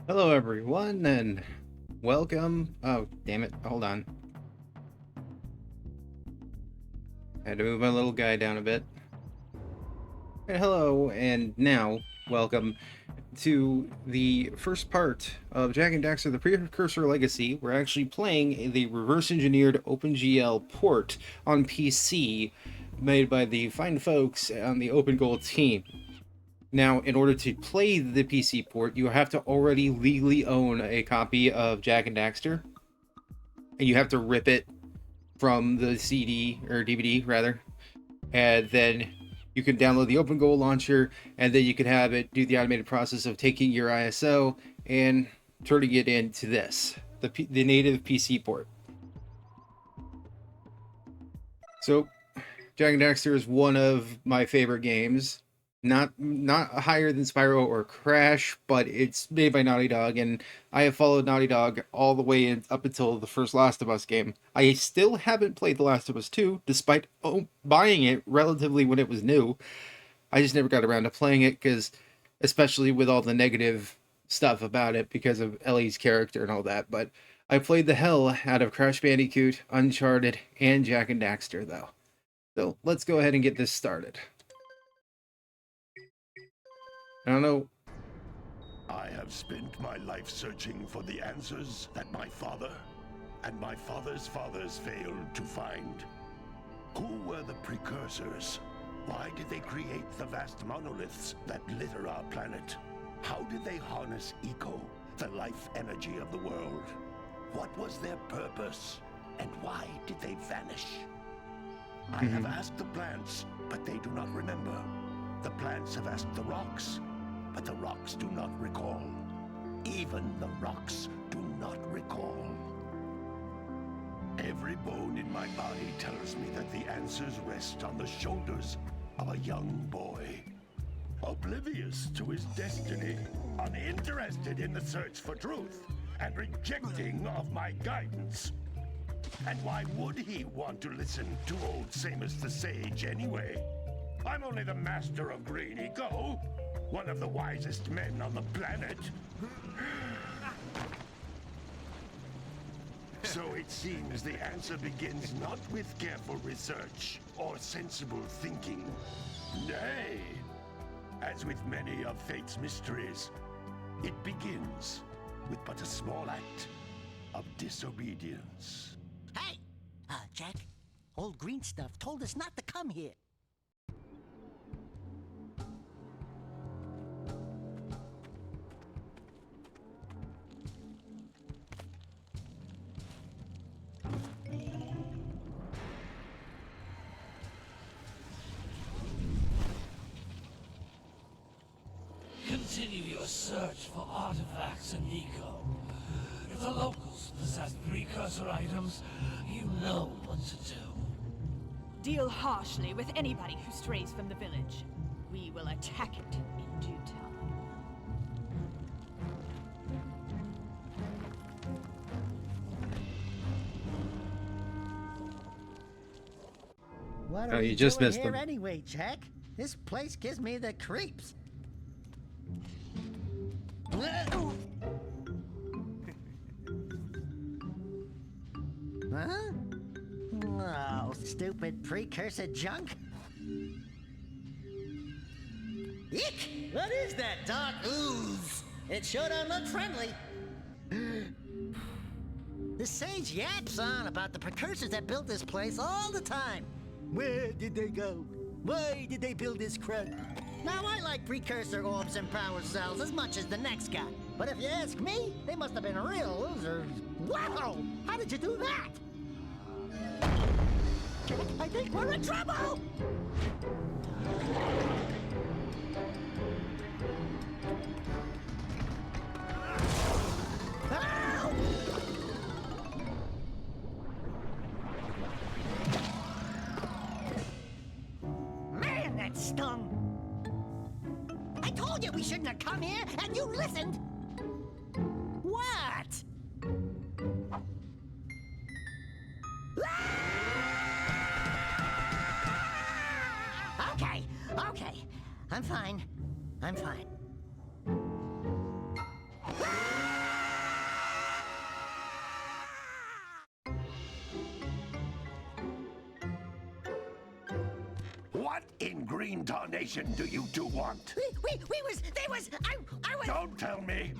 Hello everyone and welcome. Oh, damn it. Hold on. I had to move my little guy down a bit. Hello and now welcome to the first part of Jak and Daxter the Precursor Legacy. We're actually playing the reverse engineered OpenGL port on PC made by the fine folks on the OpenGOAL team. Now, in order to play the PC port, you have to already legally own a copy of Jak and Daxter. And you have to rip it from the CD, or DVD, rather. And then you can download the OpenGOAL launcher, and then you can have it do the automated process of taking your ISO and turning it into this, the native PC port. So, Jak and Daxter is one of my favorite games. Not higher than Spyro or Crash, but it's made by Naughty Dog, and I have followed Naughty Dog all the way up until the first Last of Us game. I still haven't played The Last of Us 2, despite buying it relatively when it was new. I just never got around to playing it, because especially with all the negative stuff about it because of Ellie's character and all that. But I played the hell out of Crash Bandicoot, Uncharted, and Jak and Daxter, though. So let's go ahead and get this started. I don't know. I have spent my life searching for the answers that my father and my father's fathers failed to find. Who were the precursors? Why did they create the vast monoliths that litter our planet? How did they harness eco, the life energy of the world? What was their purpose? And why did they vanish? I have asked the plants, but they do not remember. The plants have asked the rocks, but the rocks do not recall. Even the rocks do not recall. Every bone in my body tells me that the answers rest on the shoulders of a young boy. Oblivious to his destiny, uninterested in the search for truth, and rejecting of my guidance. And why would he want to listen to old Samus the Sage anyway? I'm only the master of green eco, one of the wisest men on the planet. So it seems the answer begins not with careful research or sensible thinking. Nay, as with many of fate's mysteries, it begins with but a small act of disobedience. Hey! Jak, old green stuff told us not to come here. Continue your search for artifacts and eco. If the locals possess precursor items, you know what to do. Deal harshly with anybody who strays from the village. We will attack it in due time. What Oh, are you we just doing missed here them. anyway, Jak? This place gives me the creeps. Huh? Oh, stupid precursor junk. Eek! What is that dark ooze? It sure don't look friendly. The sage yaps on about the precursors that built this place all the time. Where did they go? Why did they build this crap? Now, I like precursor orbs and power cells as much as the next guy. But if you ask me, they must have been real losers. Wow! How did you do that? Jak, I think we're in trouble! Ow! Man, that stung! I told you we shouldn't have come here, and you listened! What? Okay. I'm fine. damn green tarnation do you two want? They was, I was... Don't tell me.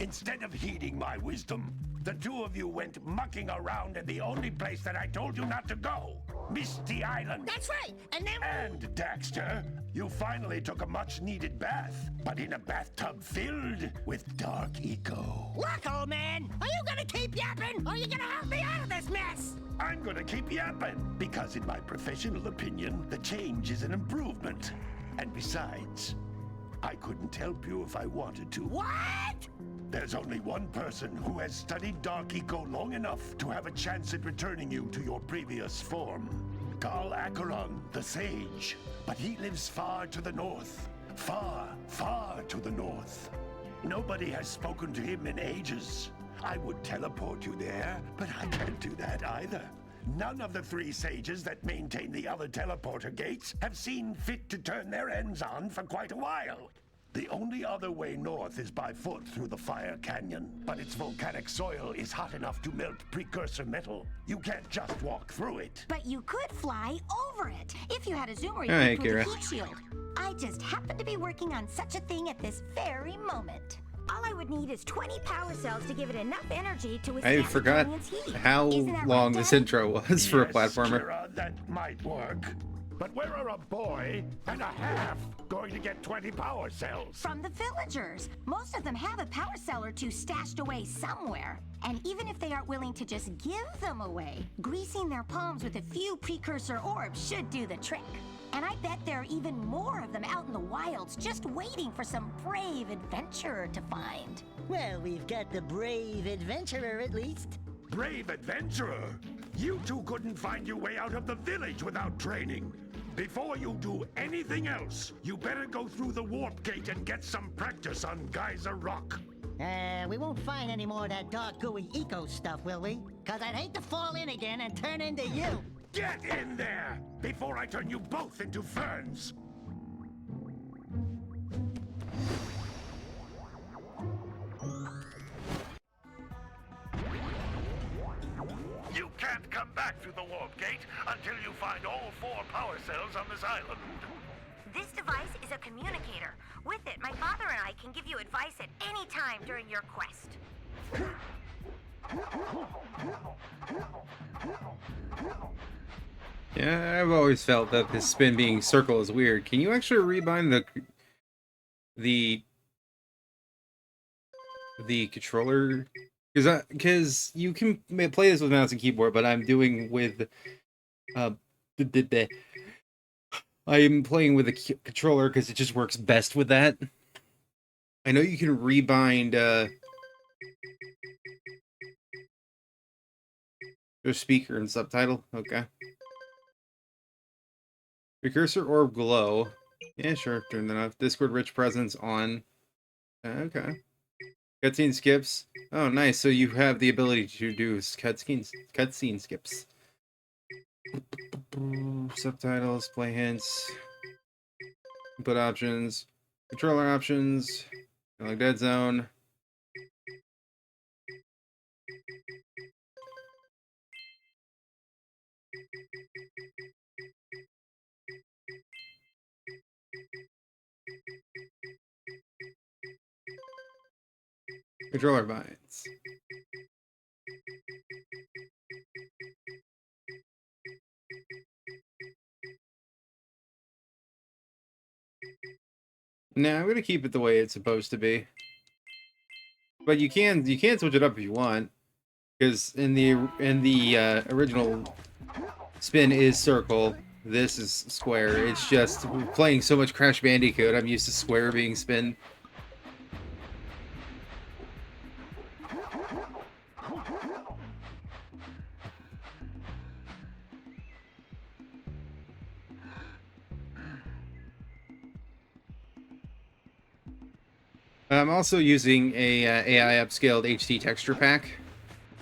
Instead of heeding my wisdom, the two of you went mucking around in the only place that I told you not to go. Misty Island. That's right, and then... And, Daxter, you finally took a much-needed bath, but in a bathtub filled with dark eco. Look, old man, are you gonna keep yapping, or are you gonna help me out of this mess? I'm gonna keep yapping, because in my professional opinion, the change is an improvement. And besides, I couldn't help you if I wanted to. What? There's only one person who has studied Dark Eco long enough to have a chance at returning you to your previous form. Gol Acheron, the Sage. But he lives far to the north. Far, far to the north. Nobody has spoken to him in ages. I would teleport you there, but I can't do that either. None of the 3 sages that maintain the other teleporter gates have seen fit to turn their ends on for quite a while. The only other way north is by foot through the Fire Canyon, but its volcanic soil is hot enough to melt precursor metal. You can't just walk through it. But you could fly over it if you had a zoomer you Alright, could put a Kira. heat shield. I just happen to be working on such a thing at this very moment. All I would need is 20 power cells to give it enough energy to withstand I forgot the heat. how Isn't that long right, this Daddy? intro was for a Yes, platformer. Kira, that might work. But where are a boy and a half going to get 20 power cells? From the villagers. Most of them have a power cell or 2 stashed away somewhere. And even if they aren't willing to just give them away, greasing their palms with a few precursor orbs should do the trick. And I bet there are even more of them out in the wilds just waiting for some brave adventurer to find. Well, we've got the brave adventurer at least. Brave adventurer! You two couldn't find your way out of the village without training. Before you do anything else, you better go through the warp gate and get some practice on Geyser Rock. We won't find any more of that dark gooey eco stuff, will we? Cause I'd hate to fall in again and turn into you. Get in there before I turn you both into ferns. You can't come back through the warp gate until you find all 4 power cells on this island. This device is a communicator. With it, my father and I can give you advice at any time during your quest. Yeah, I've always felt that this spin being circle is weird. Can you actually rebind the controller? Because you can play this with mouse and keyboard, but I'm doing with I'm playing with the controller because it just works best with that. I know you can rebind the speaker and subtitle. Okay. Precursor orb glow. Yeah, sure. Turn that off. Discord rich presence on. Okay. Cutscene skips. Oh, nice. So you have the ability to do cutscene skips. Subtitles, play hints, input options, controller options, like dead zone. Controller binds. Nah, I'm gonna keep it the way it's supposed to be. But you can switch it up if you want, because in the original spin is circle. This is square. It's just playing so much Crash Bandicoot. I'm used to square being spin. I'm also using a AI upscaled HD texture pack.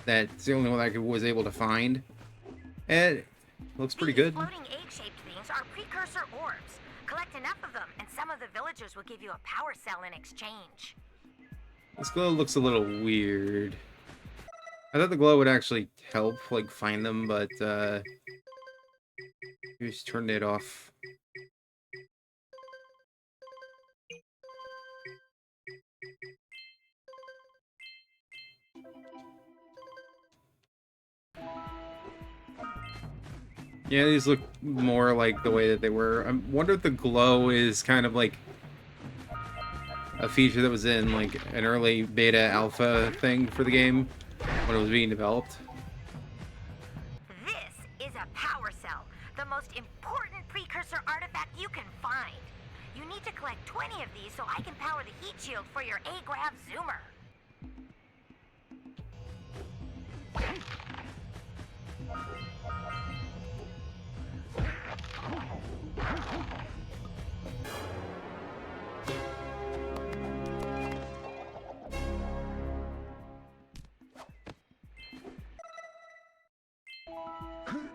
That's the only one I was able to find. And it looks pretty good. These floating egg-shaped things are precursor orbs. Collect enough of them, and some of the villagers will give you a power cell in exchange. This glow looks a little weird. I thought the glow would actually help, like, find them, but, just turned it off. Yeah, these look more like the way that they were. I wonder if the glow is kind of like a feature that was in like an early beta alpha thing for the game when it was being developed. This is a power cell, the most important precursor artifact you can find. You need to collect 20 of these so I can power the heat shield for your A-Grav zoomer.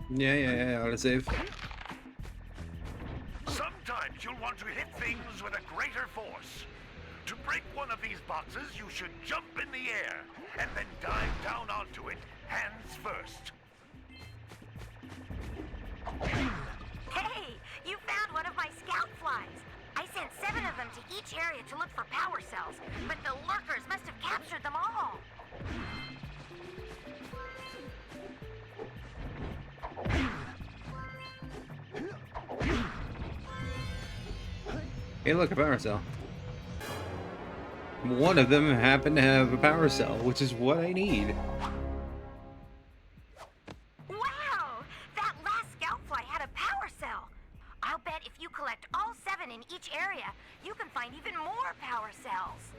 Yeah, autosave. Sometimes you'll want to hit things with a greater force. To break one of these boxes, you should jump in the air and then dive down onto it, hands first. Hey, you found one of my scout flies. I sent 7 of them to each area to look for power cells, but the lurkers must have captured them all. Hey, look, a power cell. One of them happened to have a power cell, which is what I need. Wow! That last scout fly had a power cell. I'll bet if you collect all 7 in each area, you can find even more power cells.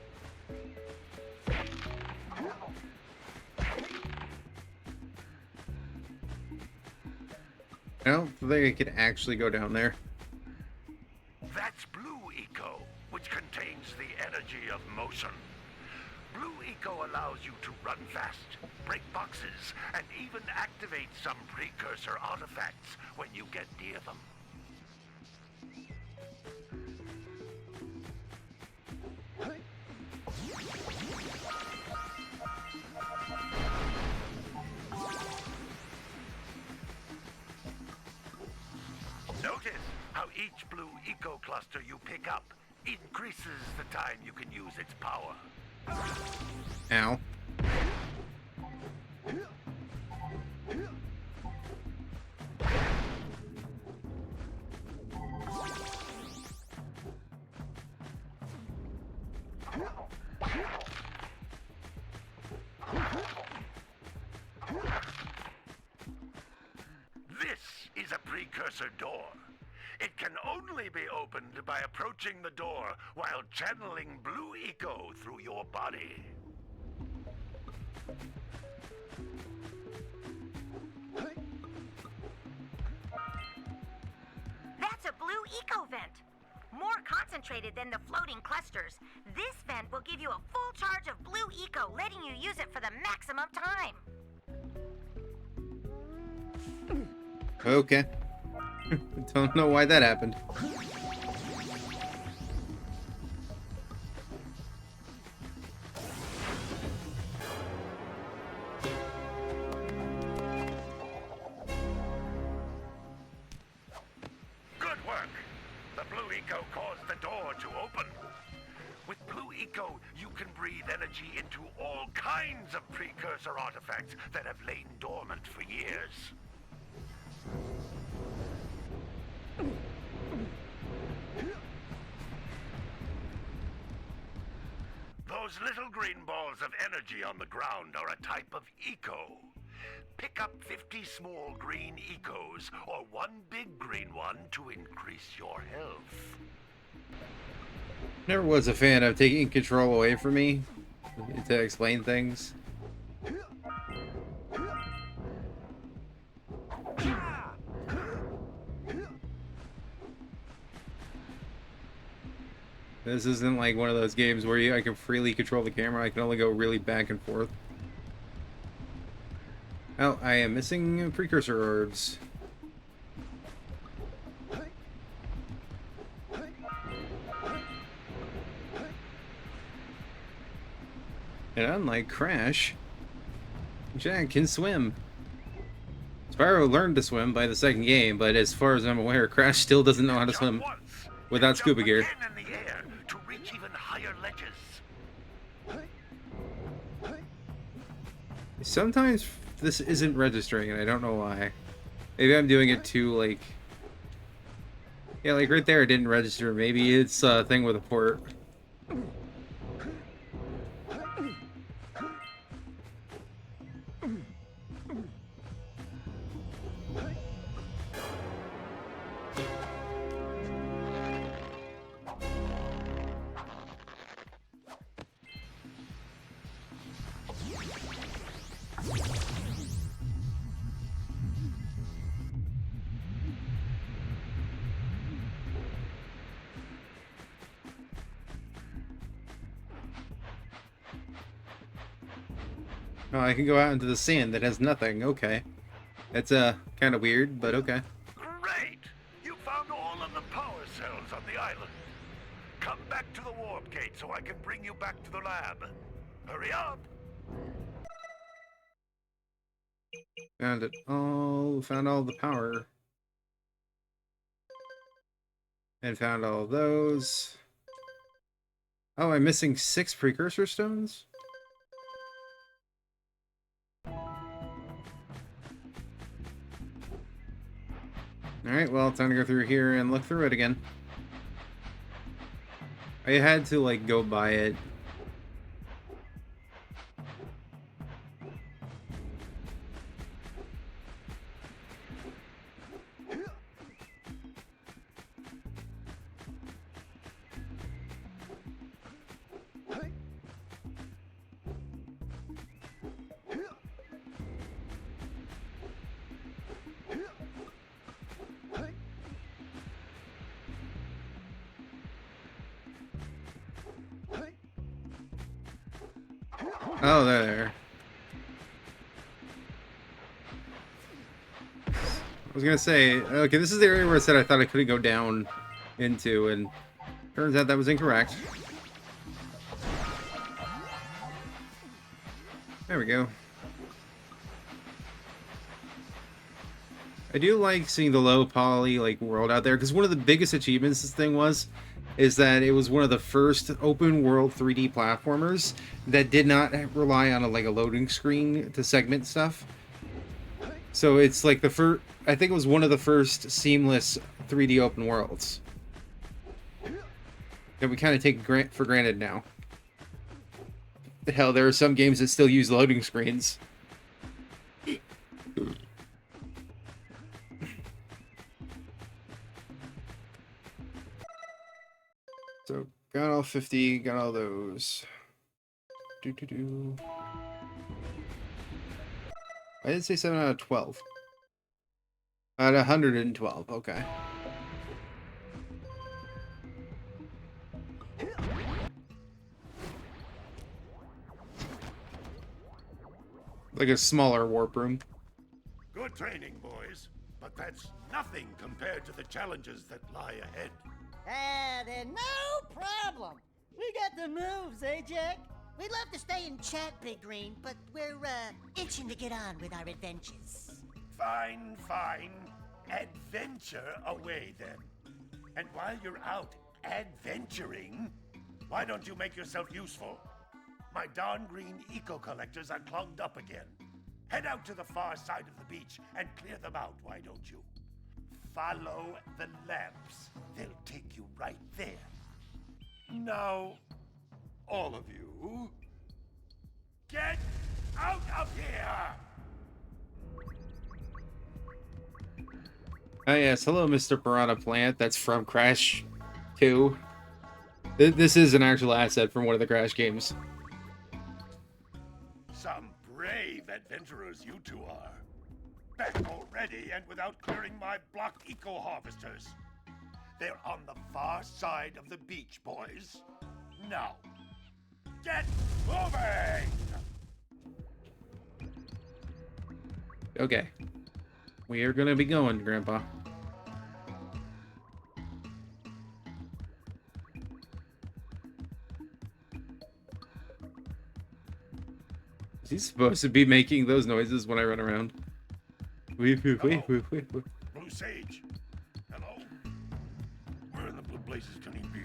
I don't think I could actually go down there. That's Blue Eco, which contains the energy of motion. Blue Eco allows you to run fast, break boxes, and even activate some precursor artifacts when you get near them. Notice how each Blue Eco cluster you pick up increases the time you can use its power. Ow. This is a precursor door. It can only be opened by approaching the door while channeling Blue Eco through your body. That's a Blue Eco vent. More concentrated than the floating clusters. This vent will give you a full charge of Blue Eco, letting you use it for the maximum time. Okay. Don't know why that happened. Good work! The Blue Eco caused the door to open. With Blue Eco, you can breathe energy into all kinds of precursor artifacts that have lain dormant for years. Those little green balls of energy on the ground are a type of eco. Pick up 50 small green ecos or one big green one to increase your health. Never was a fan of taking control away from me to explain things. This isn't like one of those games where I can freely control the camera. I can only go really back and forth. Oh, I am missing precursor orbs. And unlike Crash, Jak can swim. Spyro learned to swim by the second game, but as far as I'm aware, Crash still doesn't know how to swim without scuba gear. Jump again in the air to reach even higher ledges. Sometimes this isn't registering, and I don't know why. Maybe I'm doing it too, like... Yeah, like right there it didn't register. Maybe it's a thing with a port. Oh, I can go out into the sand that has nothing. Okay. That's kind of weird, but okay. Great! You found all of the power cells on the island. Come back to the warp gate so I can bring you back to the lab. Hurry up! Found it all. Found all the power. And found all those. Oh, I'm missing 6 precursor stones? Alright, well, time to go through here and look through it again. I had to, like, go by it. Oh, there. I was gonna say, okay, this is the area where I said I thought I couldn't go down into, and turns out that was incorrect. There we go. I do like seeing the low poly like world out there, because one of the biggest achievements this thing is that it was one of the first open world 3D platformers that did not rely on a loading screen to segment stuff. So it's like the first, I think it was one of the first seamless 3D open worlds that we kind of take for granted now. Hell, there are some games that still use loading screens. So, got all 50, got all those. I did say 7 out of 12. Out of 112, okay. Like a smaller warp room. Good training, boys. But that's nothing compared to the challenges that lie ahead. Then no problem. We got the moves, eh, Jack? We'd love to stay and chat, Big Green, but we're, itching to get on with our adventures. Fine, fine. Adventure away, then. And while you're out adventuring, why don't you make yourself useful? My darn green eco-collectors are clogged up again. Head out to the far side of the beach and clear them out, why don't you? Follow the lamps. They'll take you right there. Now, all of you, get out of here! Oh yes, hello Mr. Piranha Plant, that's from Crash 2. This is an actual asset from one of the Crash games. Some brave adventurers you two are. Back already and without clearing my block eco-harvesters. They're on the far side of the beach, boys. Now, get moving! Okay. We are gonna be going, Grandpa. Is he supposed to be making those noises when I run around? Wait. Blue Sage. Hello? Where in the blue blazes can he be?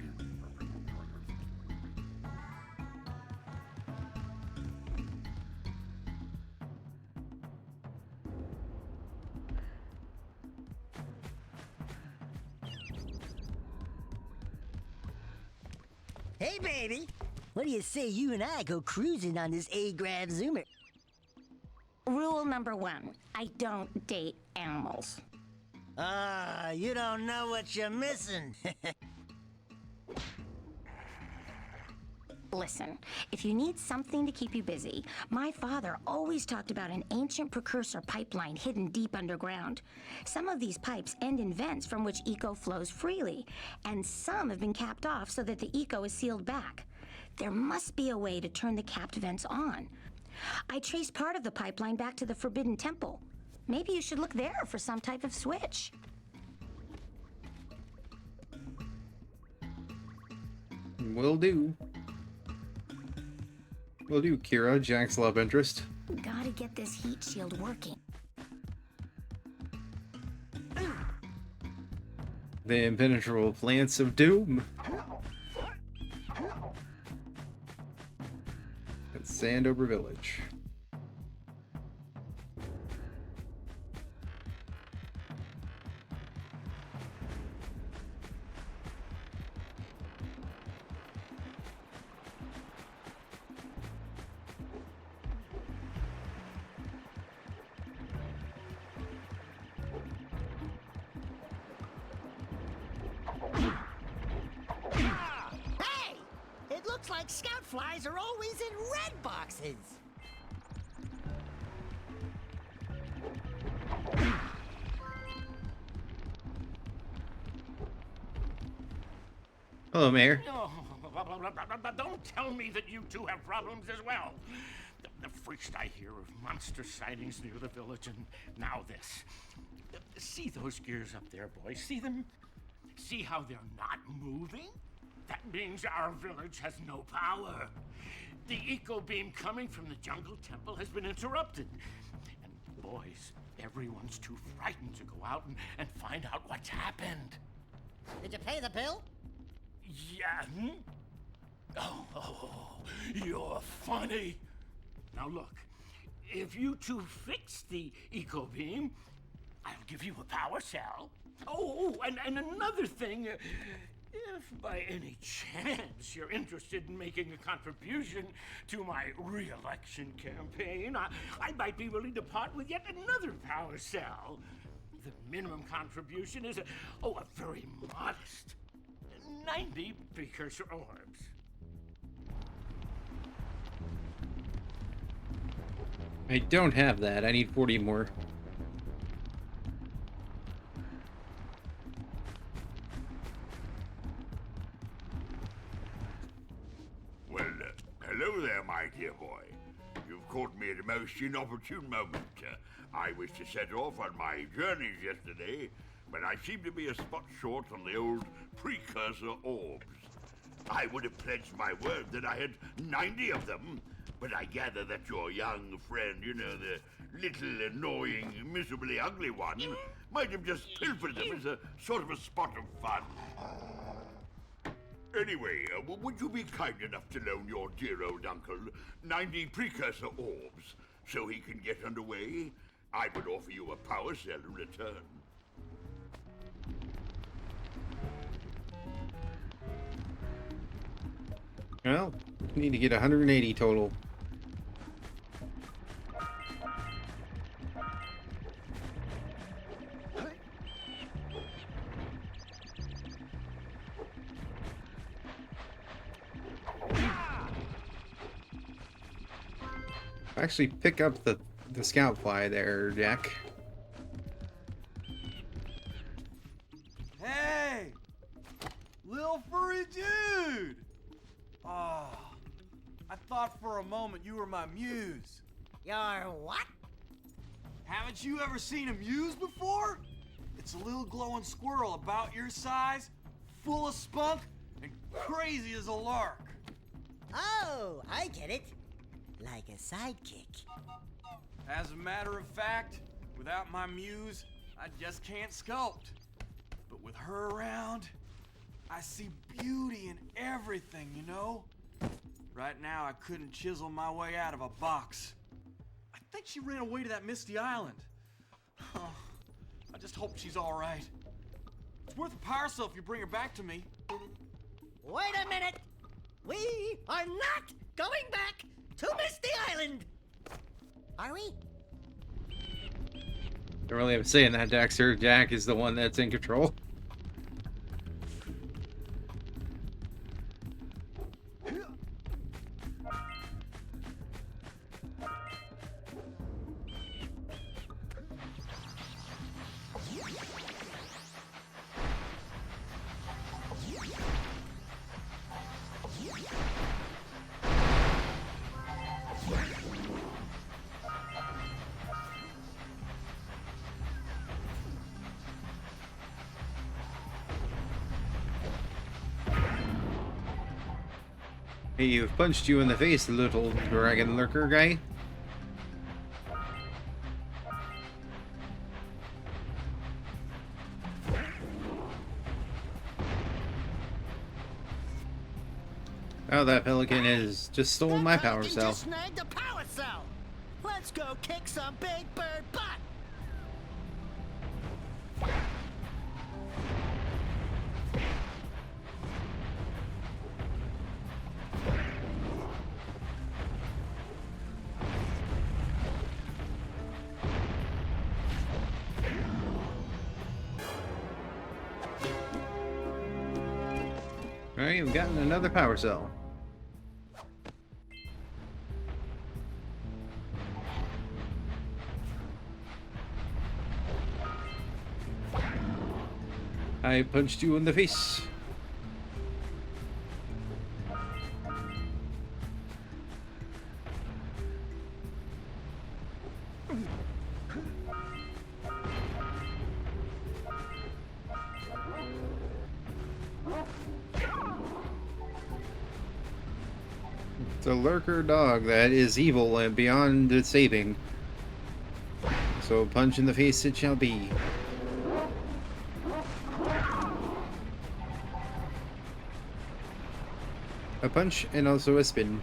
Hey, baby. What do you say you and I go cruising on this A-Grav Zoomer? Rule number 1, I don't date animals. Ah, you don't know what you're missing. Listen, if you need something to keep you busy, my father always talked about an ancient precursor pipeline hidden deep underground. Some of these pipes end in vents from which eco flows freely, and some have been capped off so that the eco is sealed back. There must be a way to turn the capped vents on. I traced part of the pipeline back to the Forbidden Temple. Maybe you should look there for some type of switch. Will do. Will do, Kira, Jack's love interest. Gotta get this heat shield working. The impenetrable plants of doom. At Sandover Village. Hey! It looks like scout flies are always in red boxes. Hello, Mayor. Oh, don't tell me that you two have problems as well. The first I hear of monster sightings near the village, and now this. See those gears up there, boys? See them? See how they're not moving? That means our village has no power. The eco beam coming from the jungle temple has been interrupted. And boys, everyone's too frightened to go out and find out what's happened. Did you pay the bill? Yeah. Oh, you're funny. Now look, if you two fix the eco beam, I'll give you a power cell. Oh, and another thing, if by any chance you're interested in making a contribution to my re-election campaign, I might be willing to part with yet another power cell. The minimum contribution is a very modest 90 precursor orbs. I don't have that. I need 40 more. Well, hello there, my dear boy. You've caught me at a most inopportune moment. I was to set off on my journeys yesterday, but I seem to be a spot short on the old precursor orbs. I would have pledged my word that I had 90 of them, but I gather that your young friend, you know, the little annoying, miserably ugly one, might have just pilfered them as a sort of a spot of fun. Anyway, would you be kind enough to loan your dear old uncle 90 precursor orbs so he can get underway? I would offer you a power cell in return. Well, need to get 180 total. Actually, pick up the scout fly there, Jack. Hey! Lil furry dude! Oh, I thought for a moment you were my muse. Your what? Haven't you ever seen a muse before? It's a little glowing squirrel about your size, full of spunk, and crazy as a lark. Oh, I get it. Like a sidekick. As a matter of fact, without my muse, I just can't sculpt. But with her around, I see beauty in everything, you know? Right now, I couldn't chisel my way out of a box. I think she ran away to that misty island. Oh, I just hope she's all right. It's worth a power cell if you bring her back to me. Wait a minute! We are not going back to Misty Island! Are we? Don't really have a say in that, Daxter. Jack is the one that's in control. Hey, you've punched you in the face, little dragon lurker guy. Oh, that pelican has just stolen my power cell. Just snagged a power cell. Let's go kick some big bird butt. Alright, we've gotten another power cell. I punched you in the face. It's a lurker dog that is evil and beyond saving. So punch in the face it shall be. A punch and also a spin.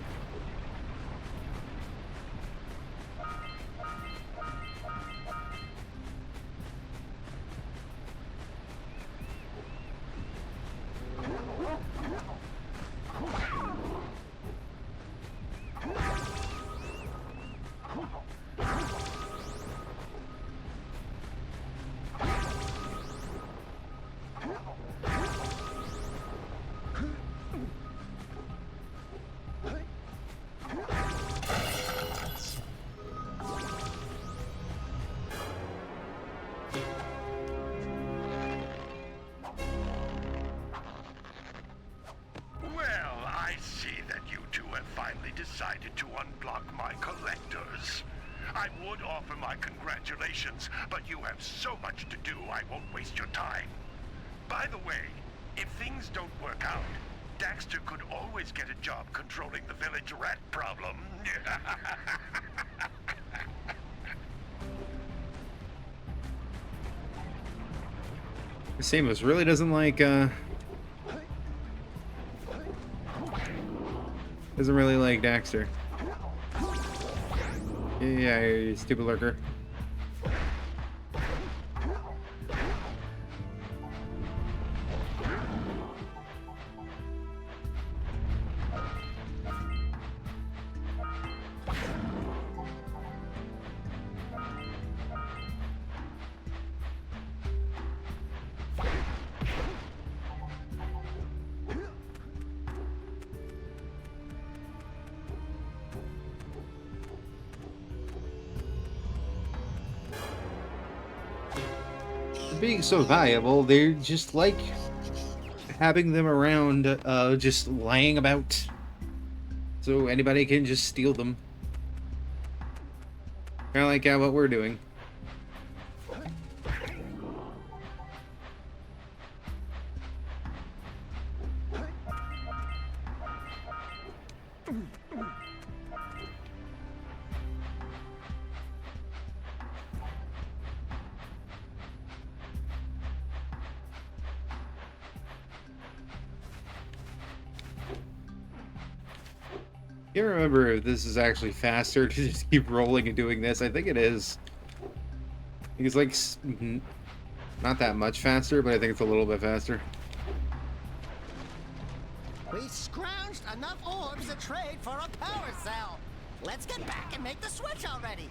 Decided to unblock my collectors. I would offer my congratulations, but you have so much to do I won't waste your time. By the way, if things don't work out, Daxter could always get a job controlling the village rat problem. Samus really doesn't like, doesn't really like Daxter. Yeah, you stupid lurker. Being so valuable, they just like having them around, just laying about, so anybody can just steal them. Kind of like what we're doing. I can't remember if this is actually faster to just keep rolling and doing this. I think it is. I think it's like not that much faster, but I think it's a little bit faster. We scrounged enough orbs to trade for a power cell. Let's get back and make the switch already.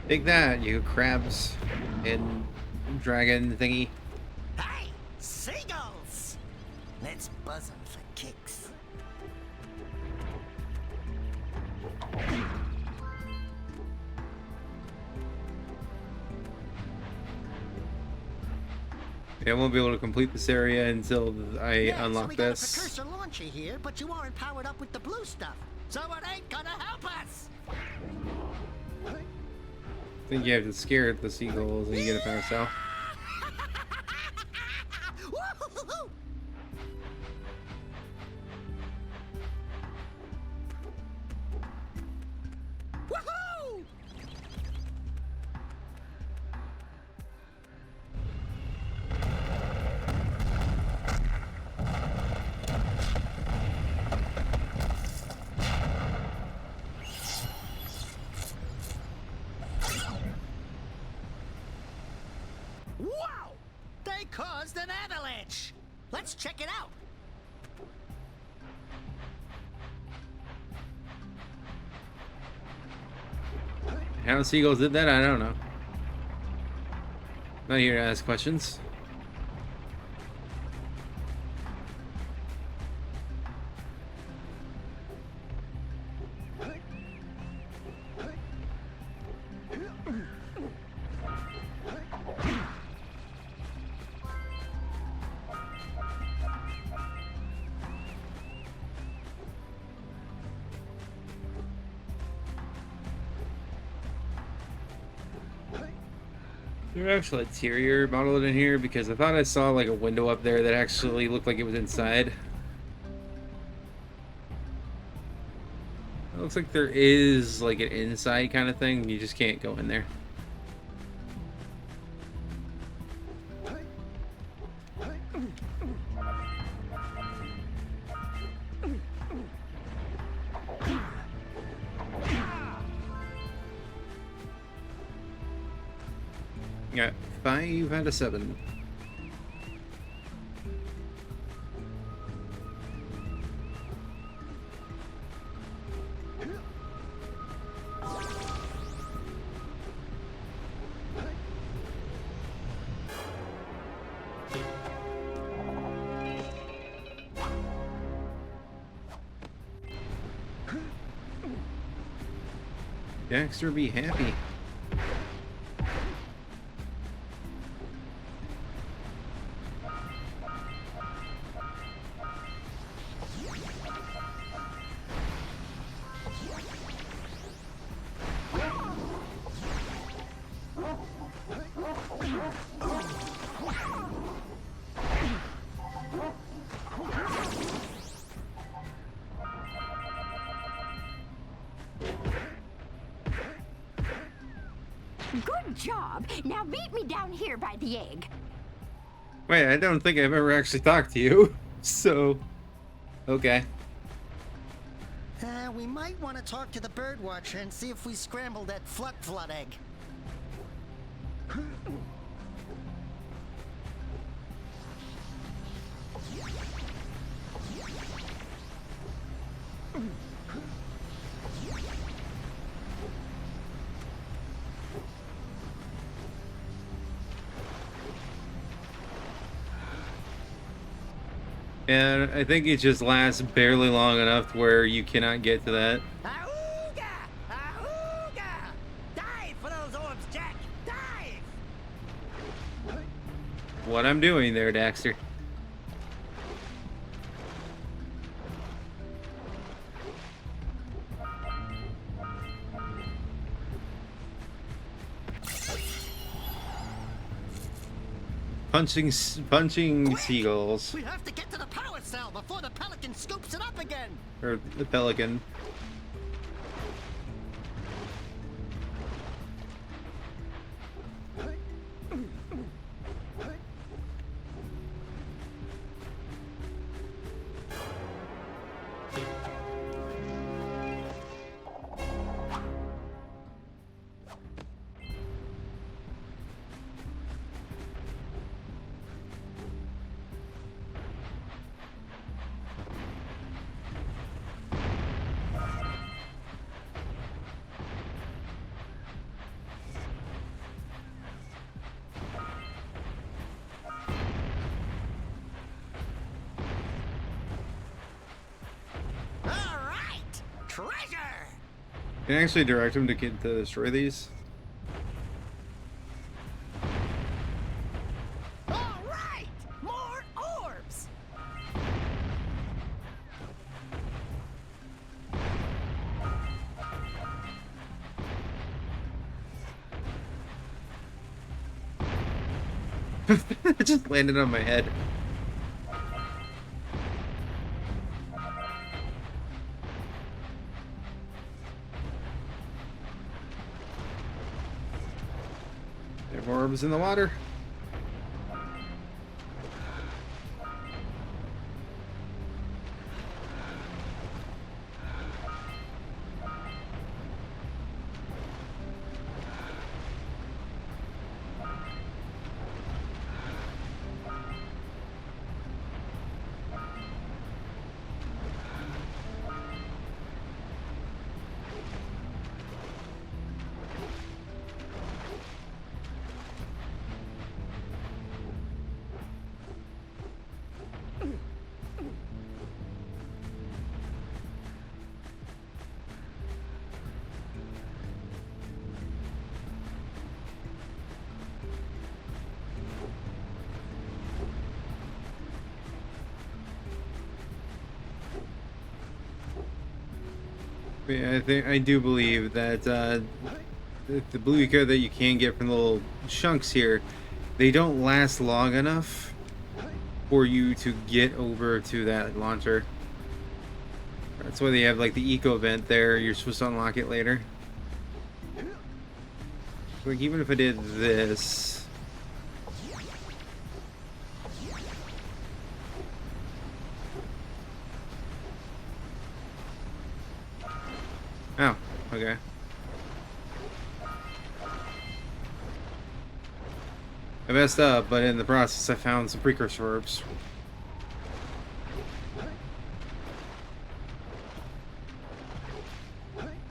Take that, you crabs and dragon thingy. Hey, seagulls! Let's buzz them for kicks. Yeah, I won't be able to complete this area until I unlock so we got this. a precursor launcher here, but you aren't powered up with the blue stuff, so it ain't gonna help us. I think you have to scare the seagulls and you get a power cell. Woo-hoo-hoo-hoo! Woohoo! Wow! They caused an avalanche! Let's check it out! How the seagulls did that, I don't know. Not here to ask questions. There's actually a interior modeled in here because I thought I saw like a window up there that actually looked like it was inside. It looks like there is like an inside kind of thing. You just can't go in there. Got 5 out of 7. Daxter be happy. Good job. Now meet me down here by the egg. Wait, I don't think I've ever actually talked to you. So, okay. We might want to talk to the bird watcher and see if we scrambled that flood egg. And I think it just lasts barely long enough where you cannot get to that. Auga! Auga! Dive for those orbs, Jack! Dive! What I'm doing there, Daxter. punching seagulls. We have to get to the power cell before the pelican scoops it up again. Or the pelican. All right, treasure. Can I actually direct him to destroy these? All right, more orbs. It just landed on my head. There are more orbs in the water. Yeah, I do believe that the blue eco that you can get from the little chunks here, they don't last long enough for you to get over to that launcher. That's why they have like the eco vent there. You're supposed to unlock it later. Like even if I did this. Oh, okay. I messed up, but in the process I found some precursor orbs.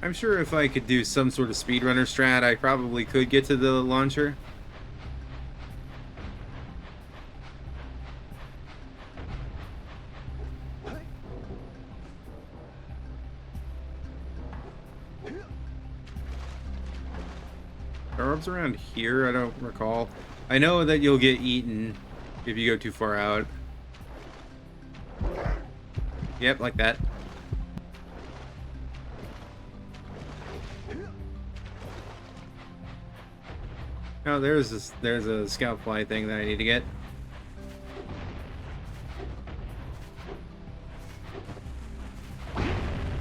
I'm sure if I could do some sort of speedrunner strat, I probably could get to the launcher. Are orbs around here? I don't recall. I know that you'll get eaten if you go too far out. Yep, like that. Oh, there's a scout fly thing that I need to get.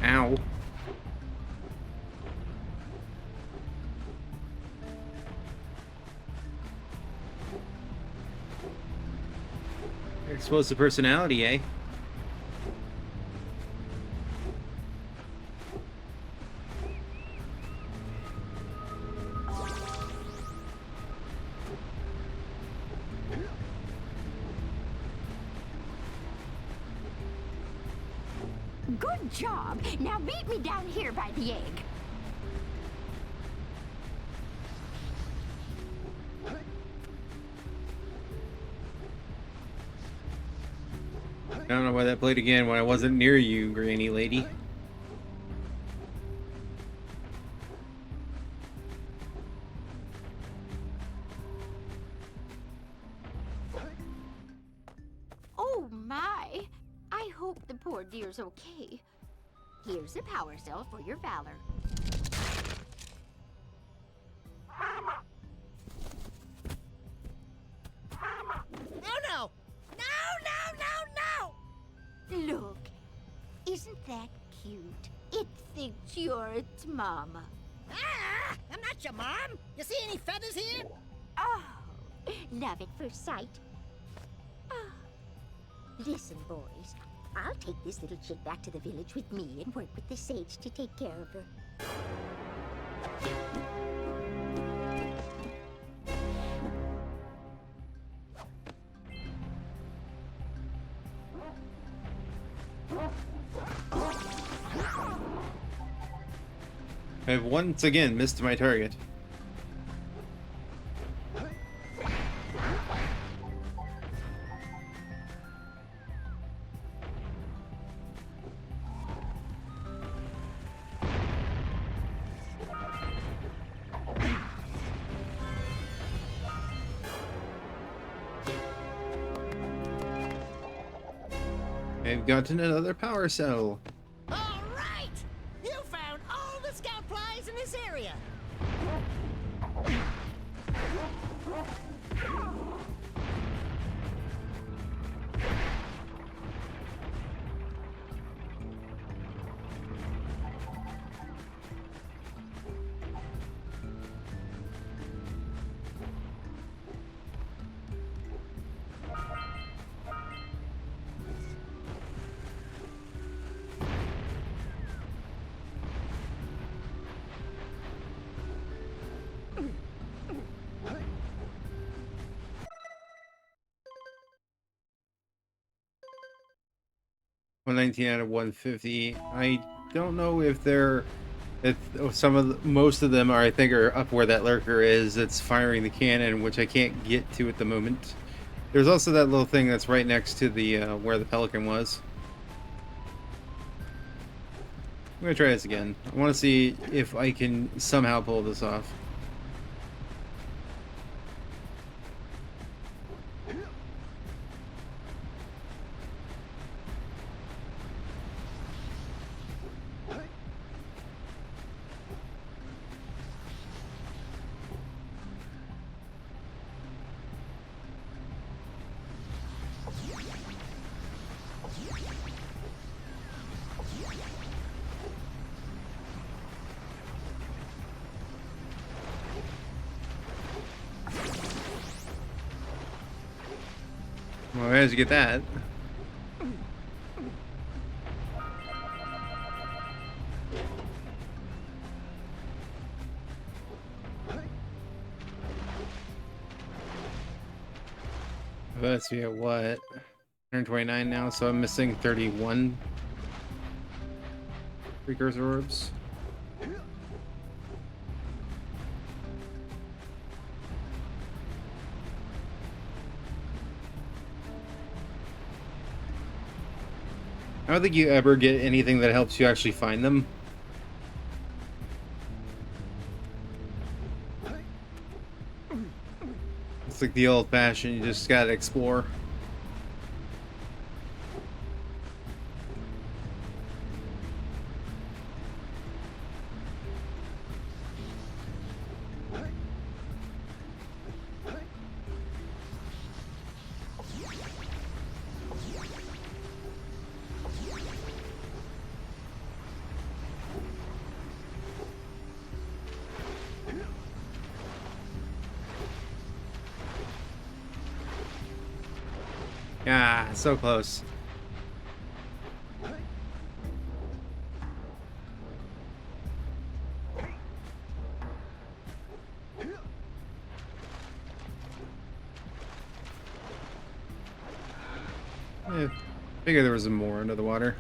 Ow. Explosive personality, eh? Good job. Now meet me down here by the egg. I don't know why that played again when I wasn't near you, Granny Lady. Oh my! I hope the poor dear's okay. Here's a power cell for your valor. Look, isn't that cute? It thinks you're its mama. Ah! I'm not your mom! You see any feathers here? Oh, love at first sight. Oh. Listen, boys. I'll take this little chick back to the village with me and work with the sage to take care of her. I've once again missed my target. I've gotten another power cell. All right! You found all the scout flies in this area. $119 out of 150. I don't know if they're, if some of the, most of them are, I think, are up where that lurker is. That's firing the cannon, which I can't get to at the moment. There's also that little thing that's right next to the where the pelican was. I'm gonna try this again. I want to see if I can somehow pull this off. Well, how did you get that? Let's see at what? 129 now, so I'm missing 31 precursor orbs. I don't think you ever get anything that helps you actually find them. It's like the old-fashioned, you just gotta explore. Ah, so close. Figure there was more under the water.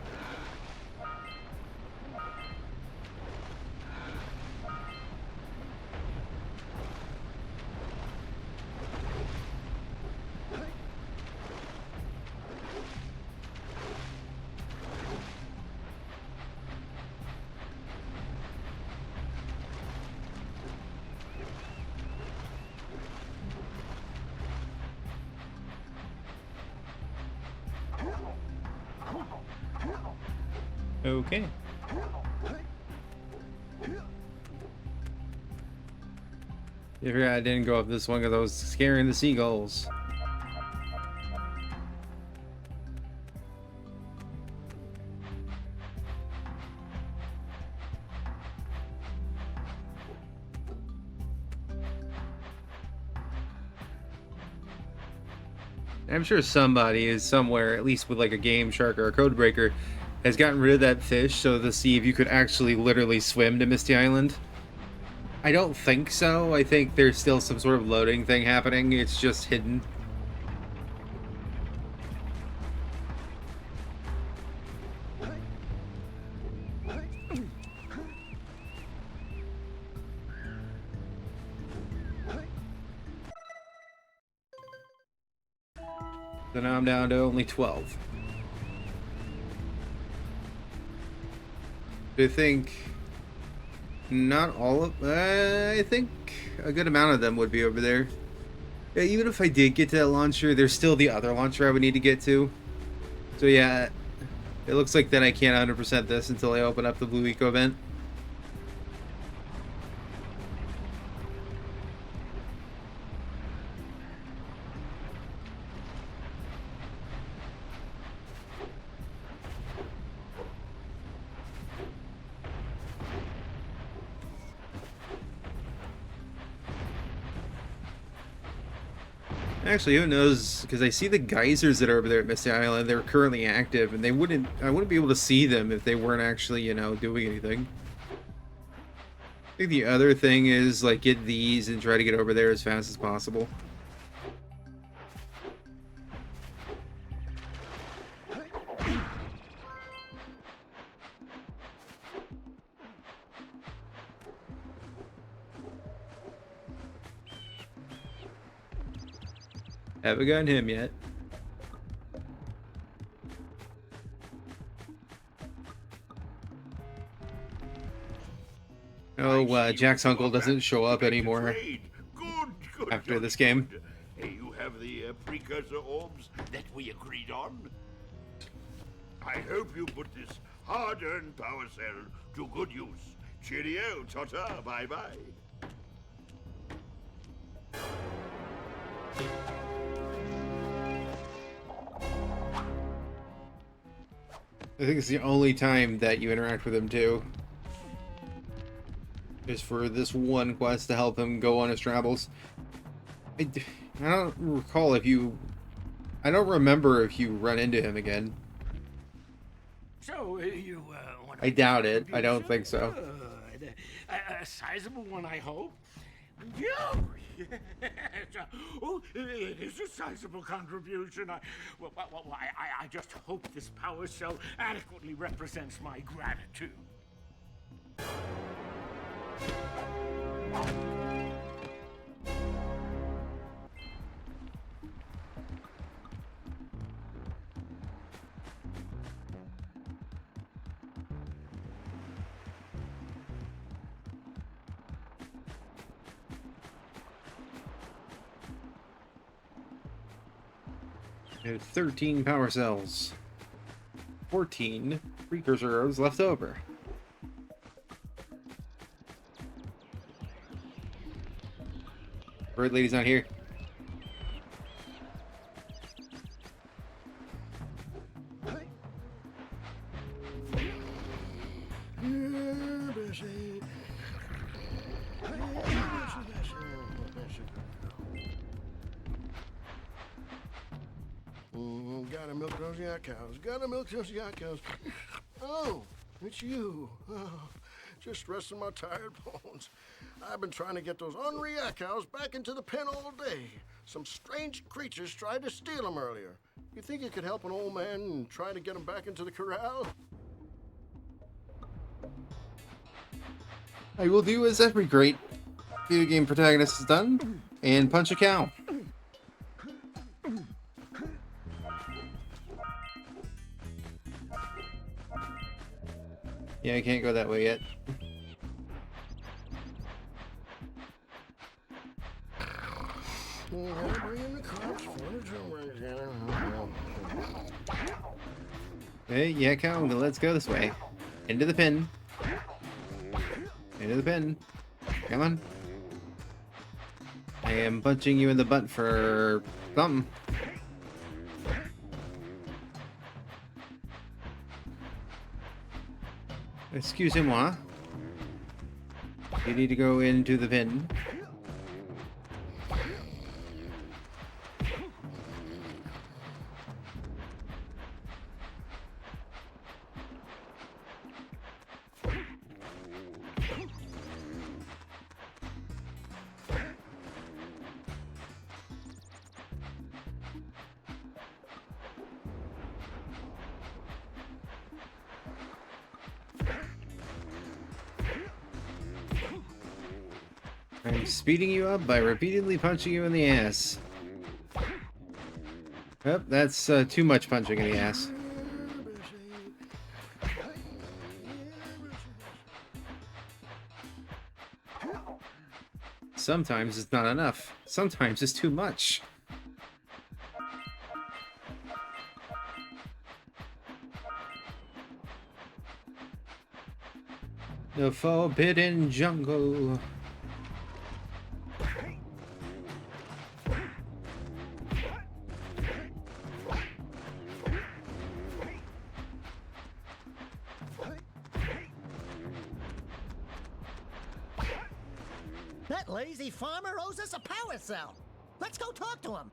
Okay. I forgot I didn't go up this one because I was scaring the seagulls. I'm sure somebody is somewhere, at least with like a Game Shark or a Code Breaker, has gotten rid of that fish so to see if you could actually literally swim to Misty Island. I don't think so. I think there's still some sort of loading thing happening. It's just hidden. So now I'm down to only 12. I think not all of... I think a good amount of them would be over there. Yeah, even if I did get to that launcher, there's still the other launcher I would need to get to. So yeah, it looks like that I can't 100% this until I open up the Blue Eco event. Actually, who knows? Because I see the geysers that are over there at Misty Island. They're currently active, and I wouldn't be able to see them if they weren't actually, you know, doing anything. I think the other thing is, like, get these and try to get over there as fast as possible. Haven't gotten him yet. Oh, Jack's uncle doesn't show up anymore after this game. Hey, you have the precursor orbs that we agreed on? I hope you put this hard-earned power cell to good use. Cheerio, ta-ta, bye-bye. I think it's the only time that you interact with him too. Is for this one quest to help him go on his travels. I don't recall if you... I don't remember if you run into him again. So, you want I doubt it. I don't think so. A sizable one, I hope. Yeah. Oh, it is a sizable contribution. I just hope this power cell adequately represents my gratitude. I have 13 power cells. 14 precursor rows left over. Bird lady's not here. Gotta milk those yak cows. Gotta milk those yak cows. Oh, it's you. Oh, just resting my tired bones. I've been trying to get those ornery yak cows back into the pen all day. Some strange creatures tried to steal them earlier. You think you could help an old man and try to get them back into the corral? I will do as every great video game protagonist has done, and punch a cow. Yeah, I can't go that way yet. Hey, yeah, cow, let's go this way. Into the pen. Into the pen. Come on. I am punching you in the butt for something. Excusez-moi. You need to go into the pen. I'm speeding you up by repeatedly punching you in the ass. Yep, that's too much punching in the ass. Sometimes it's not enough. Sometimes it's too much. The forbidden jungle. That lazy farmer owes us a power cell. Let's go talk to him.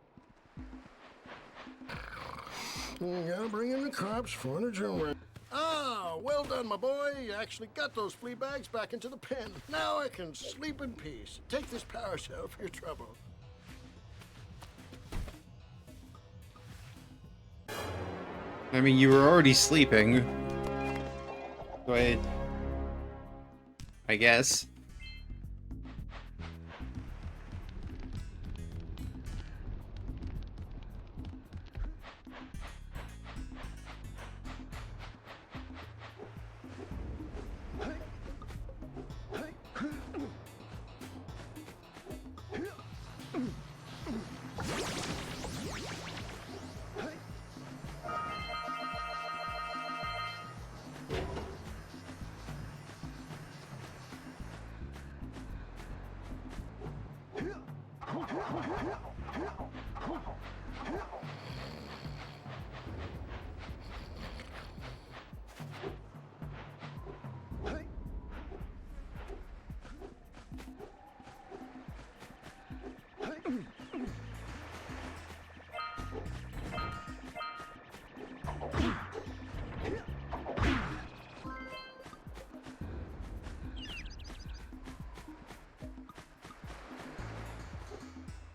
You gotta bring in the cops for the jewelry. Ah, well done, my boy. You actually got those flea bags back into the pen. Now I can sleep in peace. Take this power cell for your trouble. I mean, you were already sleeping. Go ahead. I guess.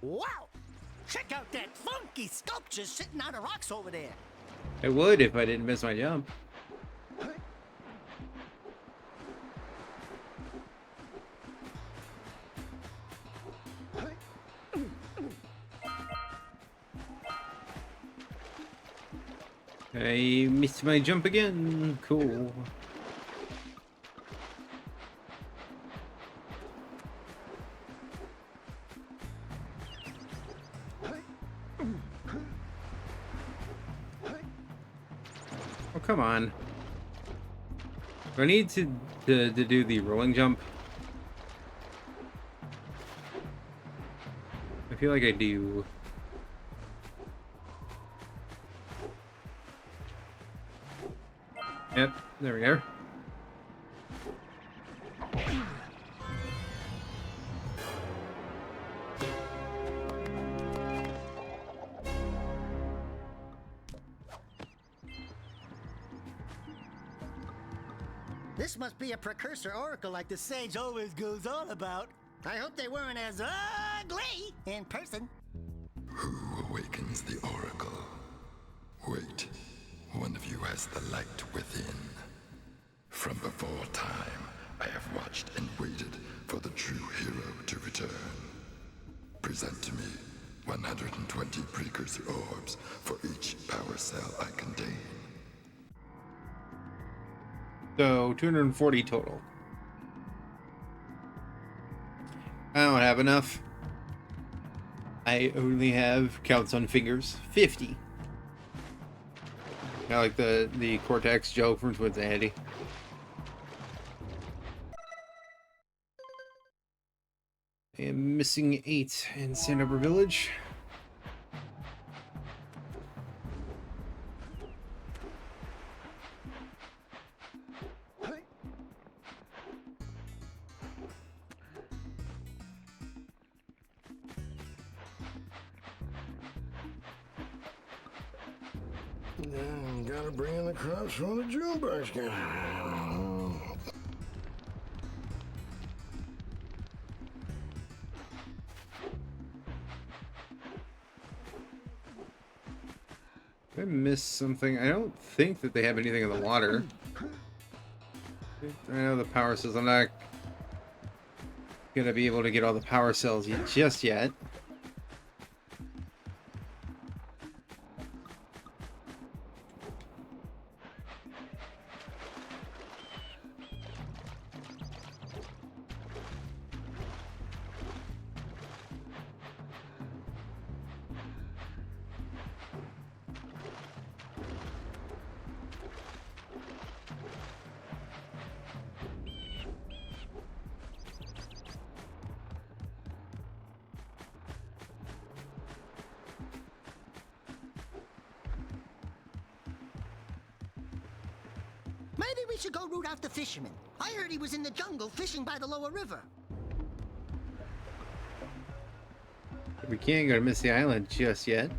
Wow! Check out that funky sculpture sitting on the rocks over there. I would if I didn't miss my jump. I missed my jump again. Cool. Oh, come on. Do I need to do the rolling jump? I feel like I do. Yep, there we go. This must be a Precursor oracle like the sage always goes on about. I hope they weren't as ugly in person. Who awakens the oracle? Wait, one of you has the light within. From before time, I have watched and waited for the true hero to return. Present to me 120 Precursor orbs for each power cell I contain. So 240 total. I don't have enough. I only have, counts on fingers, 50. I like the Cortex joke from Twinsanity. I am missing 8 in Sandover Village. Gotta bring in the cops from the jukebox. Did I miss something? I don't think that they have anything in the water. I know the power says I'm not... gonna be able to get all the power cells just yet. Maybe we should go root out the fisherman. I heard he was in the jungle fishing by the lower river. We can't go to Misty Island just yet.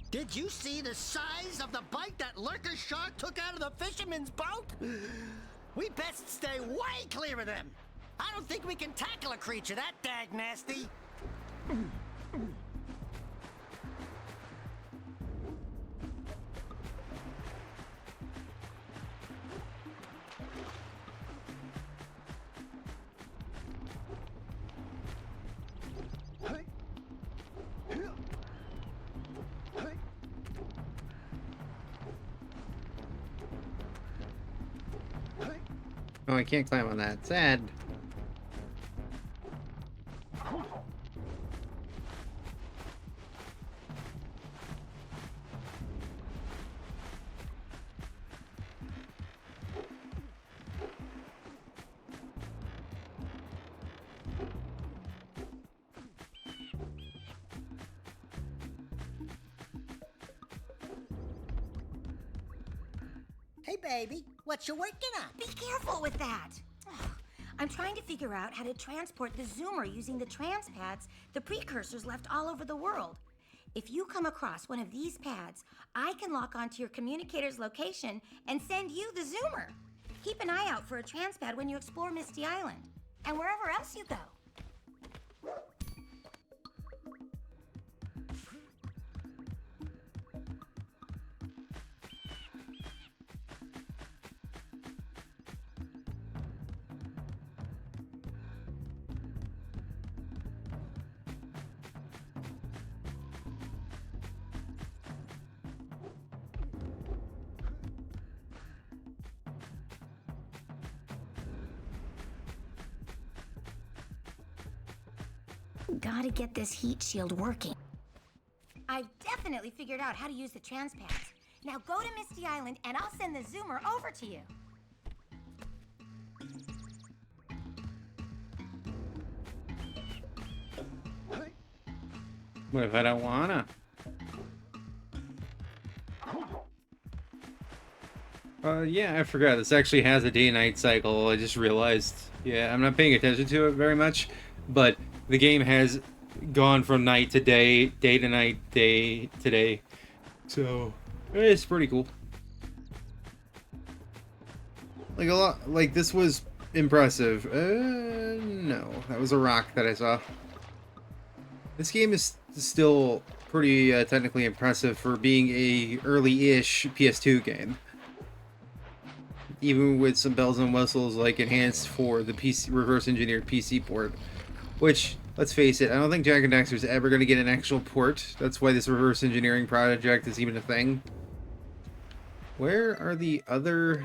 Did you see the size of the bite that lurker shark took out of the fisherman's boat? We best stay way clear of them. I don't think we can tackle a creature that dag nasty. Oh, I can't climb on that. Sad. Hey, baby, what you working on? Be careful with that. Ugh. I'm trying to figure out how to transport the zoomer using the transpads the precursors left all over the world. If you come across one of these pads, I can lock onto your communicator's location and send you the zoomer. Keep an eye out for a transpad when you explore Misty Island and wherever else you go. Gotta get this heat shield working. I've definitely figured out how to use the transpads. Now go to Misty Island and I'll send the zoomer over to you. What if I don't wanna? Yeah, I forgot. This actually has a day-night cycle. I just realized. Yeah, I'm not paying attention to it very much, but the game has gone from night to day, day to night, day to day. So, it's pretty cool. Like a lot, like this was impressive. No, that was a rock that I saw. This game is still pretty technically impressive for being a early-ish PS2 game. Even with some bells and whistles like enhanced for the PC reverse-engineered PC port. Which, let's face it, I don't think Jak and Daxter is ever going to get an actual port. That's why this reverse engineering project is even a thing. Where are the other...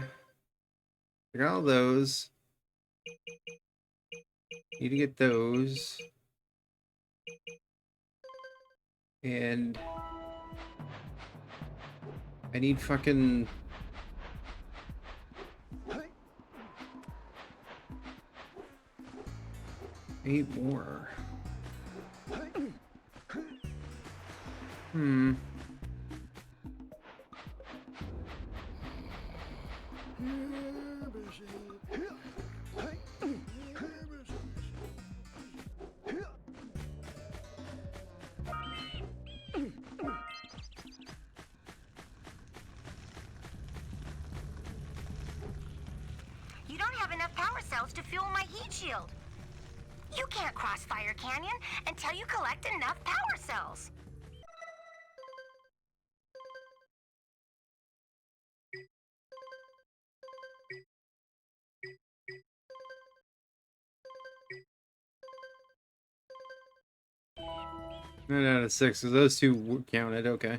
I got all those. Need to get those. And... I need fucking... 8 more. You don't have enough power cells to fuel my heat shield. You can't cross Fire Canyon until you collect enough power cells. 9 out of 6. So those two counted. Okay.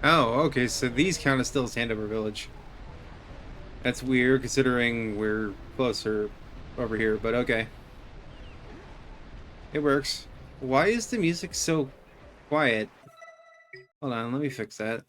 Oh, okay, so these count as still Sandover Village. That's weird, considering we're closer over here, but okay. It works. Why is the music so quiet? Hold on, let me fix that.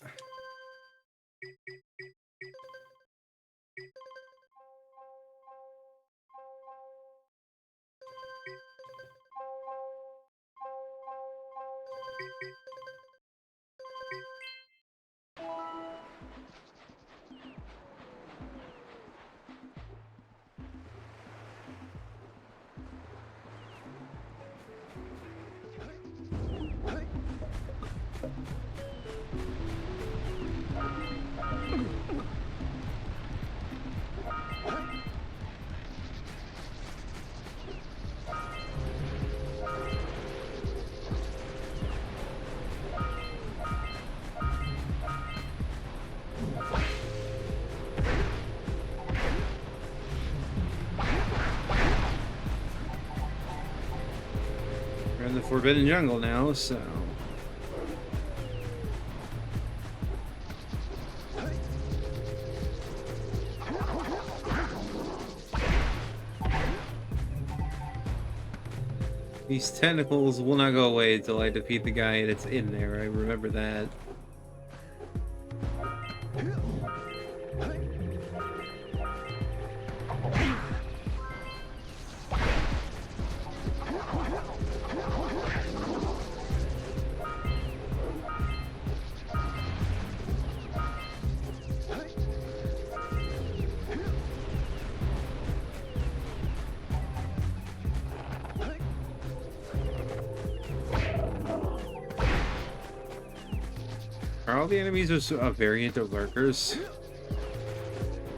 We're in the Forbidden Jungle now, so... These tentacles will not go away until I defeat the guy that's in there. I remember that. Are all the enemies a variant of lurkers?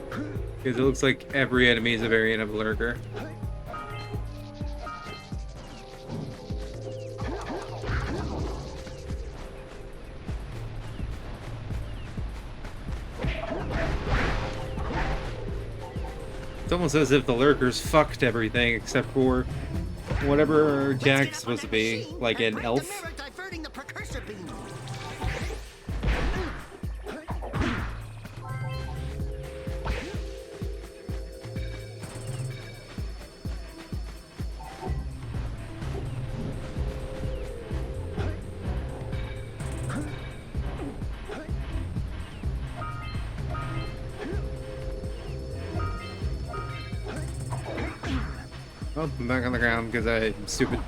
Because it looks like every enemy is a variant of lurker. It's almost as if the lurkers fucked everything except for whatever Jack's supposed to be, like an elf. Diverting the precursor beam. Oh, I'm back on the ground because I'm stupid.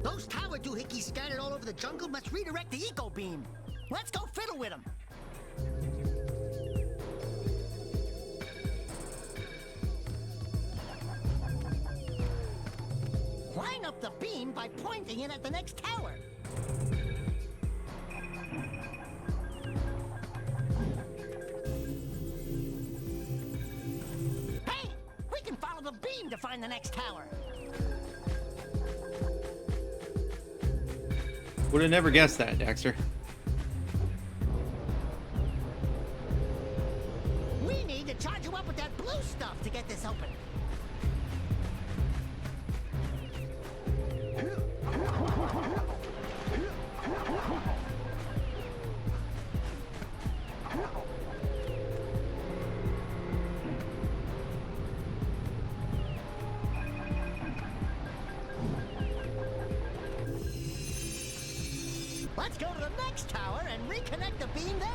Those tower doohickeys scattered all over the jungle must redirect the eco beam. Let's go fiddle with them. Line up the beam by pointing it at the next tower. Hey, we can follow the beam to find the next tower. Would have never guessed that, Daxter. We need to charge you up with that blue stuff to get this open. Let's go to the next tower and reconnect the beam there.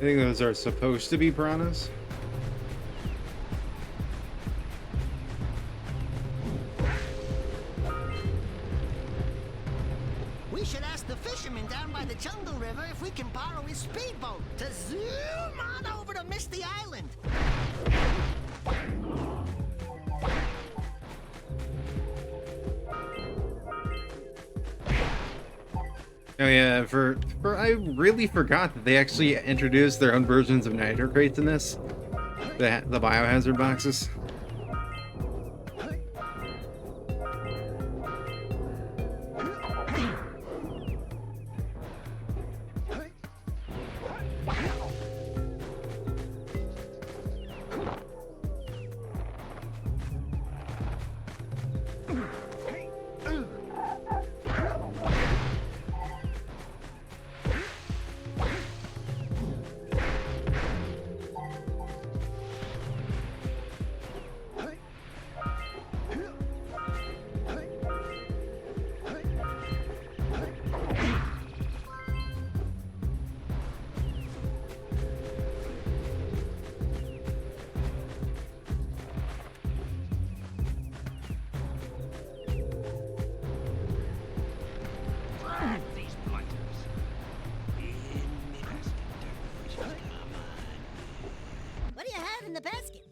I think those are supposed to be piranhas. We should ask the fisherman down by the Jungle River if we can borrow his speedboat to zoom on over to Misty Island. Oh yeah, for I really forgot that they actually introduced their own versions of nitro crates in this. The biohazard boxes. What do you have in the basket?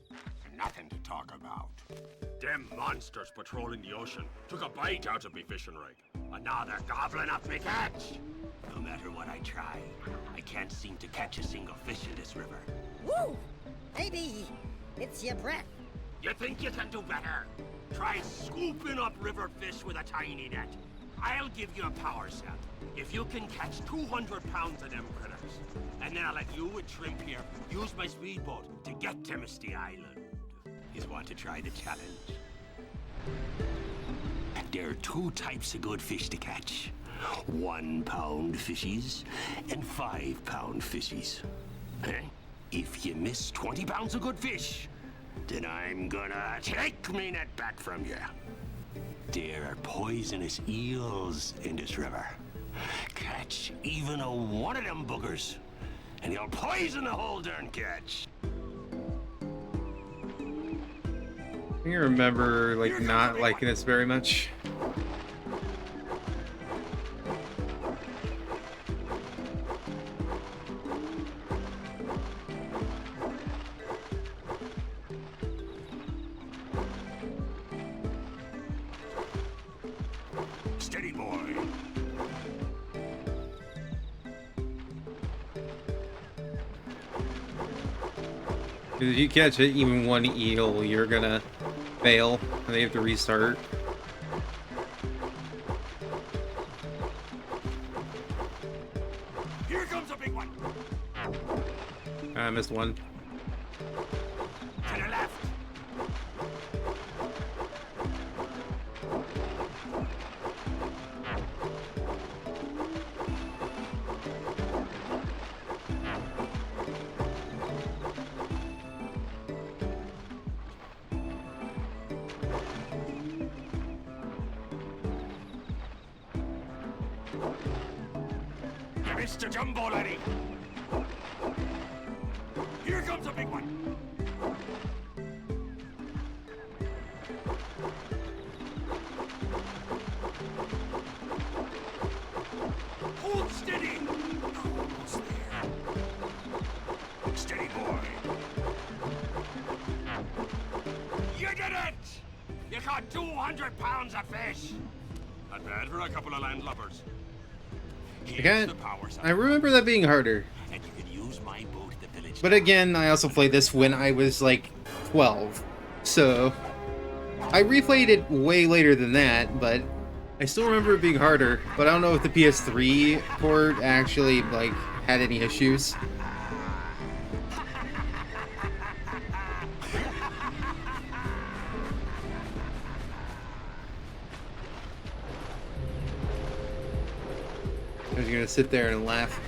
Nothing to talk about. Them monsters patrolling the ocean took a bite out of me fishing rig. And now they're gobbling up me catch. No matter what I try, I can't seem to catch a single fish in this river. Woo! Maybe it's your breath. You think you can do better? Try scooping up river fish with a tiny net. I'll give you a power cell if you can catch 200 pounds of them critters. And then I'll let you and Shrimp here use my speedboat to get to Misty Island. You want to try the challenge? There are two types of good fish to catch. 1 pound fishies and 5 pound fishies. If you miss 20 pounds of good fish, then I'm gonna take me net back from you. There are poisonous eels in this river. Catch even one of them boogers, and you'll poison the whole darn catch. I can remember like not liking this very much. Steady, boy. If you catch even one eel, you're gonna fail, and they have to restart. Here comes a big one. I missed one. To the left. Mr. Jumbo Lady. Here comes a big one. Hold steady. Almost there. Steady, boy. You did it! You caught 200 pounds of fish. Not bad for a couple of landlubbers. Again, I remember that being harder. And you can use my boat at the village. But again, I also played this when I was like 12. So I replayed it way later than that, but I still remember it being harder. But I don't know if the PS3 port actually like had any issues. I was gonna sit there and laugh.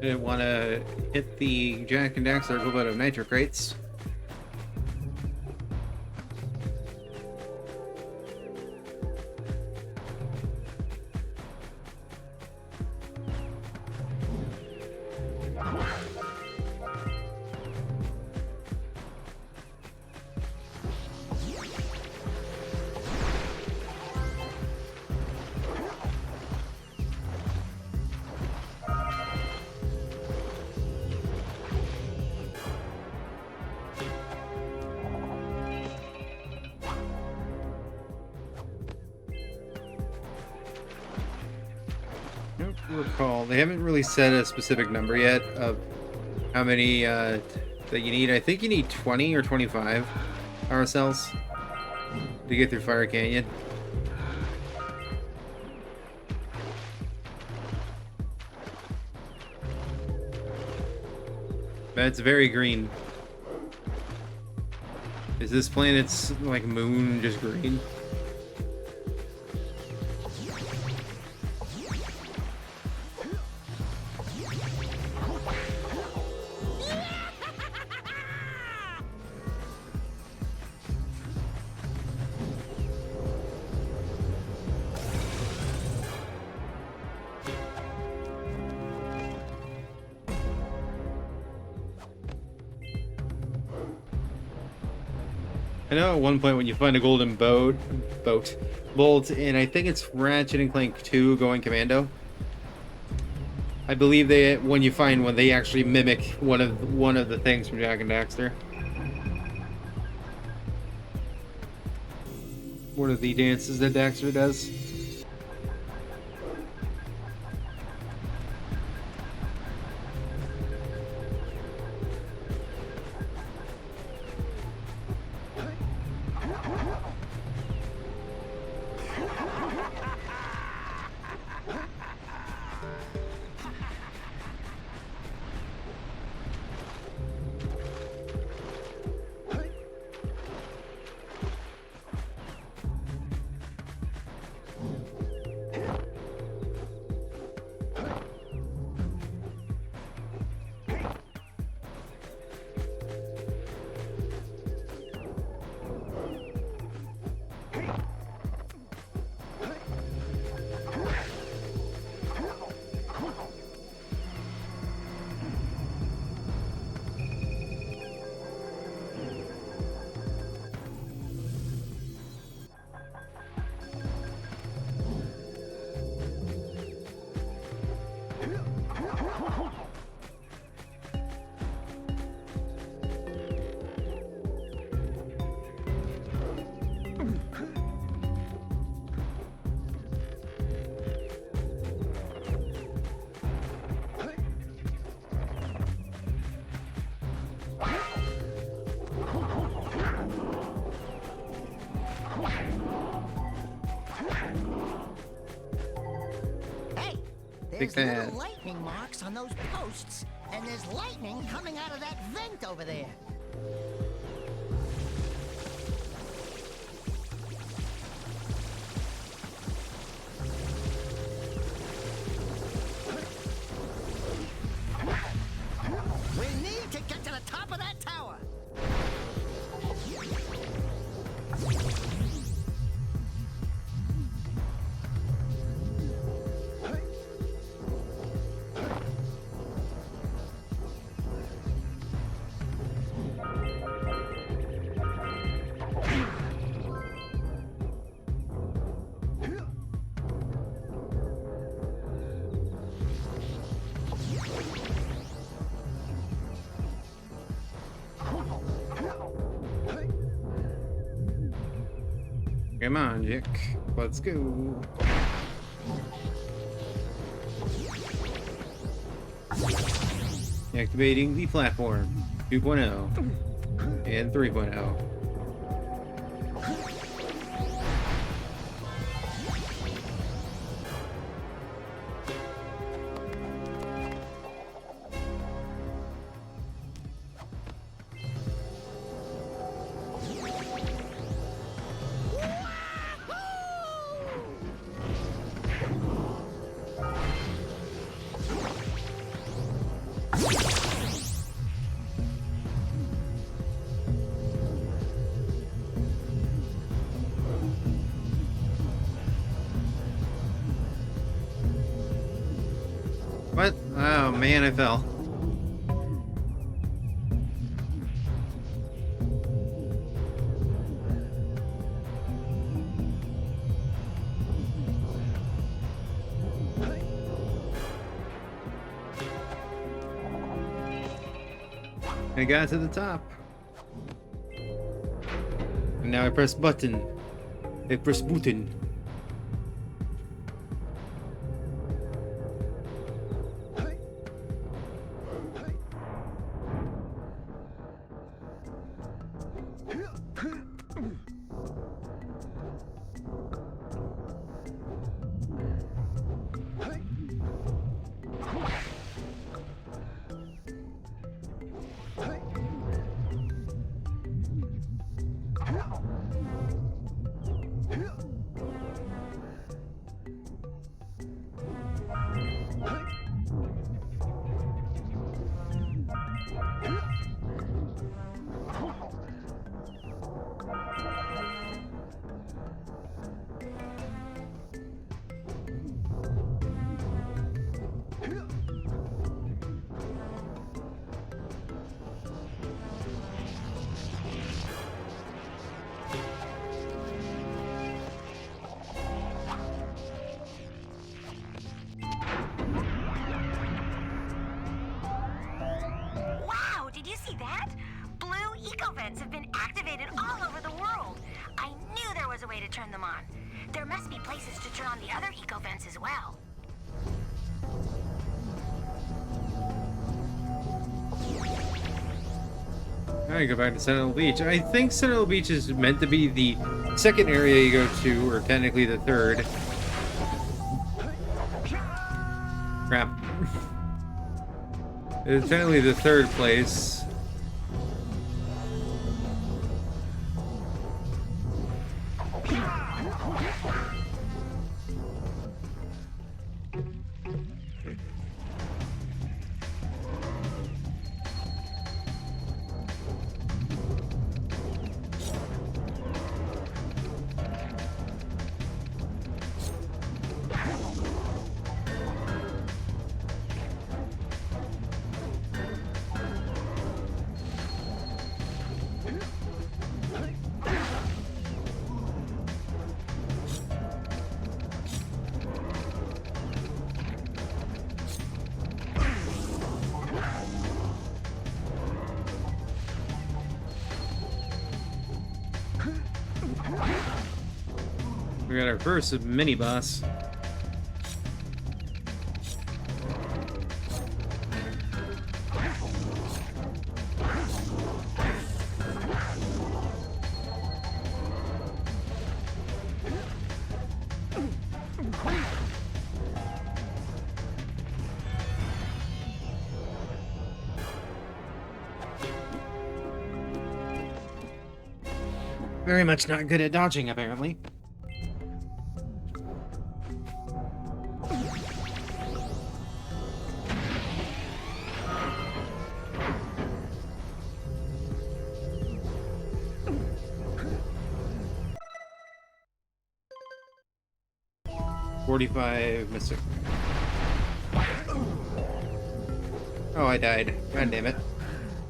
Didn't want to hit the Jak and Daxter equivalent of nitro crates. I don't recall. They haven't really said a specific number yet of how many that you need. I think you need 20 or 25 power cells to get through Fire Canyon. That's very green. Is this planet's like moon just green? I know at one point when you find a golden bolt, and I think it's Ratchet and Clank 2 going commando. I believe when you find one, they actually mimic one of the things from Jak and Daxter. One of the dances that Daxter does. There's little lightning marks on those posts, and there's lightning coming out of that vent over there. We need to get to the top of that tower. Come on, Jak. Let's go. Activating the platform 2.0 and 3.0. What? Oh man, I fell. I got to the top. And now I press button. I press button. Wow, did you see that? Blue eco-vents have been activated all over the world. I knew there was a way to turn them on. There must be places to turn on the other eco-vents as well. I go back to Sentinel Beach. I think Sentinel Beach is meant to be the second area you go to, or technically the third. Crap. It's technically the third place. We got our first mini boss. Very much not good at dodging, apparently. Missing. Oh, I died. God damn it.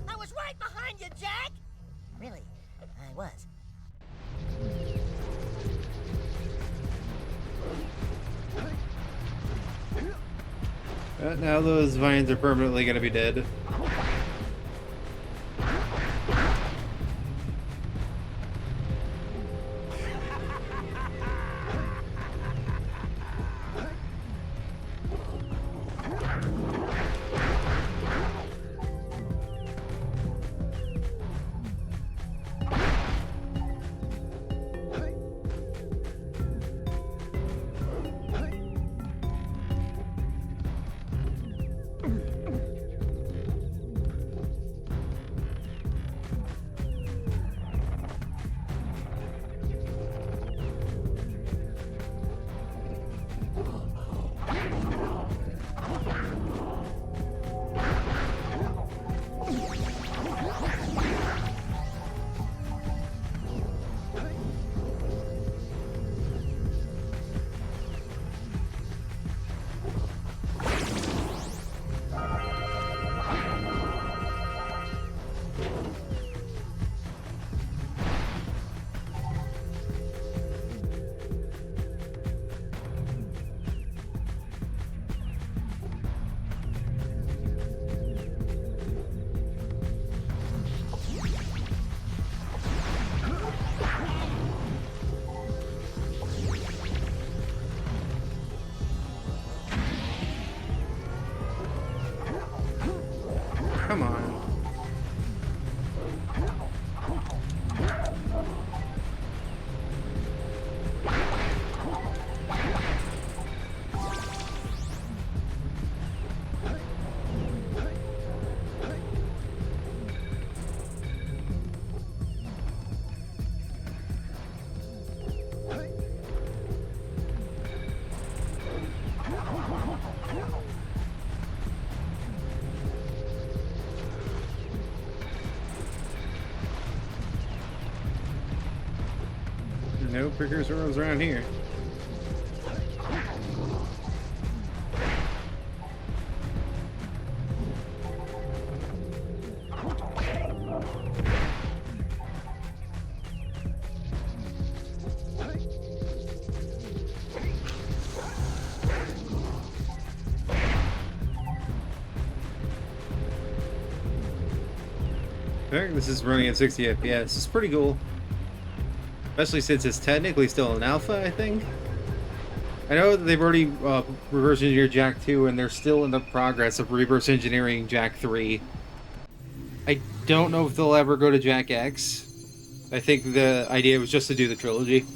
I was right behind you, Jack! Really, I was. Now those vines are permanently gonna be dead. Come on. No Precursor Orcs around here. This is running at 60 FPS. It's pretty cool. Especially since it's technically still an alpha, I think. I know that they've already reverse engineered Jak 2, and they're still in the progress of reverse engineering Jak 3. I don't know if they'll ever go to Jak X. I think the idea was just to do the trilogy.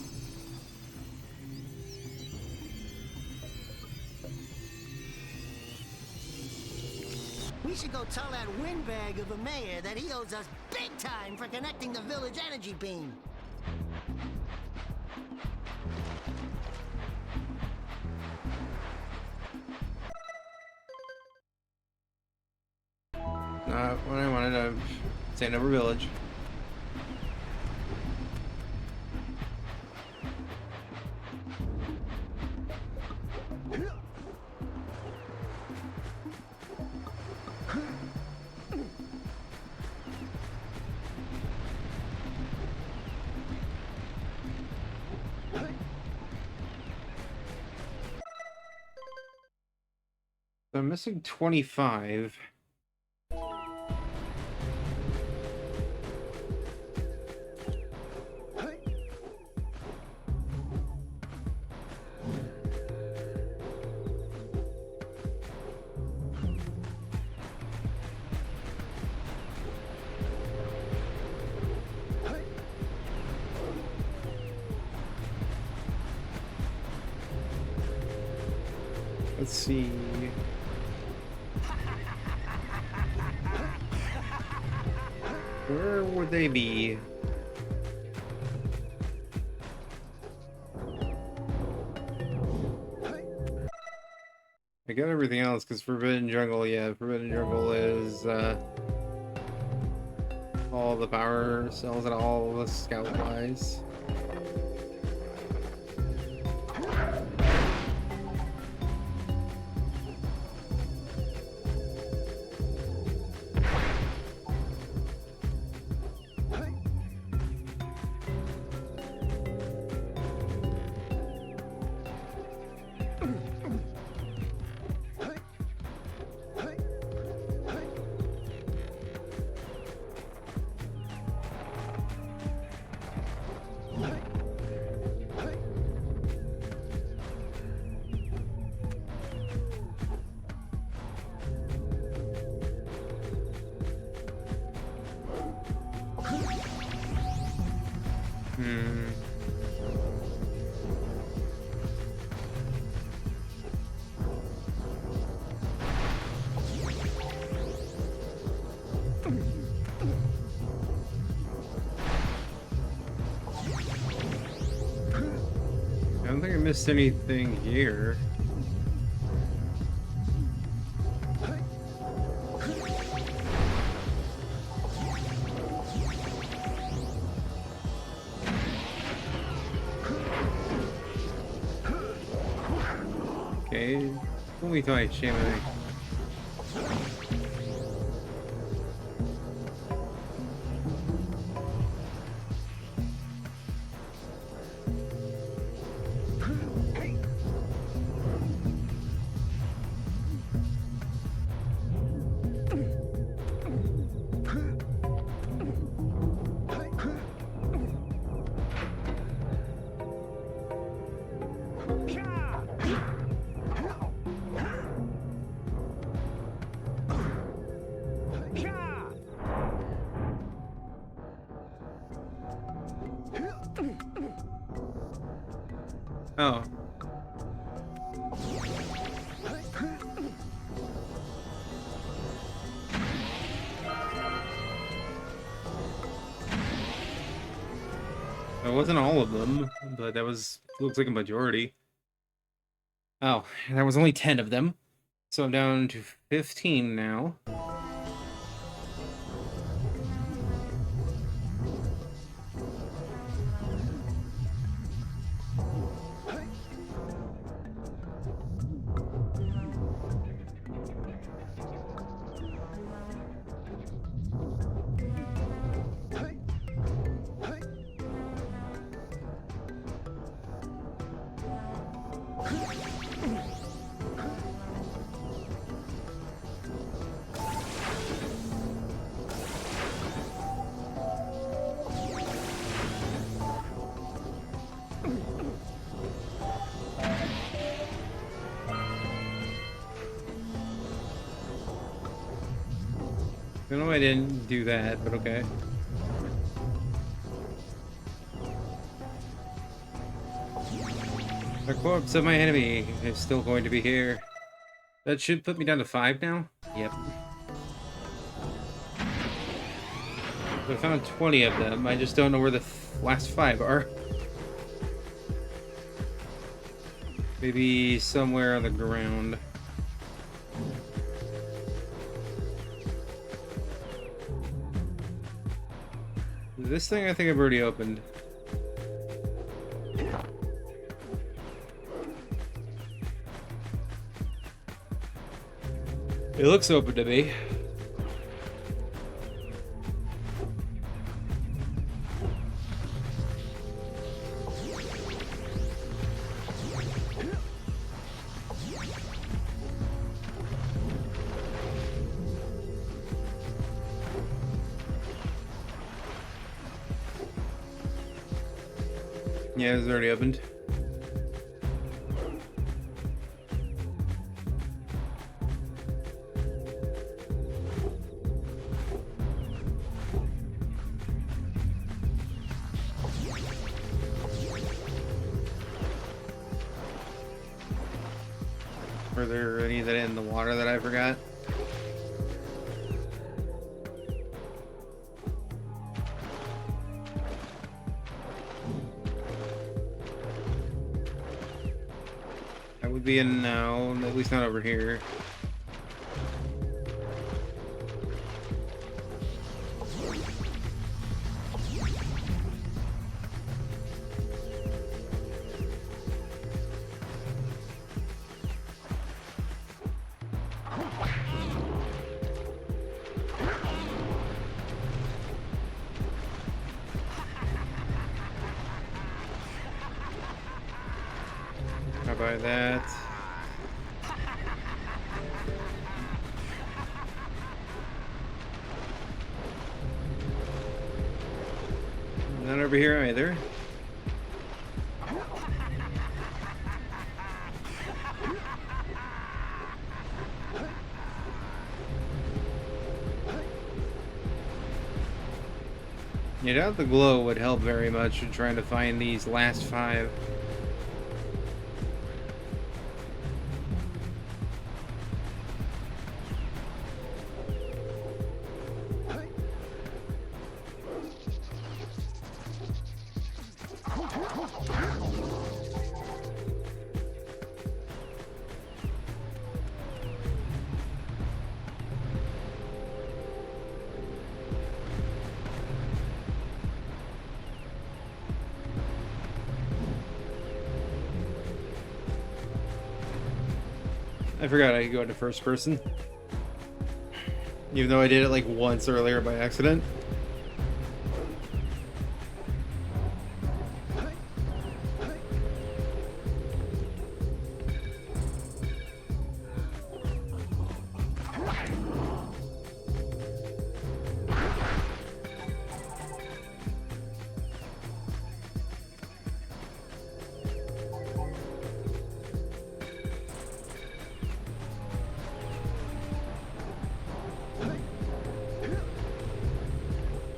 We should go tell that windbag of a mayor that he owes us big time for connecting the village energy beam. Not what I wanted to stand over village. So I'm missing 25. Let's see. Where would they be? I got everything else because Forbidden Jungle, yeah, Forbidden Jungle is all the power cells and all the scout wise. I don't think I missed anything here. Okay, only thought shaman. Oh. It wasn't all of them, but that looks like a majority. Oh, and there was only 10 of them. So I'm down to 15 now. I know I didn't do that, but okay. The corpse of my enemy is still going to be here. That should put me down to 5 now? Yep. I found 20 of them. I just don't know where the last 5 are. Maybe somewhere on the ground. This thing I think I've already opened. It looks open to me. Yeah, it's already opened. Were there any that in the water that I forgot? That would be a no, at least not over here. How about that? Not over here either. I doubt the glow would help very much in trying to find these last 5. I forgot I could go into first person. Even though I did it like once earlier by accident.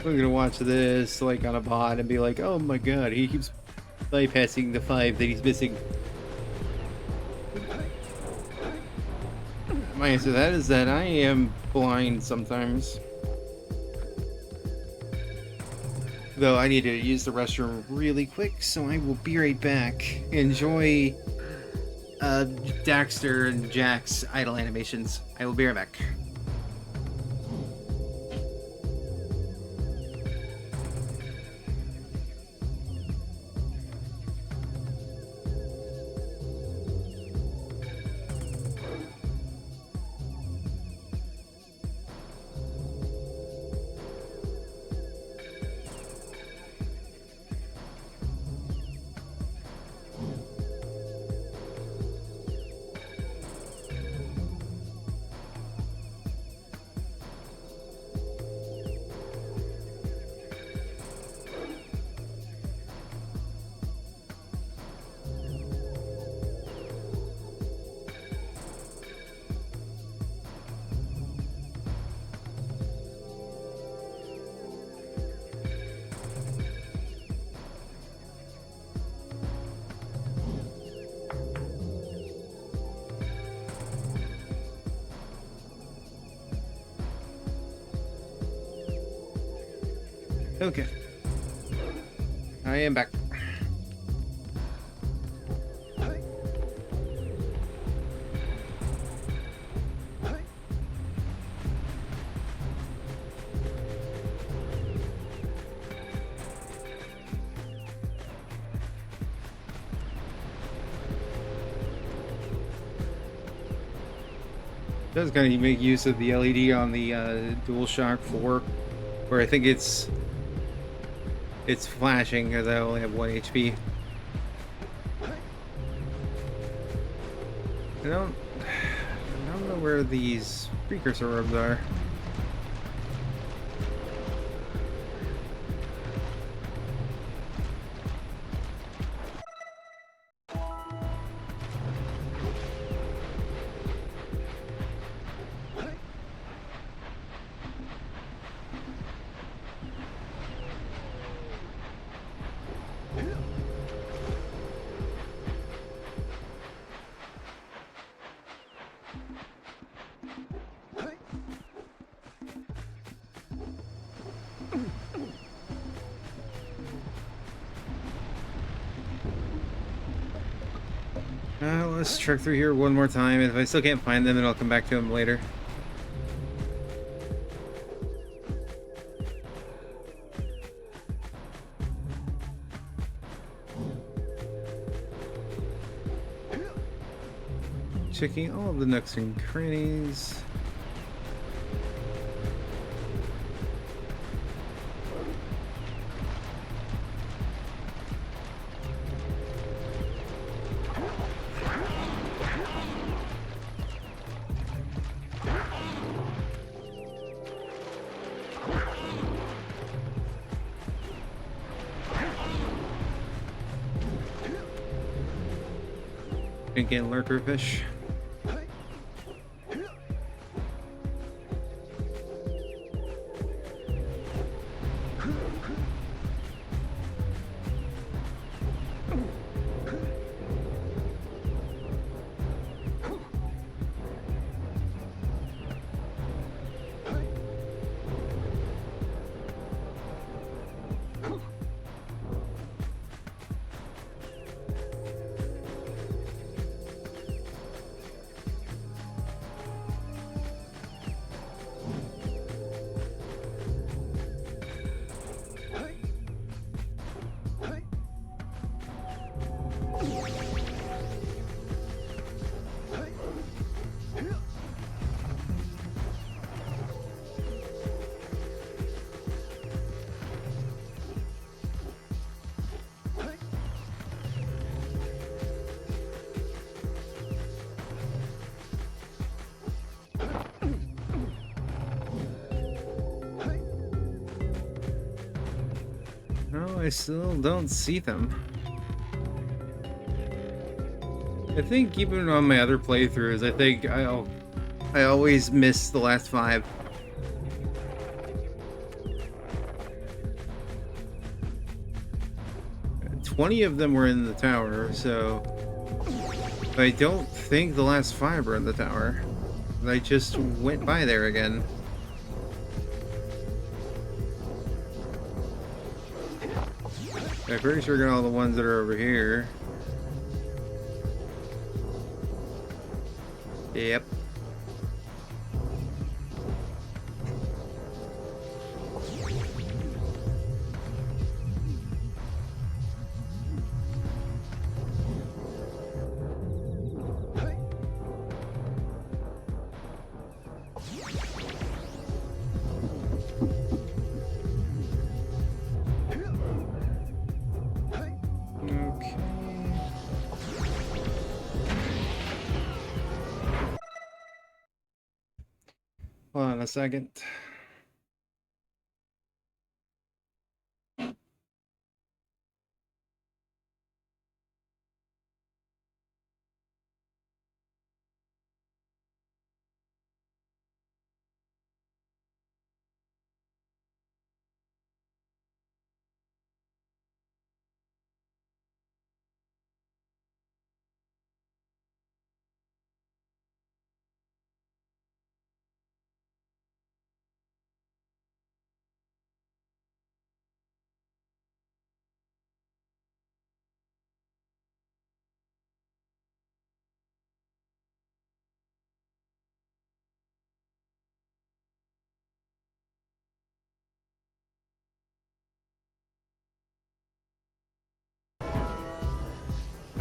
I'm gonna watch this like on a bot and be like, oh my god, he keeps bypassing the 5 that he's missing. My answer to that is that I am blind sometimes. Though I need to use the restroom really quick, so I will be right back. Enjoy Daxter and Jack's idle animations. I will be right back. Okay. I am back. Does kind of make use of the LED on the DualShock 4, where I think it's flashing because I only have 1 HP. I don't know where these precursor orbs are. Let's check through here one more time. If I still can't find them, then I'll come back to them later. Checking all of the nooks and crannies. Again, lurker fish. No, I still don't see them. I think even on my other playthroughs, I think I always miss the last 5. 20 of them were in the tower, so I don't think the last 5 are in the tower. I just went by there again. I'm pretty sure I got all the ones that are over here. Yep. Hold on a second.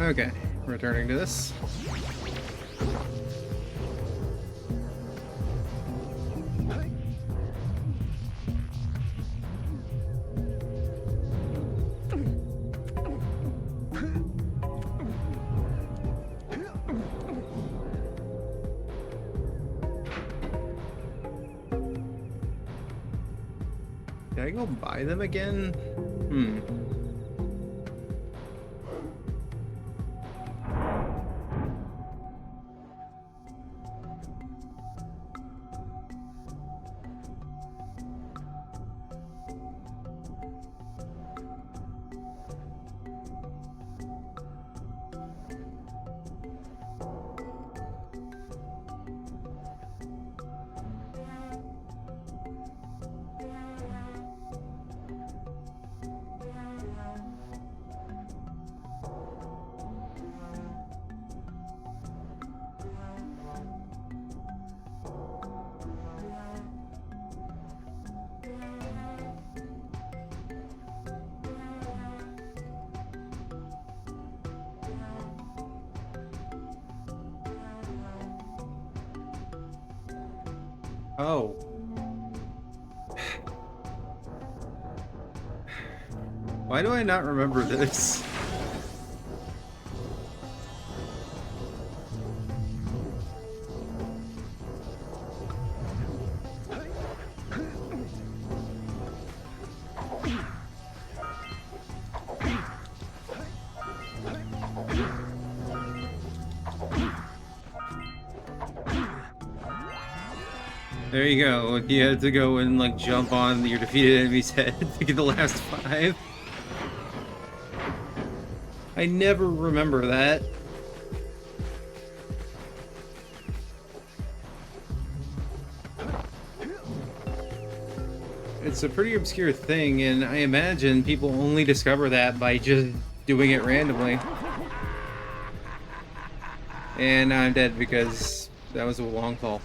Okay, returning to this. Did I go buy them again? Oh. Why do I not remember this? There you go. You had to go and like jump on your defeated enemy's head to get the last 5. I never remember that. It's a pretty obscure thing, and I imagine people only discover that by just doing it randomly. And now I'm dead because that was a long fall.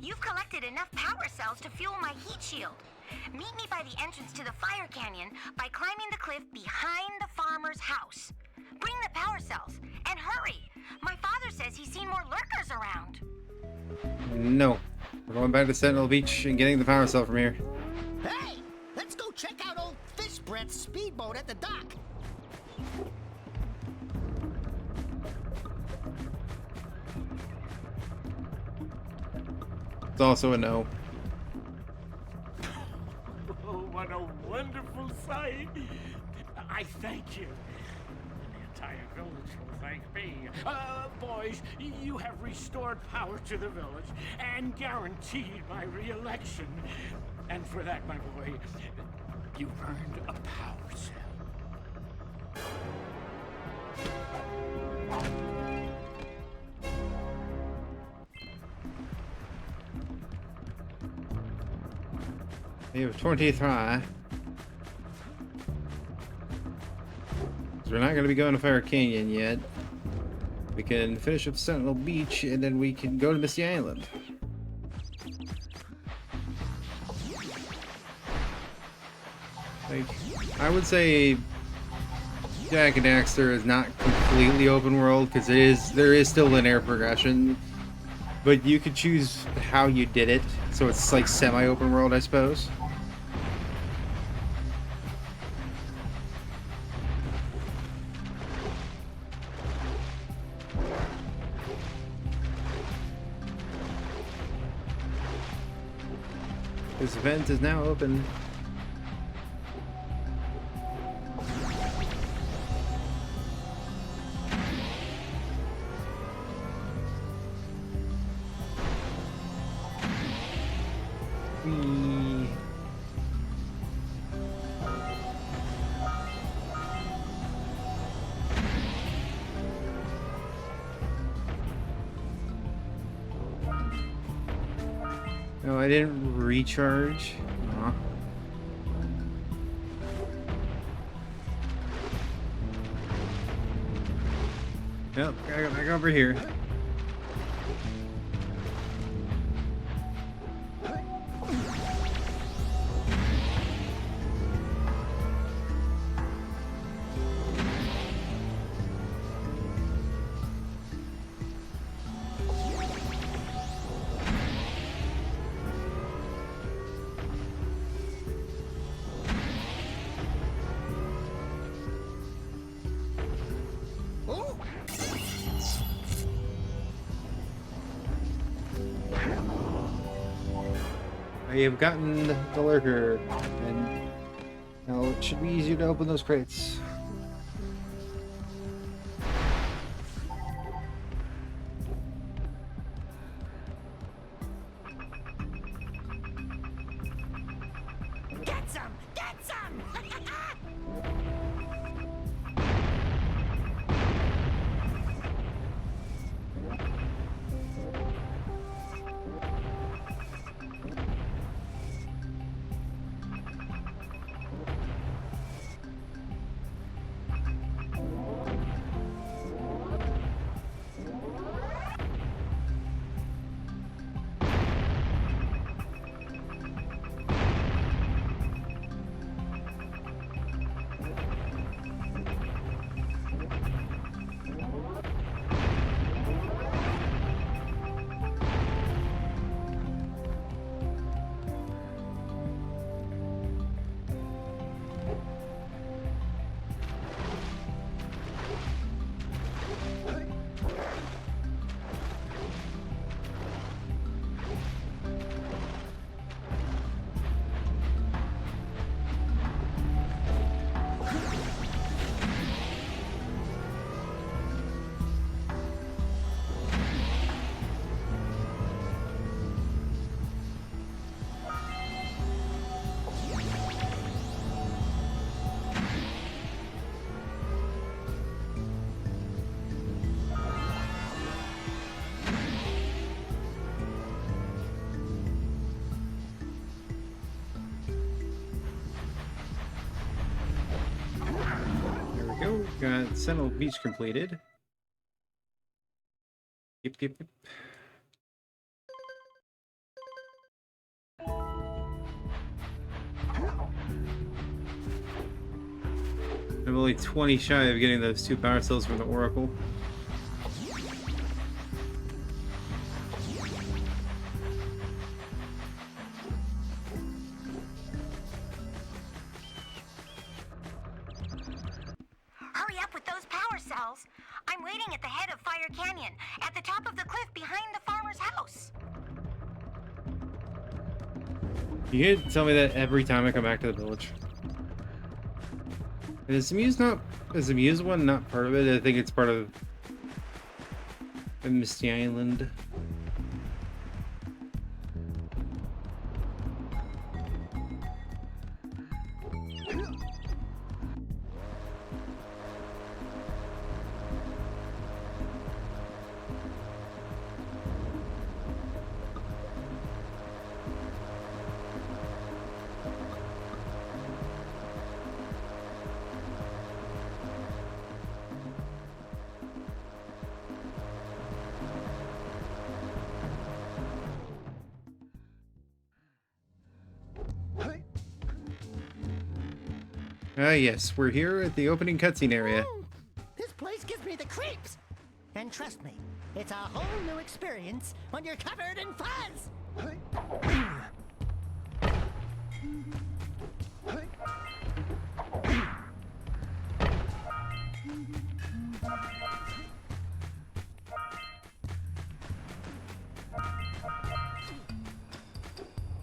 You've collected enough power cells to fuel my heat shield. Meet me by the entrance to the fire canyon by climbing the cliff behind the farmer's house. Bring the power cells, and hurry! My father says he's seen more lurkers around. No. We're going back to Sentinel Beach and getting the power cell from here. Hey! Let's go check out old Fish Breath's speedboat at the dock. It's also a no. Oh, what a wonderful sight! I thank you. The entire village will thank me. Boys, you have restored power to the village and guaranteed my re-election. And for that, my boy, you've earned a power cell. We have 23. So we're not going to be going to Fire Canyon yet. We can finish up Sentinel Beach and then we can go to Misty Island. Like, I would say Jak and Daxter is not completely open world because there is still linear progression, but you could choose how you did it, so it's like semi-open world, I suppose. This event is now open. No, I didn't recharge. Aw. Yep, gotta go back over here. I have gotten the lurker, and now it should be easier to open those crates. Get some! Get some! Got Sentinel Beach completed. Yep. I'm only 20 shy of getting those 2 power cells from the Oracle. Hurry up with those power cells. I'm waiting at the head of Fire Canyon, at the top of the cliff behind the farmer's house. You can tell me that every time I come back to the village. Is the Muse one not part of it? I think it's part of the Misty Island. Ah, yes, we're here at the opening cutscene area. This place gives me the creeps. And trust me, it's a whole new experience when you're covered in fuzz.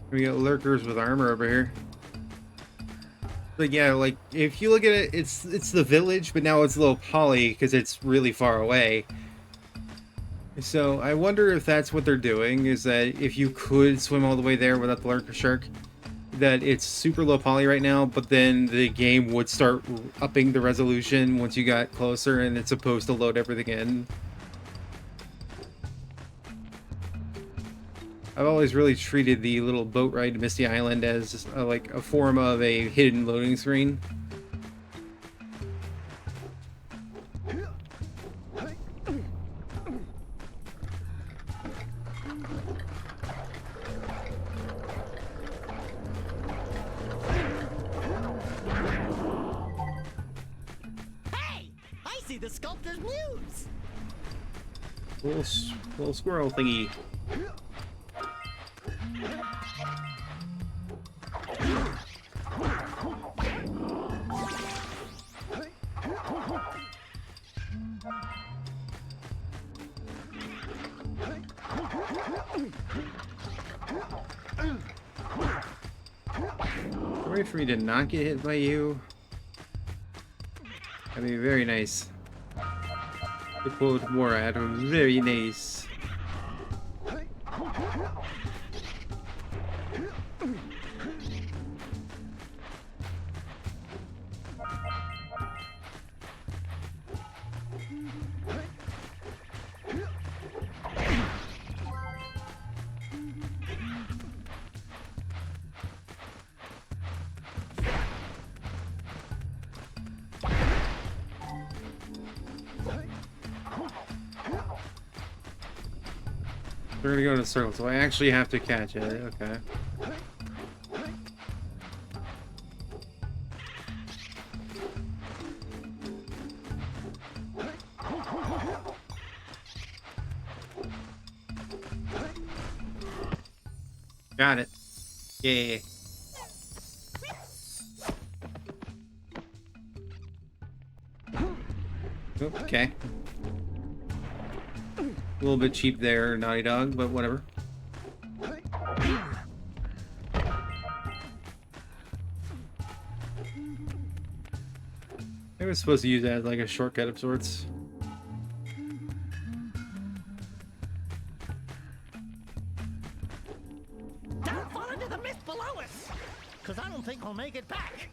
We got lurkers with armor over here. But yeah, like if you look at it, it's the village, but now it's a little poly because it's really far away. So I wonder if that's what they're doing, is that if you could swim all the way there without the lurker shark, that it's super low poly right now, but then the game would start upping the resolution once you got closer and it's supposed to load everything in. I've always really treated the little boat ride to Misty Island as like a form of a hidden loading screen. Hey! I see the sculptor's muse! Little squirrel thingy. Wait for me to not get hit by you. That'd be very nice. To quote Morad, very nice. We're gonna go in a circle, so I actually have to catch it. Okay. Got it. Yeah. Okay. A little bit cheap there, Naughty Dog, but whatever. I was supposed to use that as like a shortcut of sorts. Don't fall into the mist below us! Because I don't think we'll make it back.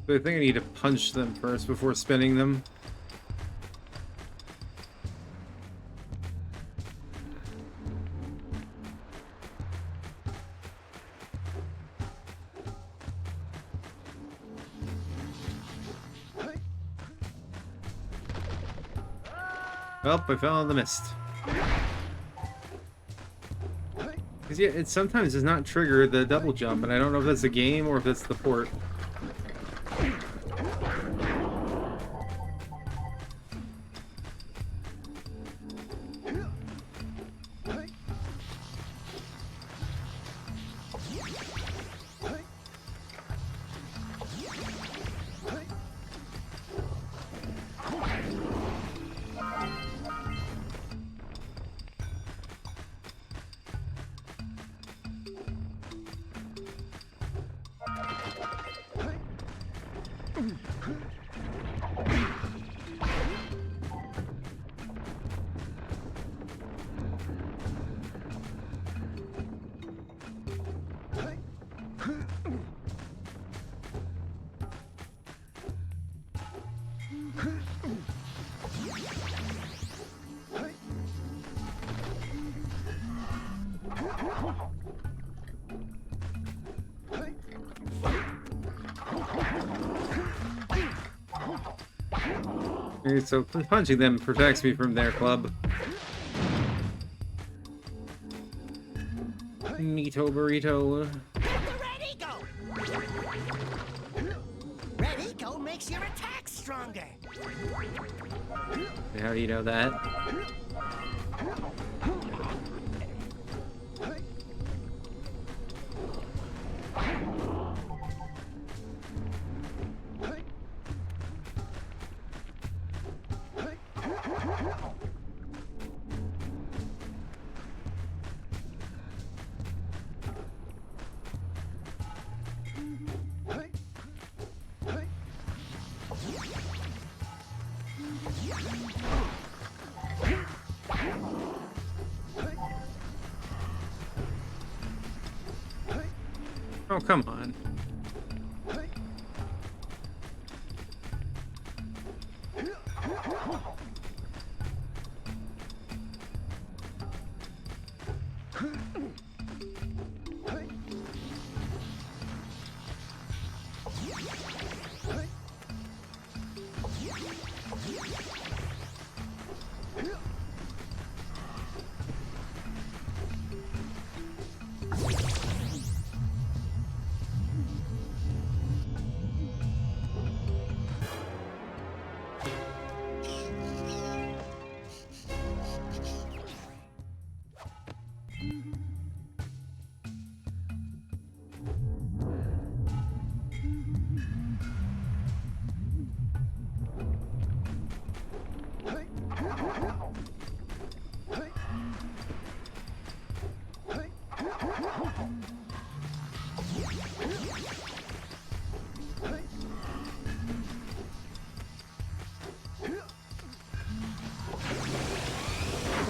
So I think I need to punch them first before spinning them. Well, I fell in the mist. Because yeah, it sometimes does not trigger the double jump, and I don't know if that's the game or if that's the port. Okay, so punching them protects me from their club. Meato burrito. Red Eco! Red Eco makes your attack stronger. How do you know that? Oh, come on.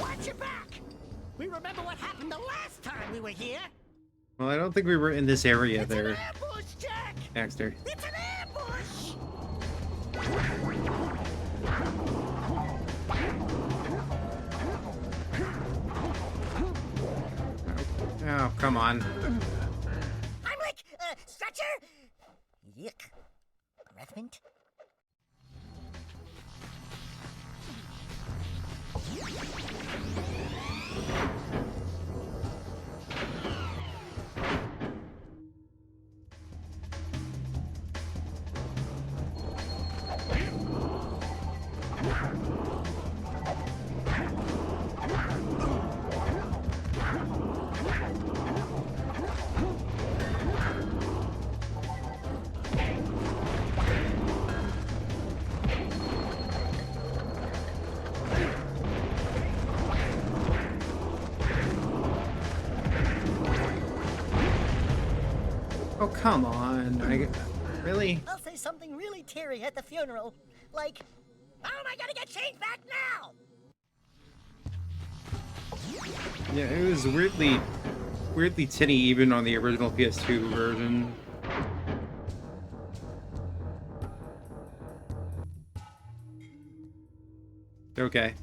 Watch your back! We remember what happened the last time we were here. Well, I don't think we were in this area It's there, an ambush, Jack! Daxter. It's an ambush! Oh, come on. I'm like, stretcher? Yuck. Breath mint? Oh, come on. Really? I'll say something really teary at the funeral. Like, how am I gonna get changed back now? Yeah, it was weirdly tinny even on the original PS2 version. Okay.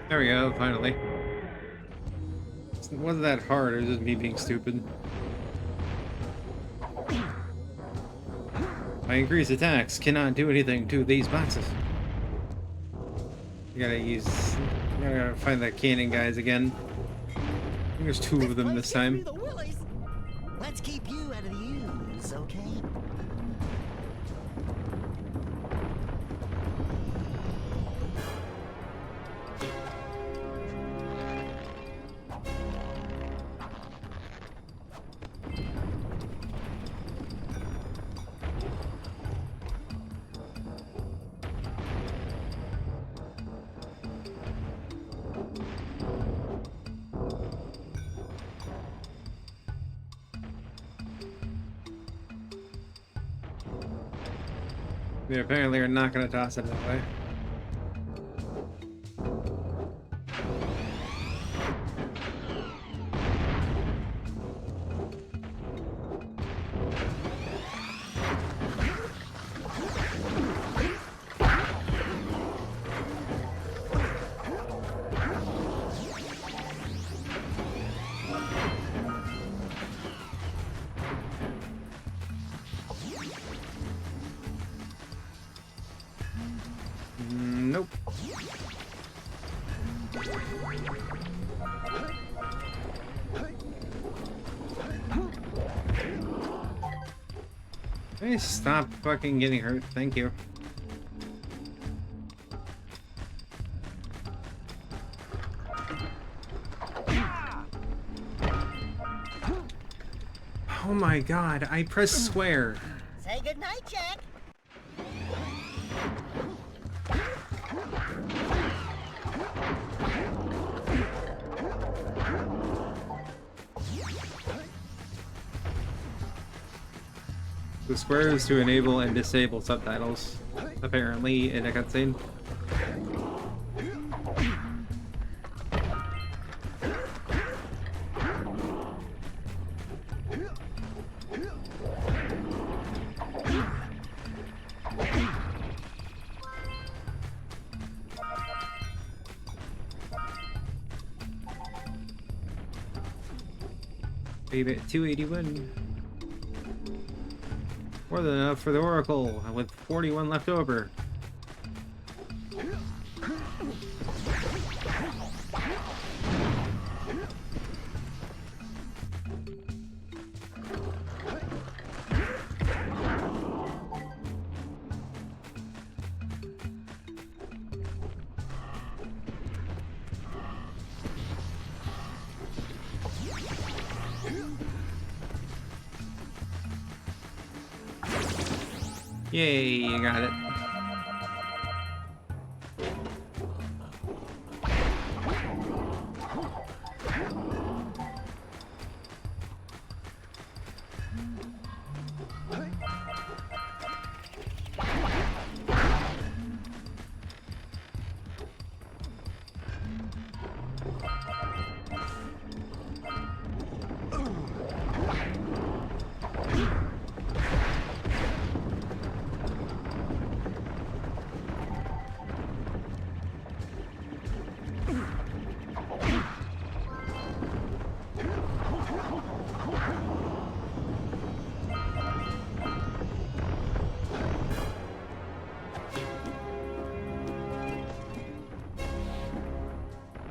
There we go, finally. It wasn't that hard, it was just me being stupid. My increased attacks cannot do anything to these boxes. You gotta find that cannon guys again. I think there's two of them this time. Let's keep you out of the ooze, okay? They apparently are not going to toss it that way. Nope. Hey, stop fucking getting hurt. Thank you. Oh my god, I pressed square. Say goodnight, Jak. The square is to enable and disable subtitles, apparently, in a cutscene. Baby, 281. More than enough for the Oracle, with 41 left over. Yay, you got it.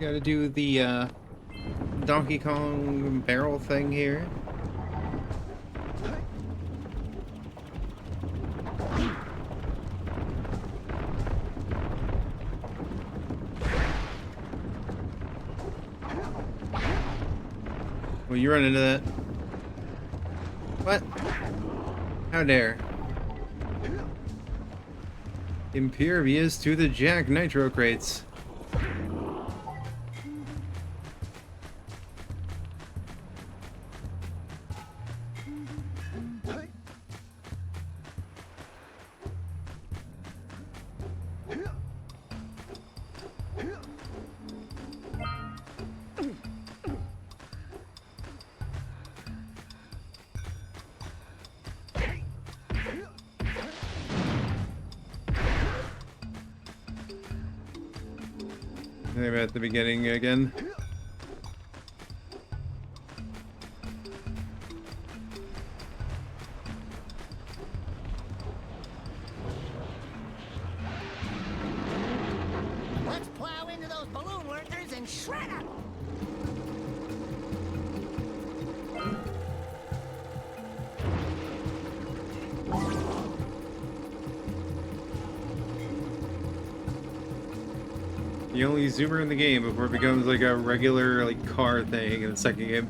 Gotta do the Donkey Kong barrel thing here. Well, you run into that. What? How dare. Impervious to the Jak nitro crates. Maybe at the beginning again. Let's plow into those balloon lurkers and shred them. The only zoomer in the game before it becomes like a regular like car thing in the second game.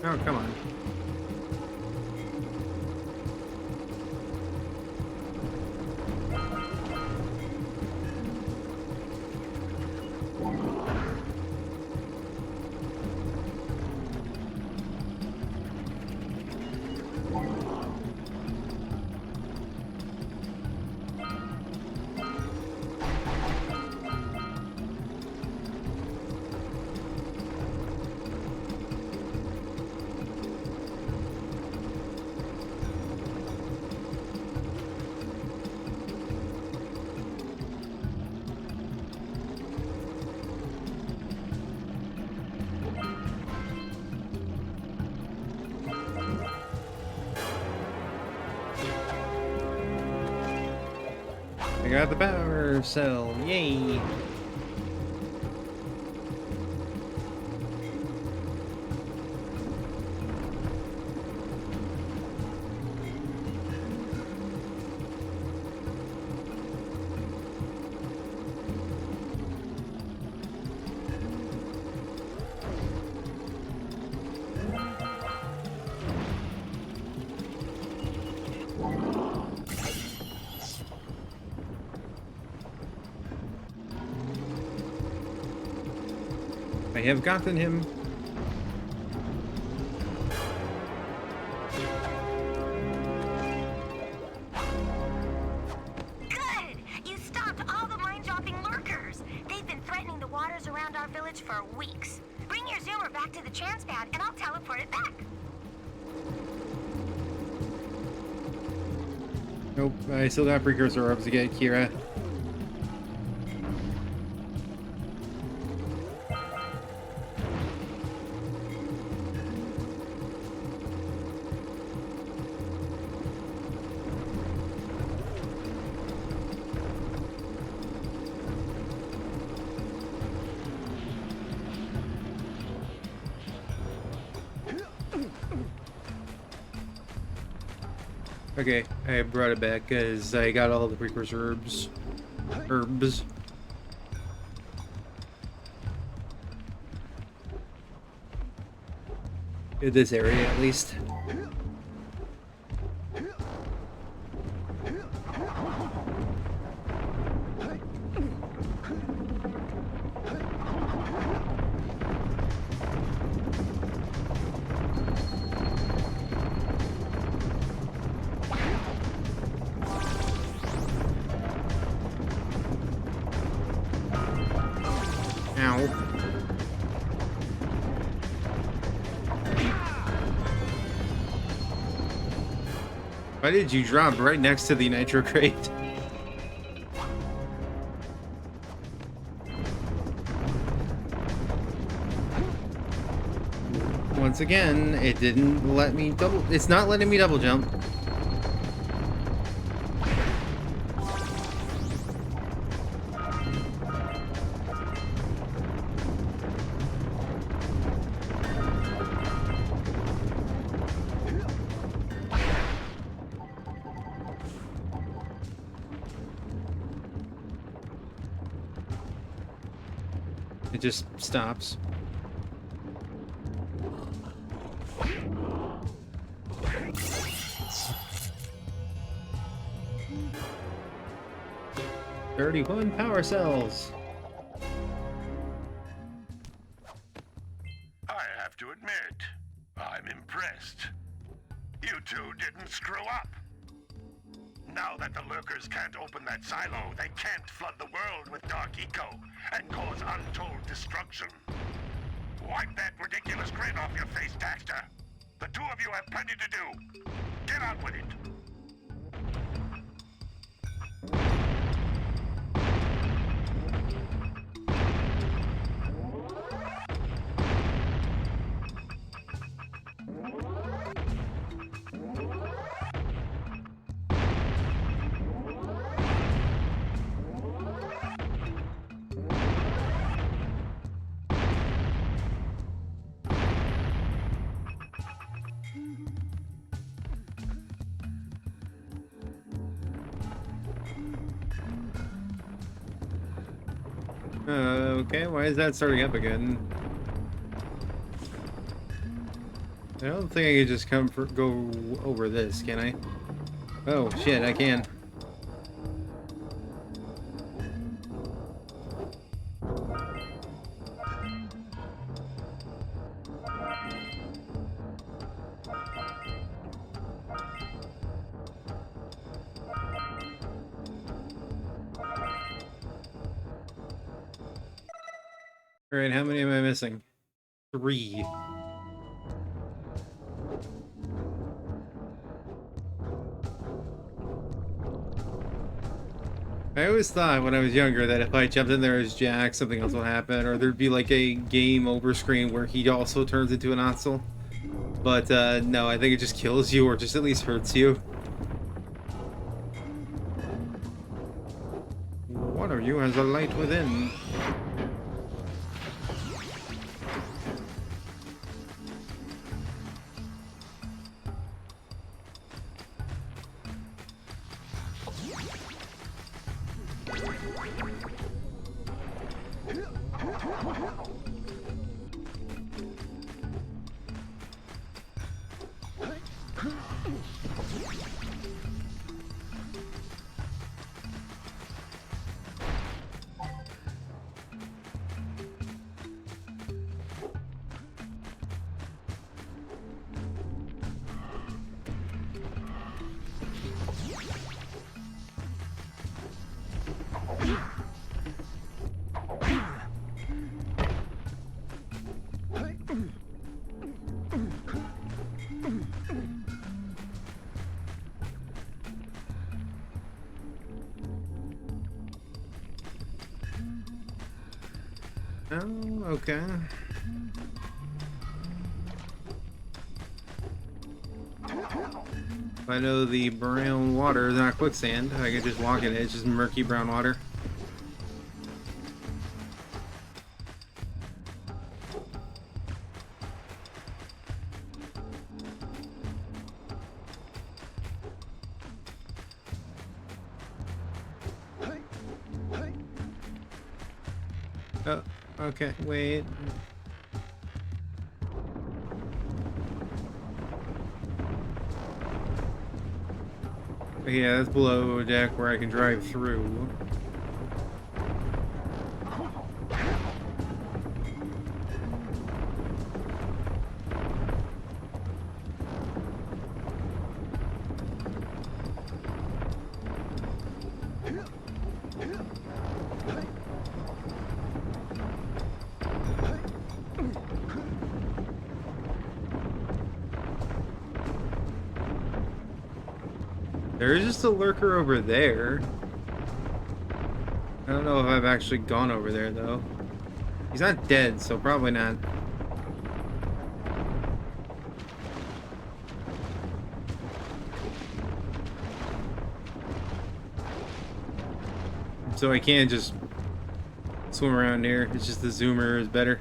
Oh, come on. I got the power cell. Yay! I have gotten him. Good! You stopped all the mind-dropping lurkers. They've been threatening the waters around our village for weeks. Bring your zoomer back to the chance pad and I'll teleport it back. Nope, I still got precursor orbs to get, Kira. Okay, I brought it back because I got all the precursor herbs. In this area, at least. Ow. Why did you drop right next to the nitro crate? Once again, it didn't let me double. It's not letting me double jump. It just stops. "31 power cells." I have to admit, I'm impressed. You two didn't screw up. Now that the lurkers can't open that silo, they can't flood the world with dark eco and cause untold destruction. Wipe that ridiculous grin off your face, Daxter. The two of you have plenty to do. Get on with it. Okay, why is that starting up again? I don't think I can just go over this, can I? Oh, shit, I can. Alright, how many am I missing? 3. I always thought when I was younger that if I jumped in there as Jak, something else would happen, or there'd be like a game over screen where he also turns into an Ottsel. But no, I think it just kills you, or just at least hurts you. One of you has a light within. Oh, okay. If I know the brown water is not quicksand, I can just walk in it. It's just murky brown water. Oh, okay, wait. Yeah, that's below a deck where I can drive through. There is just a lurker over there. I don't know if I've actually gone over there, though. He's not dead, so probably not. So I can't just swim around here. It's just the zoomer is better.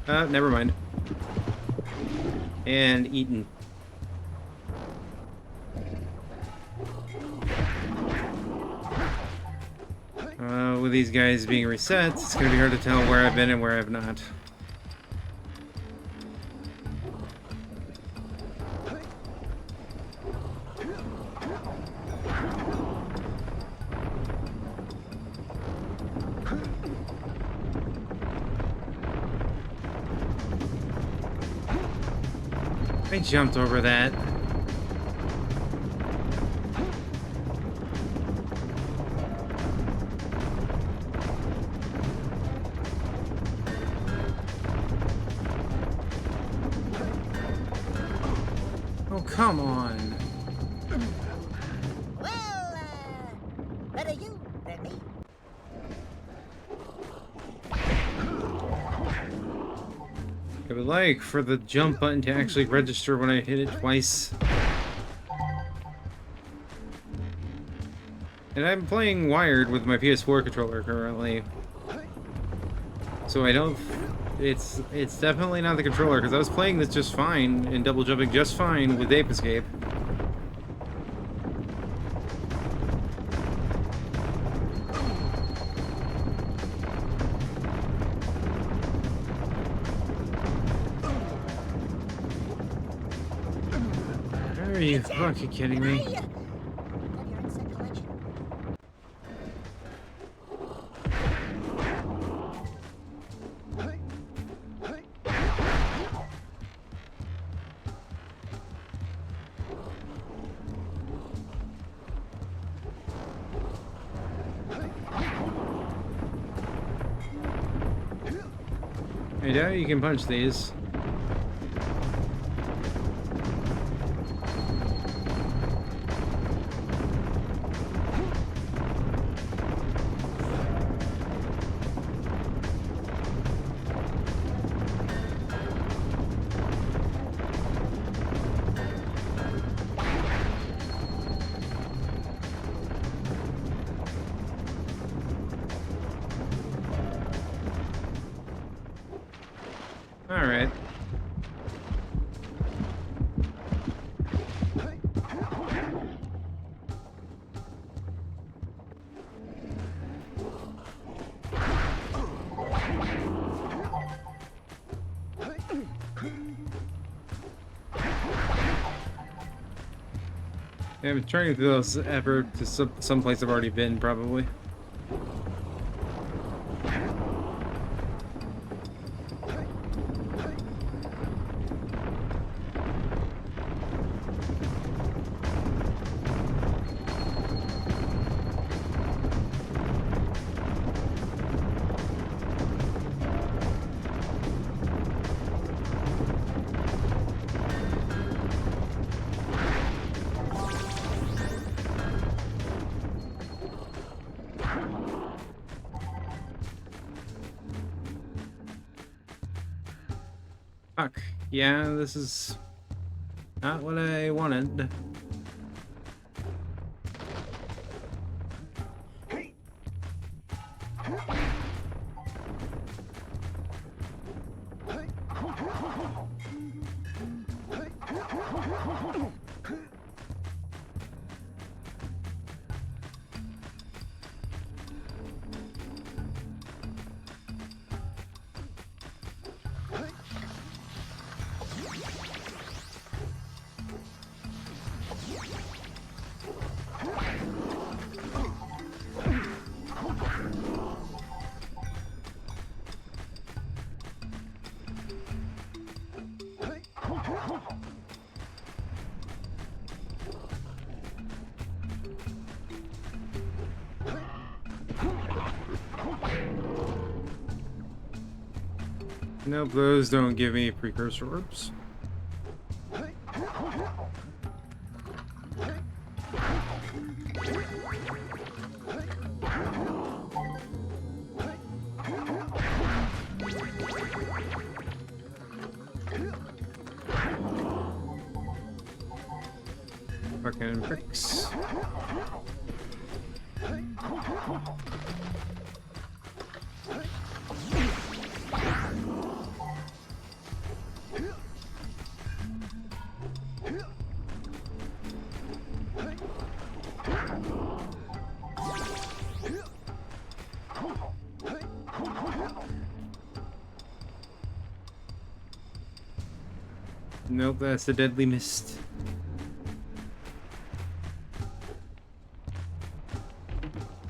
Never mind. And eaten. With these guys being reset, it's going to be hard to tell where I've been and where I've not. I jumped over that. Come on. Well, better you than me. I would like for the jump button to actually register when I hit it twice. And I'm playing wired with my PS4 controller currently. So I don't... It's definitely not the controller, because I was playing this just fine and double jumping just fine with Ape Escape. you fucking kidding me? Love your insect collection. I doubt you can punch these. All right. Yeah, I'm trying to do those ever to some place I've already been, probably. Fuck. Yeah, this is not what I wanted. Nope, those don't give me precursor orbs. Fucking bricks. Nope, that's the deadly mist.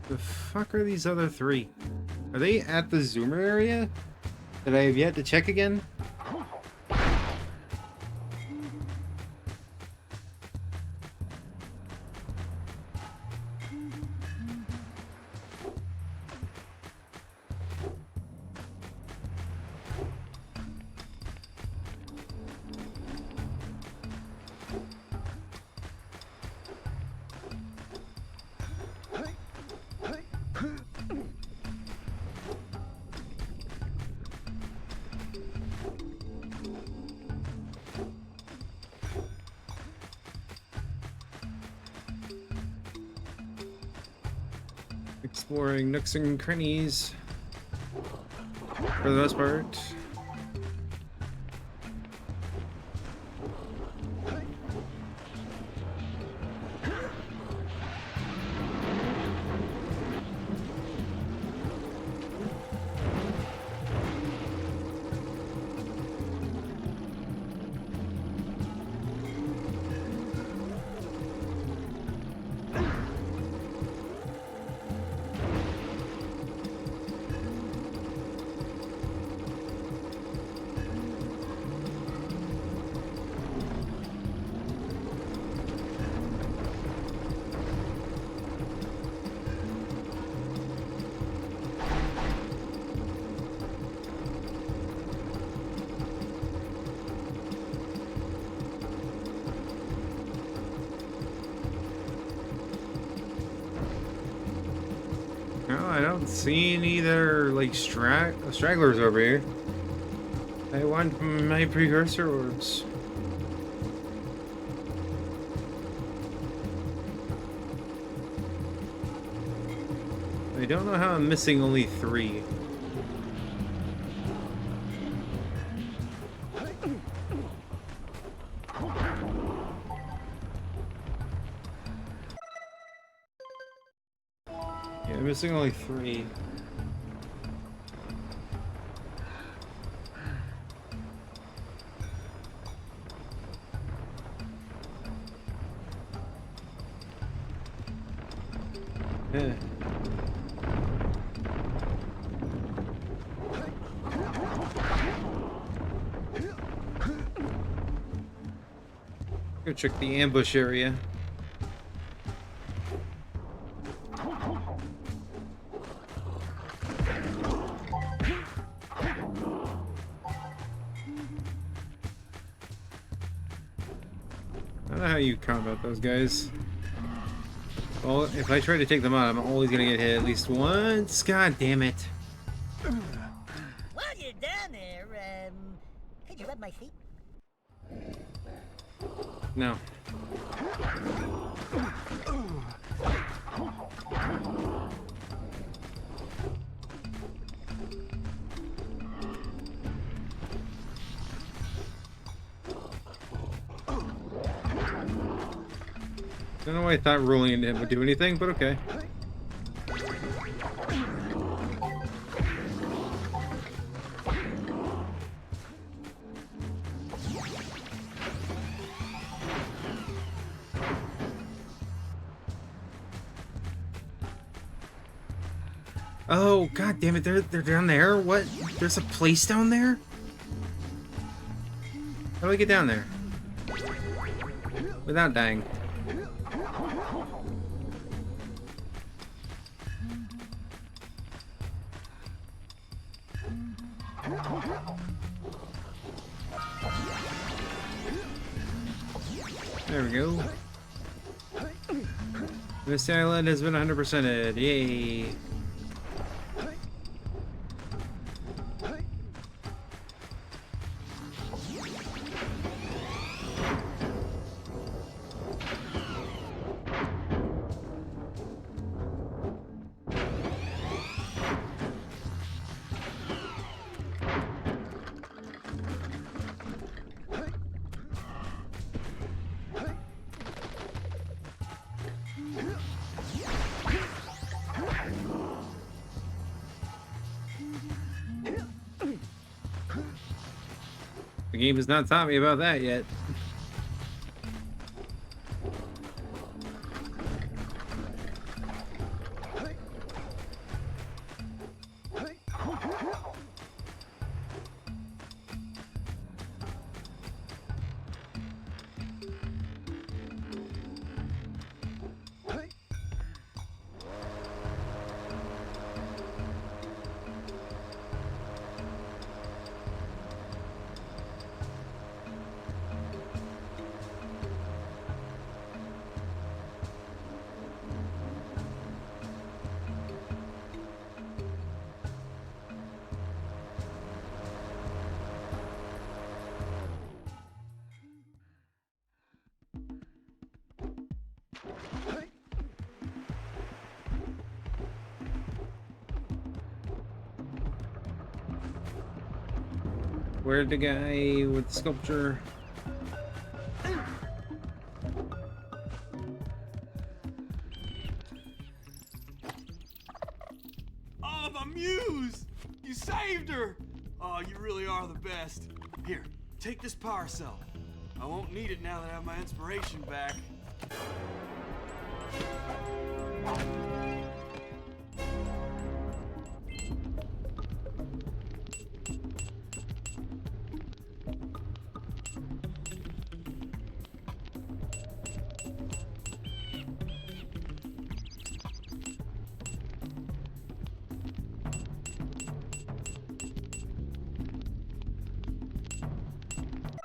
The fuck are these other three? Are they at the zoomer area that I have yet to check again? Exploring nooks and crannies for the most part. No, I don't see any other like stragglers over here. I want my precursor orbs. I don't know how I'm missing only 3. Yeah, I'm missing only 3. Yeah. Go check the ambush area. I don't know how you combat those guys. Well, if I try to take them out, I'm always gonna get hit at least once. God damn it. While you're down there, could you rub my feet? No. I don't know why I thought rolling into him would do anything, but okay. Oh, god damn it, they're down there? What? There's a place down there? How do I get down there? Without dying. There we go. This island has been 100%ed. Yay. The game has not taught me about that yet. Where'd the guy with the sculpture? Oh, my muse! You saved her! Oh, you really are the best. Here, take this power cell. I won't need it now that I have my inspiration back.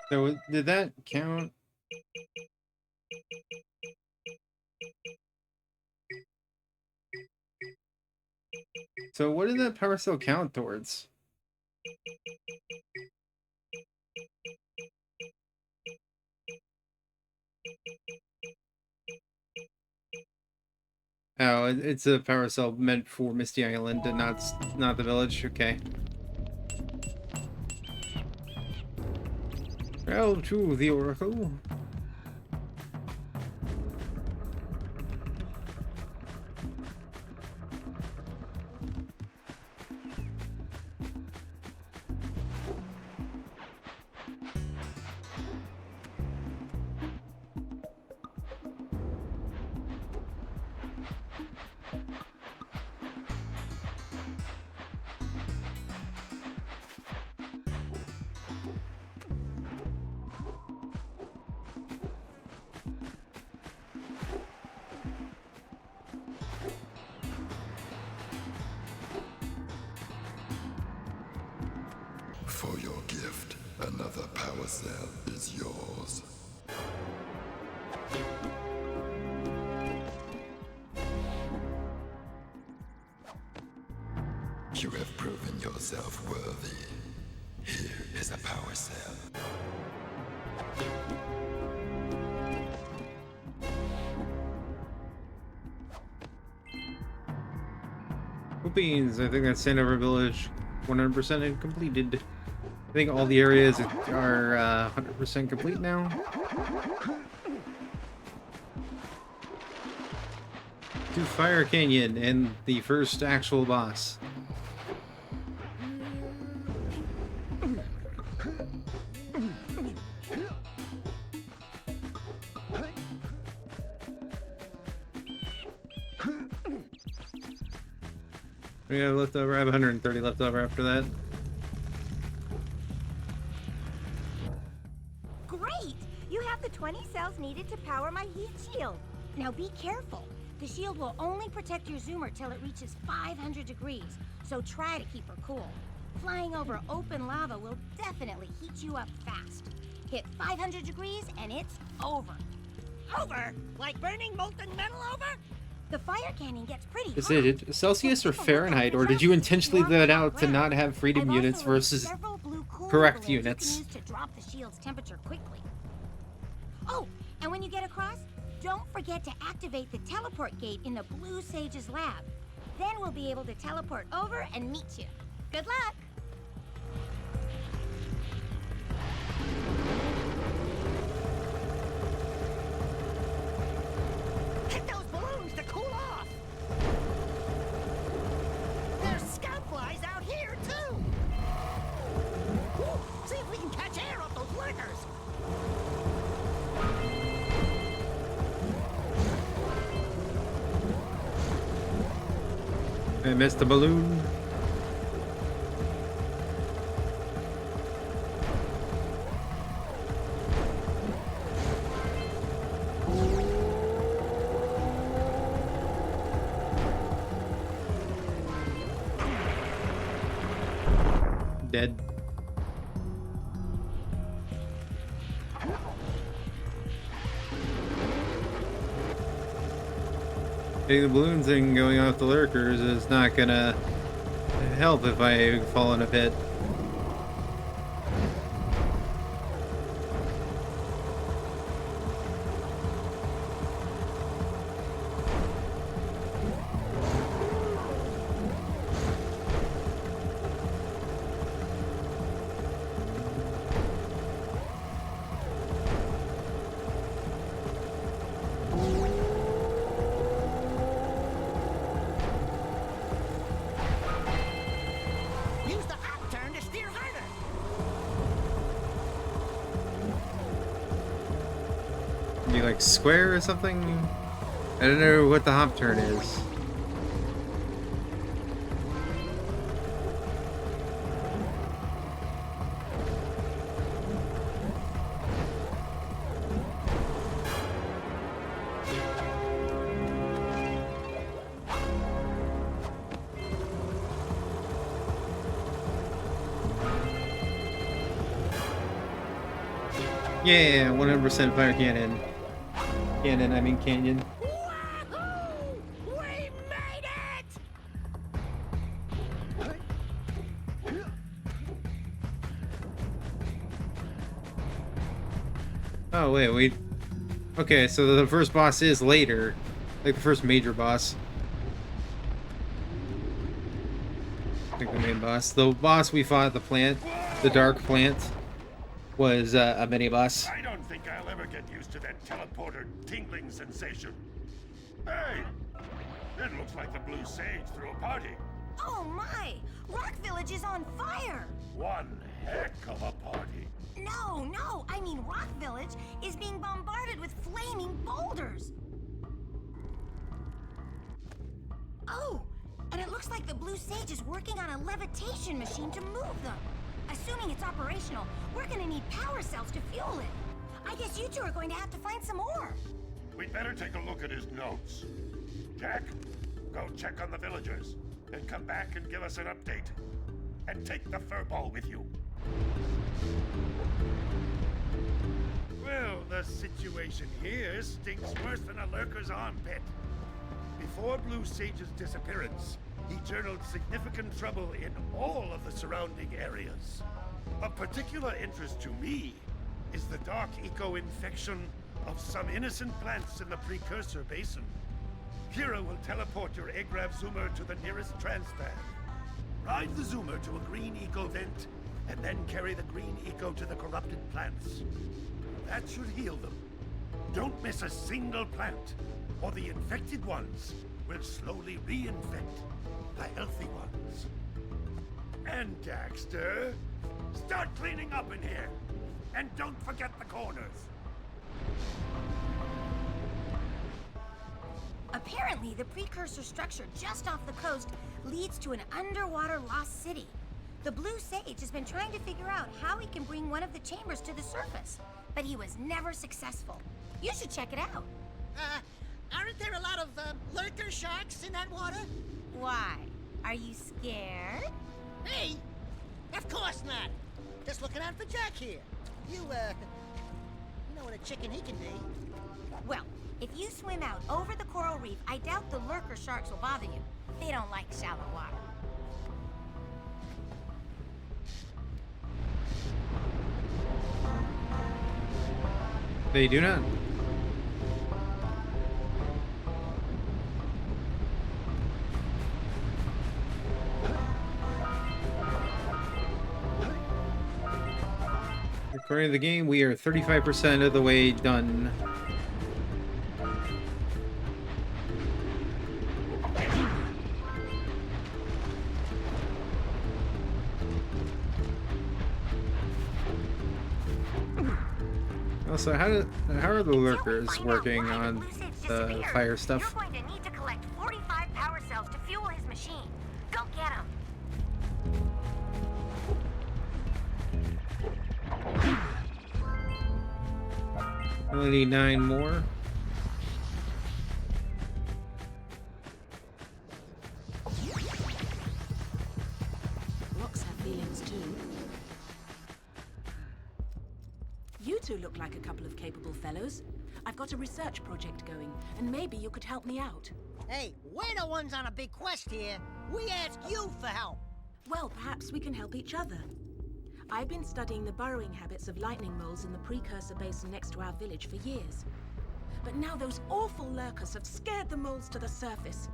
So did that count? So what did that power cell count towards? Oh, it's a power cell meant for Misty Island and not the village. Okay. Well, to the Oracle. For your gift, another power cell is yours. You have proven yourself worthy. Here is a power cell. Beans, I think that's Sandover Village 100% completed. I think all the areas are 100% complete now. To Fire Canyon and the first actual boss. We have leftover. I have 130 left over after that. Great! You have the 20 cells needed to power my heat shield. Now be careful. The shield will only protect your zoomer till it reaches 500 degrees, so try to keep her cool. Flying over open lava will definitely heat you up fast. Hit 500 degrees and it's over. Over? Like burning molten metal over? The fire canyon gets pretty Is hot. it Celsius or Fahrenheit, or did you intentionally leave that out to not have freedom units versus correct units? You can use to drop the shield's temperature quickly. Oh, and when you get across, don't forget to activate the teleport gate in the Blue Sage's lab. Then we'll be able to teleport over and meet you. Good luck! Hit those balloons to cool off! There's scout flies out here, too! Whew, see if we can catch air off those lurkers! I missed the balloon. Dead. Hitting the balloons and going off the lurkers is not gonna help if I fall in a pit. Use the hop turn to steer harder! Be like square or something? I don't know what the hop turn is. Yeah, 100% fire cannon. Cannon, I mean canyon. Wahoo! We made it! Oh, wait. Okay, so the first boss is later. Like the first major boss. I think the main boss. The boss we fought at the plant, the dark plant, was a mini boss. I don't think I'll ever get used to that teleporter tingling sensation. Hey! It looks like the Blue Sage threw a party. Oh my! Rock Village is on fire! One heck of a party. No, I mean Rock Village is being bombarded with flaming boulders. Oh, and it looks like the Blue Sage is working on a levitation machine to move them. Assuming it's operational, we're gonna need power cells to fuel it. I guess you two are going to have to find some more. We'd better take a look at his notes. Jack, go check on the villagers, then come back and give us an update. And take the FURBALL with you. Well, the situation here stinks worse than a lurker's armpit. Before Blue Sage's disappearance, he journaled significant trouble in all of the surrounding areas. Of particular interest to me is the dark eco-infection of some innocent plants in the Precursor Basin. Kira will teleport your Agrav Zoomer to the nearest transpad. Ride the Zoomer to a green eco vent, and then carry the green eco to the corrupted plants. That should heal them. Don't miss a single plant, or the infected ones will slowly reinfect the healthy ones. And Daxter, start cleaning up in here, and don't forget the corners. Apparently, the Precursor structure just off the coast leads to an underwater lost city. The Blue Sage has been trying to figure out how he can bring one of the chambers to the surface, but he was never successful. You should check it out. Aren't there a lot of lurker sharks in that water? Why? Are you scared? Me? Of course not. Just looking out for Jack here. You know what a chicken he can be. Well, if you swim out over the coral reef, I doubt the lurker sharks will bother you. They don't like shallow water. They do not. According to the game, we are 35% of the way done. Also, how are the lurkers working on the fire stuff? You're going to need to collect 45 power cells to fuel his machine. Go get them. Only need 9 more. Rocks have feelings too. You two look like a couple of capable fellows. I've got a research project going, and maybe you could help me out. Hey, we're the ones on a big quest here. We ask you for help. Well, perhaps we can help each other. I've been studying the burrowing habits of lightning moles in the Precursor Basin next to our village for years. But now those awful lurkers have scared the moles to the surface.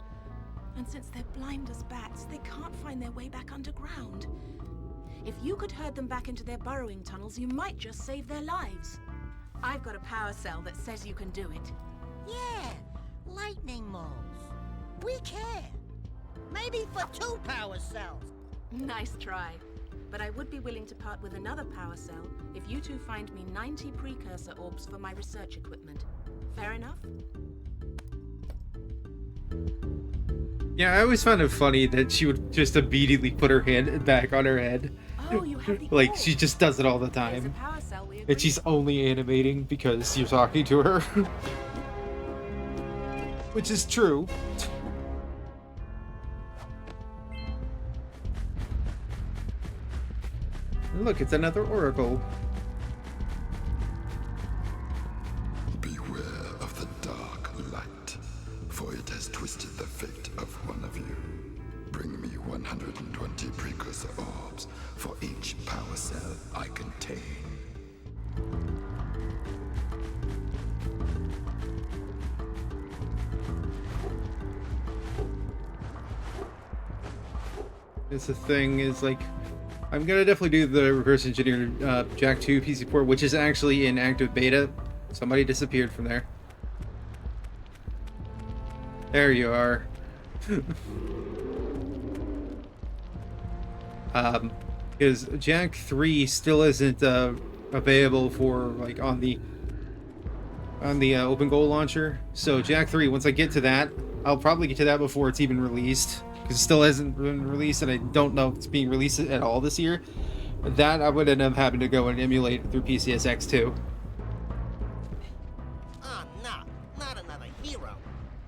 And since they're blind as bats, they can't find their way back underground. If you could herd them back into their burrowing tunnels, you might just save their lives. I've got a power cell that says you can do it. Yeah, lightning moles. We care. Maybe for 2 power cells. Nice try. But I would be willing to part with another power cell if you two find me 90 Precursor orbs for my research equipment. Fair enough? Yeah, I always found it funny that she would just immediately put her hand back on her head. Oh, you have the Like, orb. she just does it all the There's a time. power cell we And agreed she's only animating because you're talking to her. Which is true. Look, it's another oracle. Beware of the dark light, for it has twisted the fate of one of you. Bring me 120 Precursor orbs for each power cell I contain. It's the thing is like, I'm gonna definitely do the reverse engineered Jak 2 PC port, which is actually in active beta. Somebody disappeared from there. There you are. Because Jak 3 still isn't available for like on the OpenGOAL launcher. So Jak 3, once I get to that, I'll probably get to that before it's even released, because it still hasn't been released, and I don't know if it's being released at all this year. That I would end up having to go and emulate through PCSX too. Oh no, not another hero.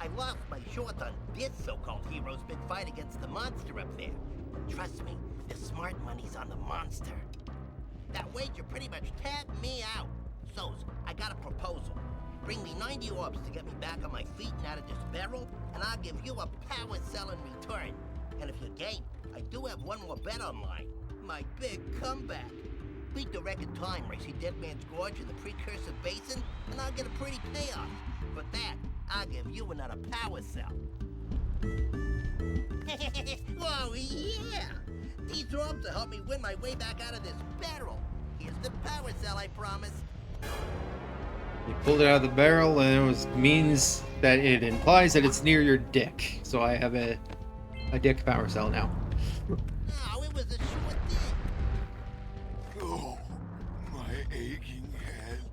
I lost my short on this so-called hero's big fight against the monster up there. Trust me, the smart money's on the monster. That wager pretty much tapped me out. So, I got a proposal. Bring me 90 orbs to get me back on my feet and out of this barrel, and I'll give you a power cell in return. And if you're game, I do have one more bet online. My big comeback. Beat the record time racing Dead Man's Gorge in the Precursor Basin, and I'll get a pretty payoff. For that, I'll give you another power cell. Whoa, yeah! These orbs will help me win my way back out of this barrel. Here's the power cell I promised. You pulled it out of the barrel, and it means that it implies that it's near your dick. So I have a dick power cell now. Oh, it was a short thing. Oh, my aching head.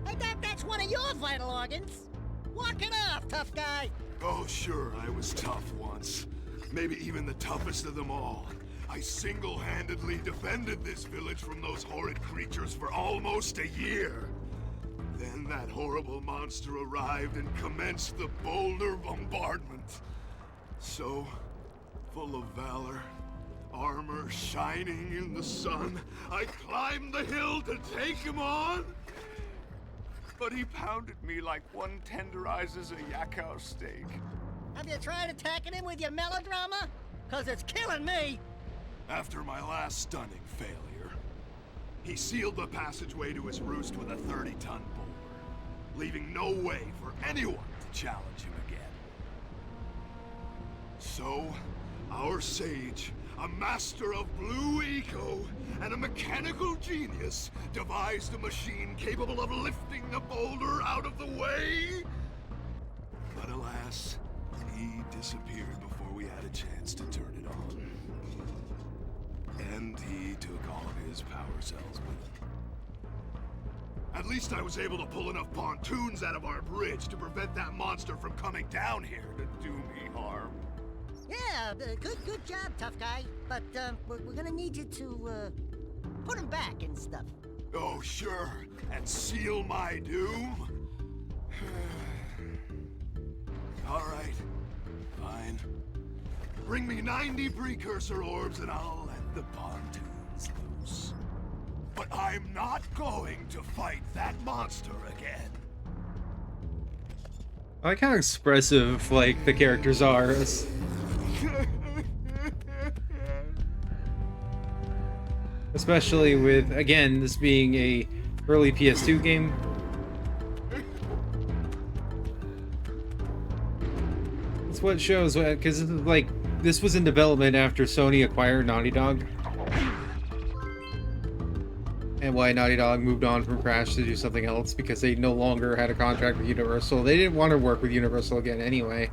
I thought that's one of your vital organs. Walk it off, tough guy. Oh, sure, I was tough once. Maybe even the toughest of them all. I single-handedly defended this village from those horrid creatures for almost a year. Then that horrible monster arrived and commenced the boulder bombardment. So, full of valor, armor shining in the sun, I climbed the hill to take him on. But he pounded me like one tenderizes a yakao steak. Have you tried attacking him with your melodrama? 'Cause it's killing me. After my last stunning failure, he sealed the passageway to his roost with a 30-ton boulder, leaving no way for anyone to challenge him again. So, our sage, a master of blue eco and a mechanical genius, devised a machine capable of lifting the boulder out of the way. But alas, he disappeared before we had a chance to turn it on. And he took all of his power cells with him. At least I was able to pull enough pontoons out of our bridge to prevent that monster from coming down here to do me harm. Yeah, good job, tough guy. But we're gonna need you to put him back and stuff. Oh, sure, and seal my doom? All right, fine. Bring me 90 Precursor orbs and I'll let the pontoons loose. But I'm not going to fight that monster again. I like how expressive like the characters are. Especially with, again, this being a early PS2 game. It's what shows, because like this was in development after Sony acquired Naughty Dog, and why Naughty Dog moved on from Crash to do something else, because they no longer had a contract with Universal. They didn't want to work with Universal again anyway,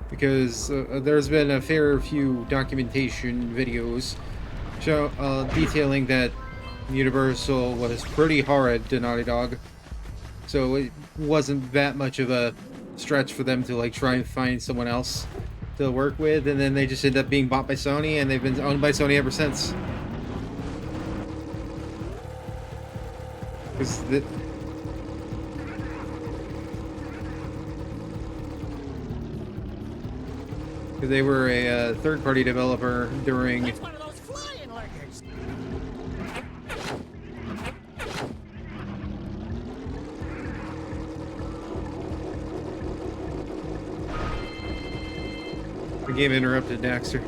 because there's been a fair few documentation videos detailing that Universal was pretty horrid to Naughty Dog, so it wasn't that much of a stretch for them to like try and find someone else to work with, and then they just ended up being bought by Sony, and they've been owned by Sony ever since. Because they were a third-party developer during. That's one of those flying lurkers. The game interrupted Daxter.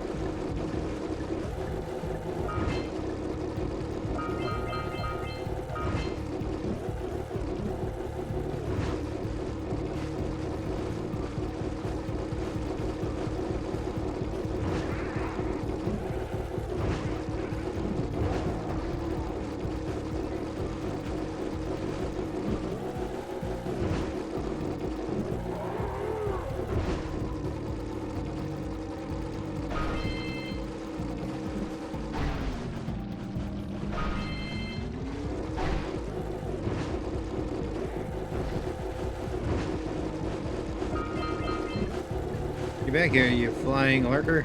Get back here, you flying lurker.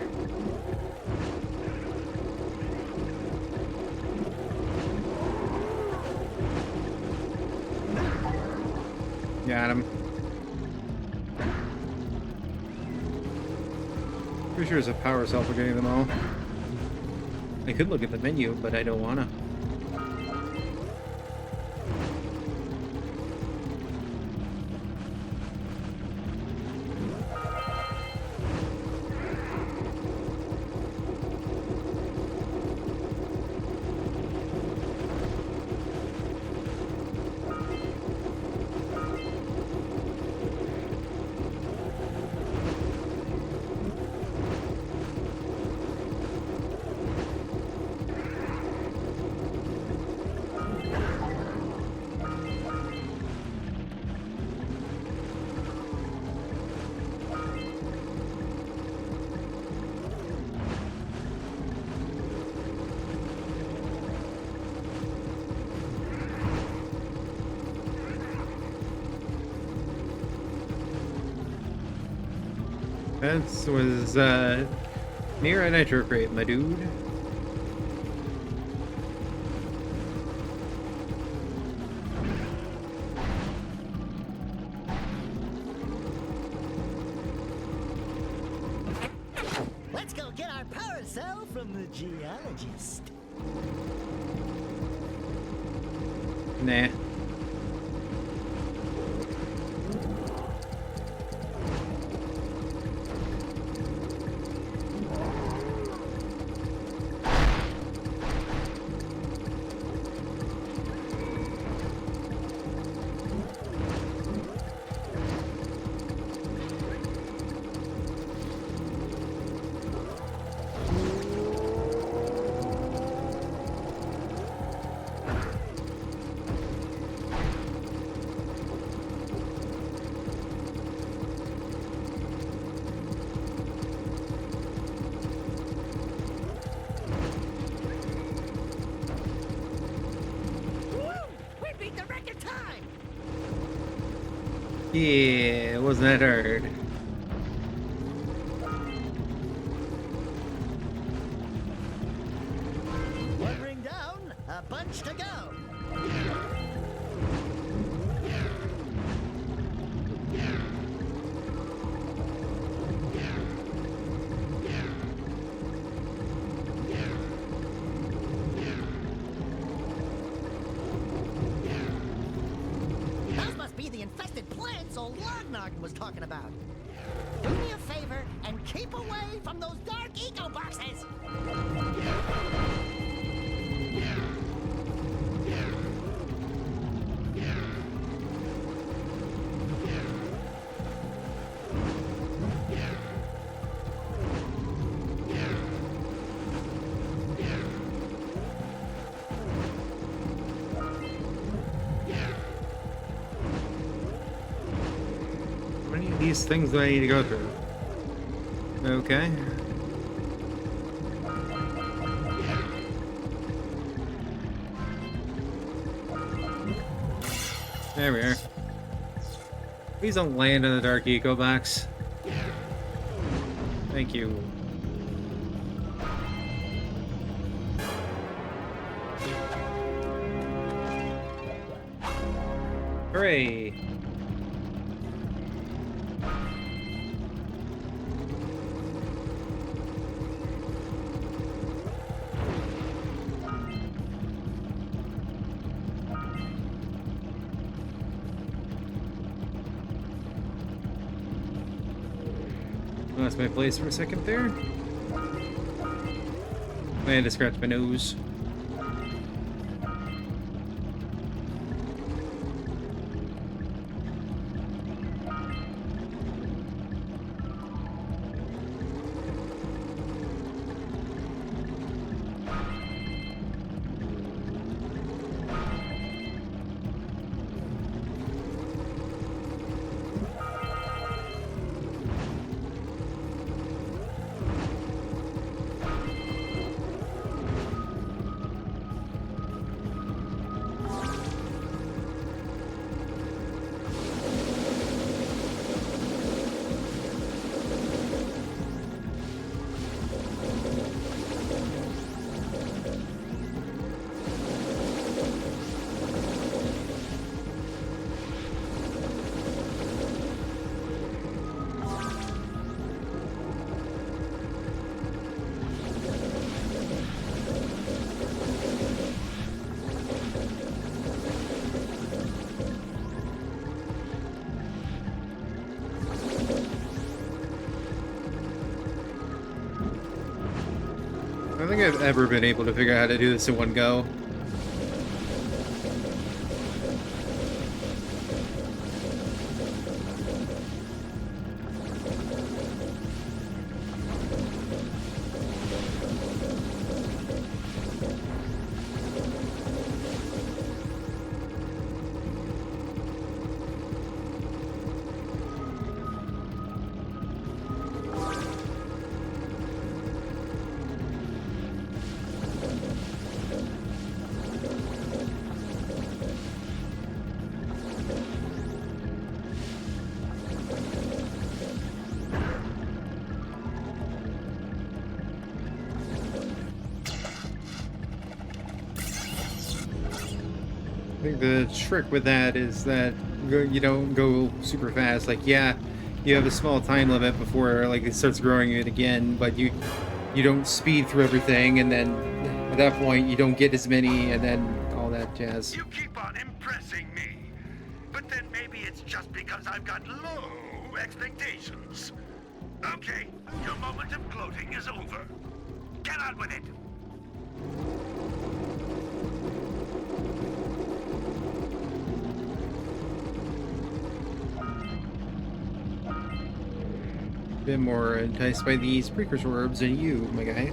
Got him. Pretty sure there's a power cell for getting them all. I could look at the menu, but I don't wanna. That was near a nitro crate, my dude. Let's go get our power cell from the geologist. Nah. Yeah, it wasn't that hard. One ring down, a bunch to go. Those must be the infested plants old Lognoggin was talking about. Do me a favor and keep away from those dark eco boxes. How many of these things do I need to go through? Okay. There we are. Please don't land in the dark eco box. Thank you. Hooray! Lost my place for a second there. I had to scratch my nose. I don't think I've ever been able to figure out how to do this in one go. I think the trick with that is that you don't go super fast. Like, yeah, you have a small time limit before like it starts growing it again, but you don't speed through everything, and then at that point you don't get as many, and then all that jazz. You keep on impressing me, but then maybe it's just because I've got low expectations. Okay, your moment of gloating is over. Get on with it. Been more enticed by these precursor orbs than you, my guy.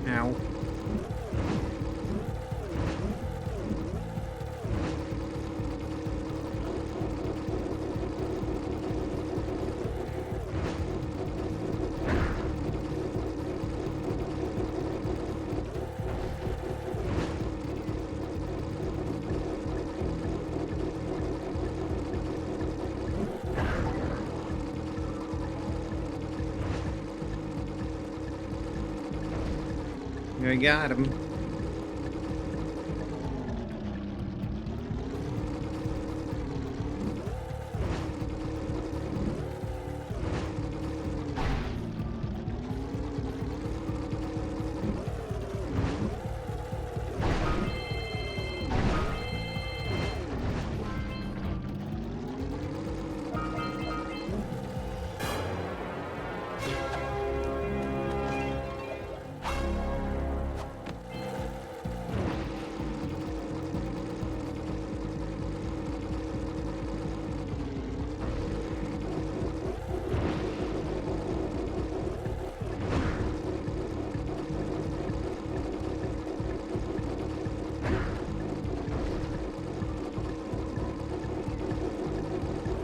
Ow. I got him.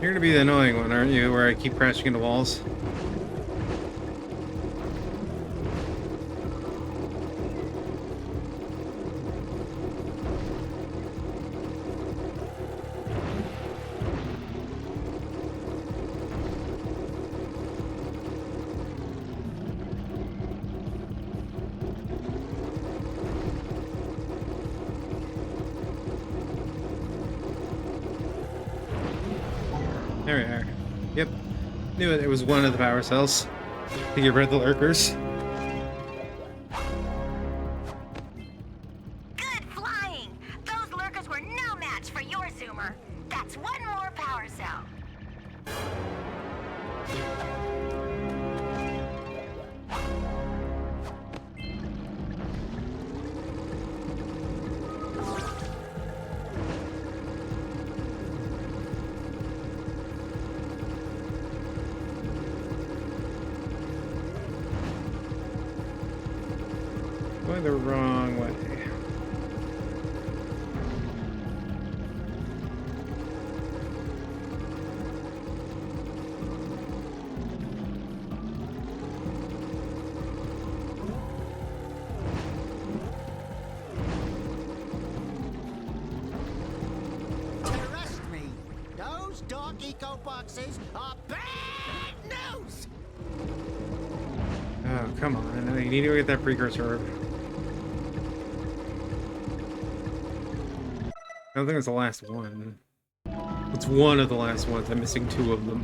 You're gonna be the annoying one, aren't you? Where I keep crashing into walls. There we are. Yep. Knew it. It was one of the power cells to get rid of the lurkers. Good flying! Those lurkers were no match for your zoomer. That's one more power cell. Going the wrong way. Trust me, those dark eco boxes are bad news! come on. I need to get that precursor orb. I don't think it's the last one. It's one of the last ones. I'm missing 2 of them.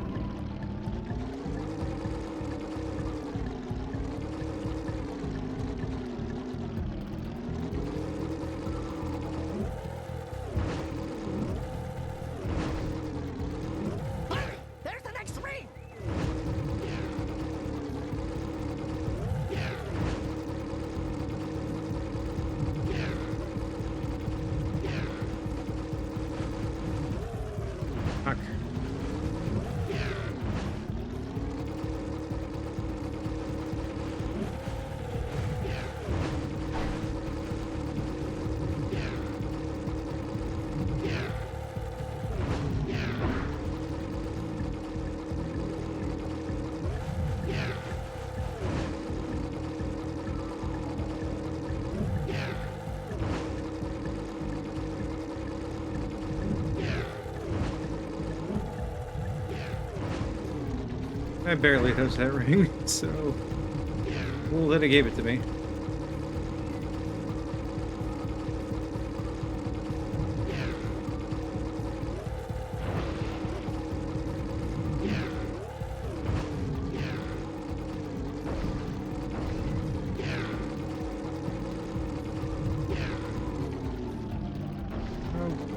There's the next ring! Fuck. I barely touched that ring, so cool that it gave it to me.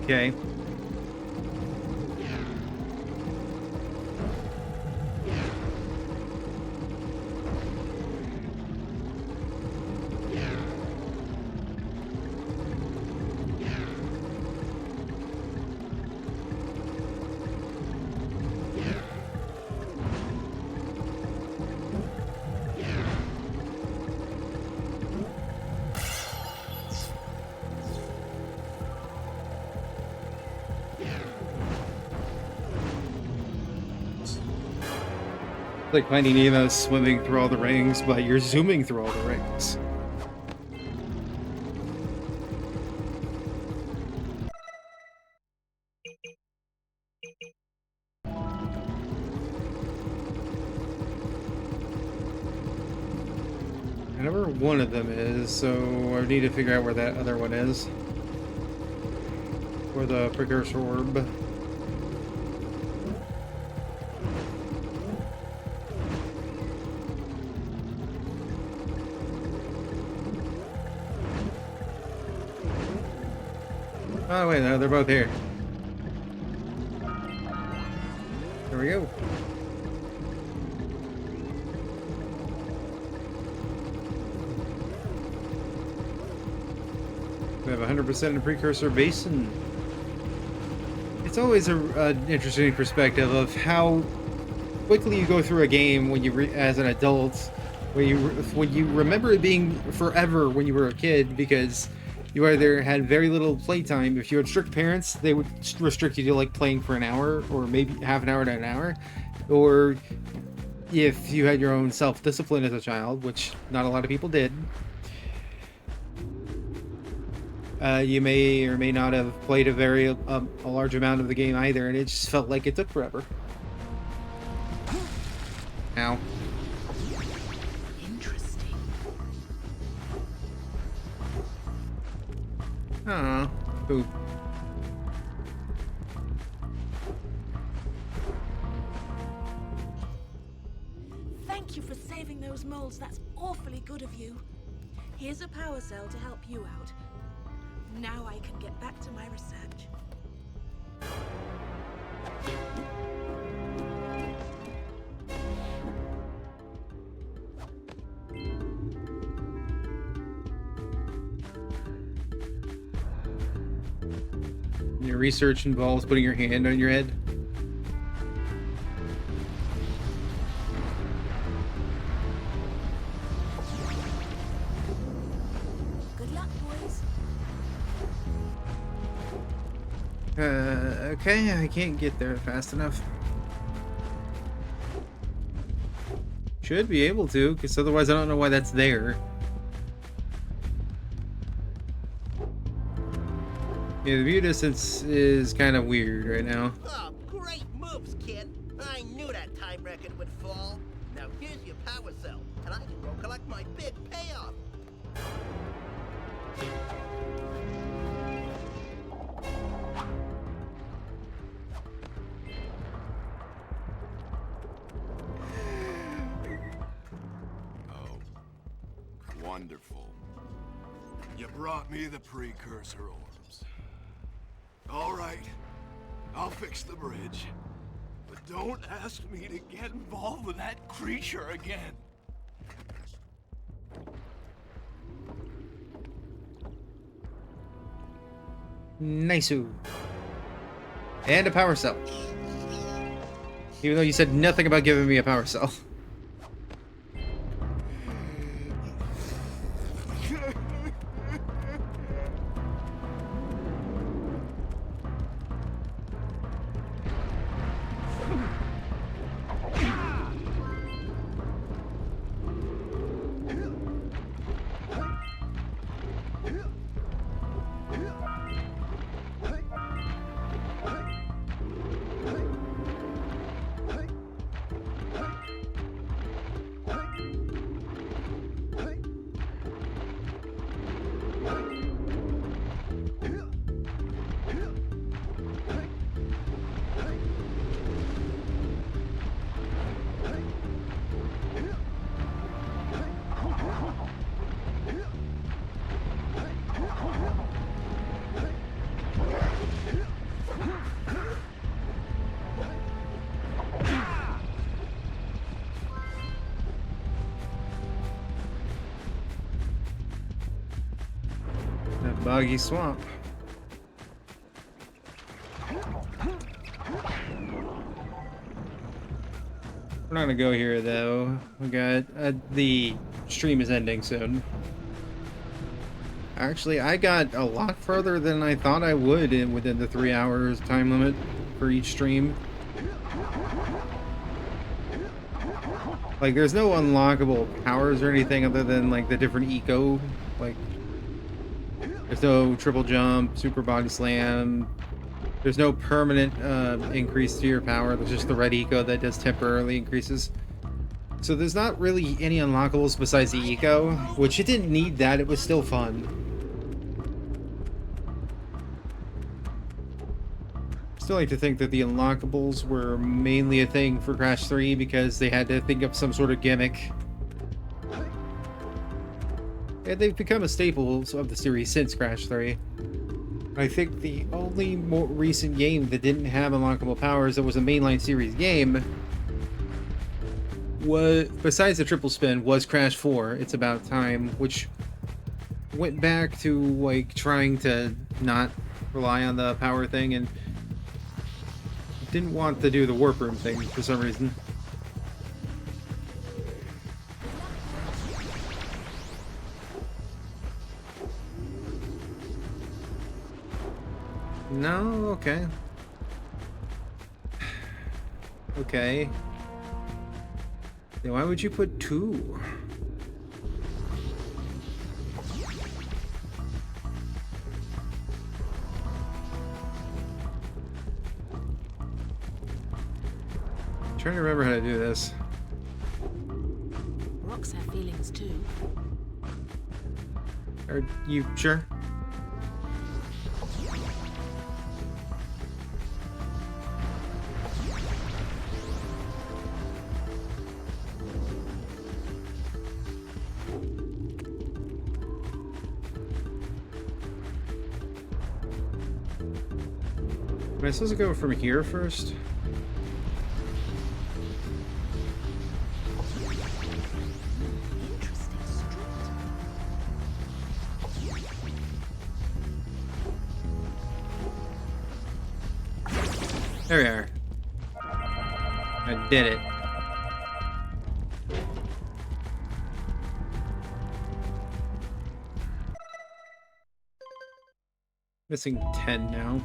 Okay. Like Finding Nemo swimming through all the rings, but you're zooming through all the rings. I know where one of them is, so I need to figure out where that other one is. Where the Precursor orb. Oh wait, no, they're both here. There we go. We have 100% in Precursor Basin. It's always an interesting perspective of how quickly you go through a game when you as an adult, when you remember it being forever when you were a kid, because you either had very little playtime. If you had strict parents, they would restrict you to like playing for an hour or maybe half an hour to an hour. Or if you had your own self-discipline as a child, which not a lot of people did, you may or may not have played a large amount of the game either, and it just felt like it took forever. Ow. Aw, poop. Thank you for saving those moles. That's awfully good of you. Here's a power cell to help you out. Now I can get back to my research. Your research involves putting your hand on your head. Good luck, boys. Okay, I can't get there fast enough. Should be able to, because otherwise I don't know why that's there. Yeah, the view distance is kind of weird right now. Oh, great moves, kid. I knew that time record would fall. Now here's your power cell, and I can go collect my big payoff. Wonderful. You brought me the Precursor orbs. All right, I'll fix the bridge. But don't ask me to get involved with that creature again. Nice-oo. And a power cell. Even though you said nothing about giving me a power cell. That boggy swamp. We're not gonna go here though. We got the stream is ending soon. Actually, I got a lot further than I thought I would within the 3 hours time limit for each stream. Like, there's no unlockable powers or anything other than like the different eco. Like, there's no triple jump, super body slam. There's no permanent increase to your power. There's just the red eco that does temporarily increases. So there's not really any unlockables besides the eco, which it didn't need that. It was still fun. Still like to think that the unlockables were mainly a thing for Crash 3 because they had to think of some sort of gimmick. And they've become a staple of the series since Crash 3. I think the only more recent game that didn't have unlockable powers that was a mainline series game was, besides the triple spin, was Crash 4, It's About Time, which went back to like trying to not rely on the power thing and didn't want to do the warp room thing for some reason. No, okay. Okay. Then why would you put 2? I'm trying to remember how to do this. Rocks have feelings too. Are you sure? Am I supposed to go from here first? There we are. I did it. Missing 10 now.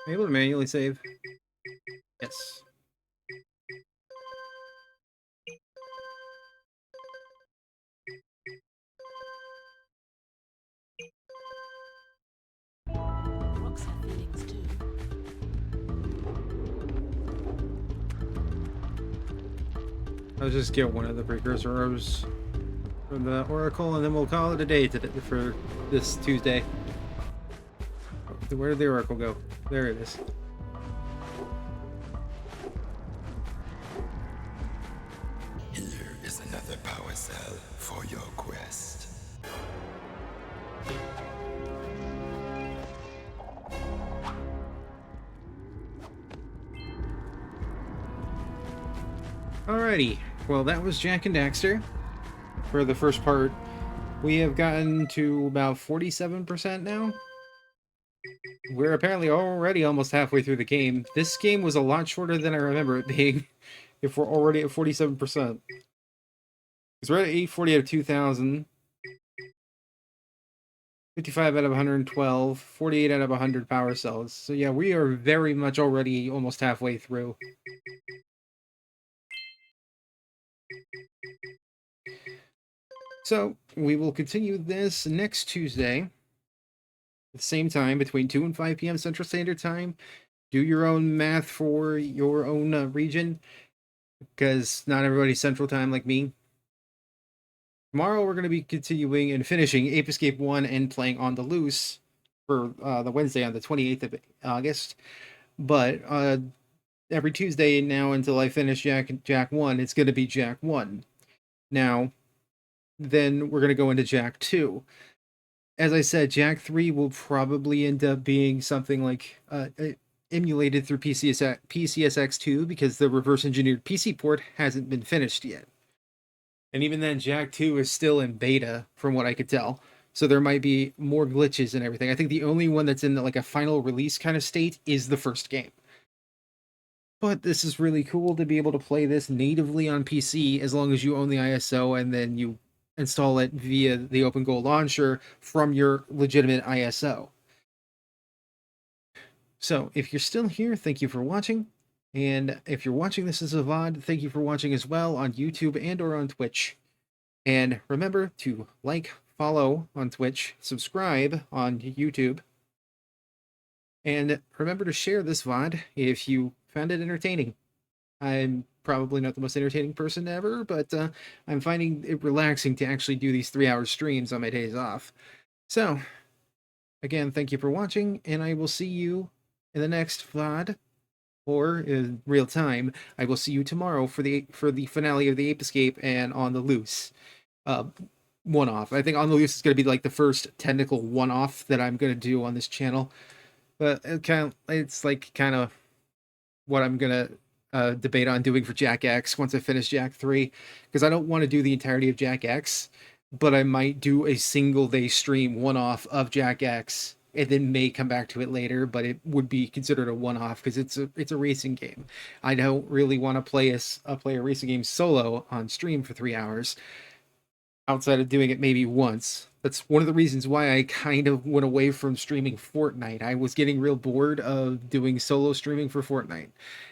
Am I able to manually save? Yes. I'll just get one of the Precursor orbs from the Oracle, and then we'll call it a day for this Tuesday. Where did the Oracle go? There it is. Here is another power cell for your quest. Alrighty, well that was Jak and Daxter for the first part. We have gotten to about 47% now. We're apparently already almost halfway through the game. This game was a lot shorter than I remember it being, if we're already at 47%. Because we're at 840 out of 2,000. 55 out of 112, 48 out of 100 power cells. So yeah, we are very much already almost halfway through. So, we will continue this next Tuesday, at the same time, between 2 and 5 p.m. Central Standard Time. Do your own math for your own region, because not everybody's Central Time like me. Tomorrow we're going to be continuing and finishing Ape Escape 1 and playing On the Loose for the Wednesday on the 28th of August. But every Tuesday now until I finish Jak 1, it's going to be Jak 1. Now, then we're going to go into Jak 2. As I said, Jak 3 will probably end up being something like emulated through PCSX2 because the reverse engineered PC port hasn't been finished yet. And even then, Jak 2 is still in beta, from what I could tell. So there might be more glitches and everything. I think the only one that's in like a final release kind of state is the first game. But this is really cool to be able to play this natively on PC as long as you own the ISO and then you install it via the OpenGOAL launcher from your legitimate ISO. So if you're still here, thank you for watching. And if you're watching this as a VOD, thank you for watching as well on YouTube and or on Twitch. And remember to like, follow on Twitch, subscribe on YouTube. And remember to share this VOD if you found it entertaining. I'm probably not the most entertaining person ever, but I'm finding it relaxing to actually do these 3-hour streams on my days off. So, again, thank you for watching, and I will see you in the next VOD, or in real time. I will see you tomorrow for the finale of the Ape Escape and On the Loose. One-off. I think On the Loose is going to be like the first technical one-off that I'm going to do on this channel. But it's like kind of what I'm going to debate on doing for Jak X once I finish Jak 3, because I don't want to do the entirety of Jak X, but I might do a single day stream one-off of Jak X and then may come back to it later, but it would be considered a one-off because it's a racing game. I don't really want to play a racing game solo on stream for 3 hours outside of doing it maybe once. That's one of the reasons why I kind of went away from streaming Fortnite. I was getting real bored of doing solo streaming for Fortnite.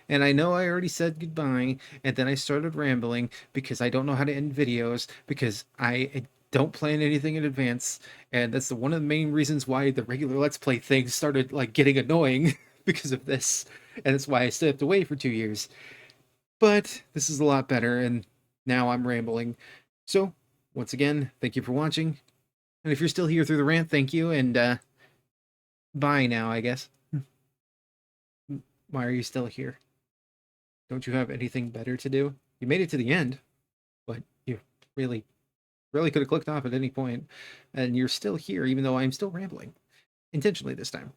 And I know I already said goodbye, and then I started rambling because I don't know how to end videos, because I don't plan anything in advance, and that's one of the main reasons why the regular Let's Play things started like getting annoying because of this, and that's why I stepped away for 2 years. But this is a lot better, and now I'm rambling. So, once again, thank you for watching. And if you're still here through the rant, thank you, and bye now, I guess. Why are you still here? Don't you have anything better to do? You made it to the end, but you really could have clicked off at any point, and you're still here, even though I'm still rambling. Intentionally this time.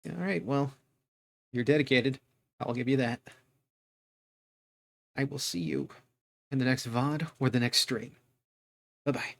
Alright, well, you're dedicated. I'll give you that. I will see you in the next VOD or the next stream. Bye-bye.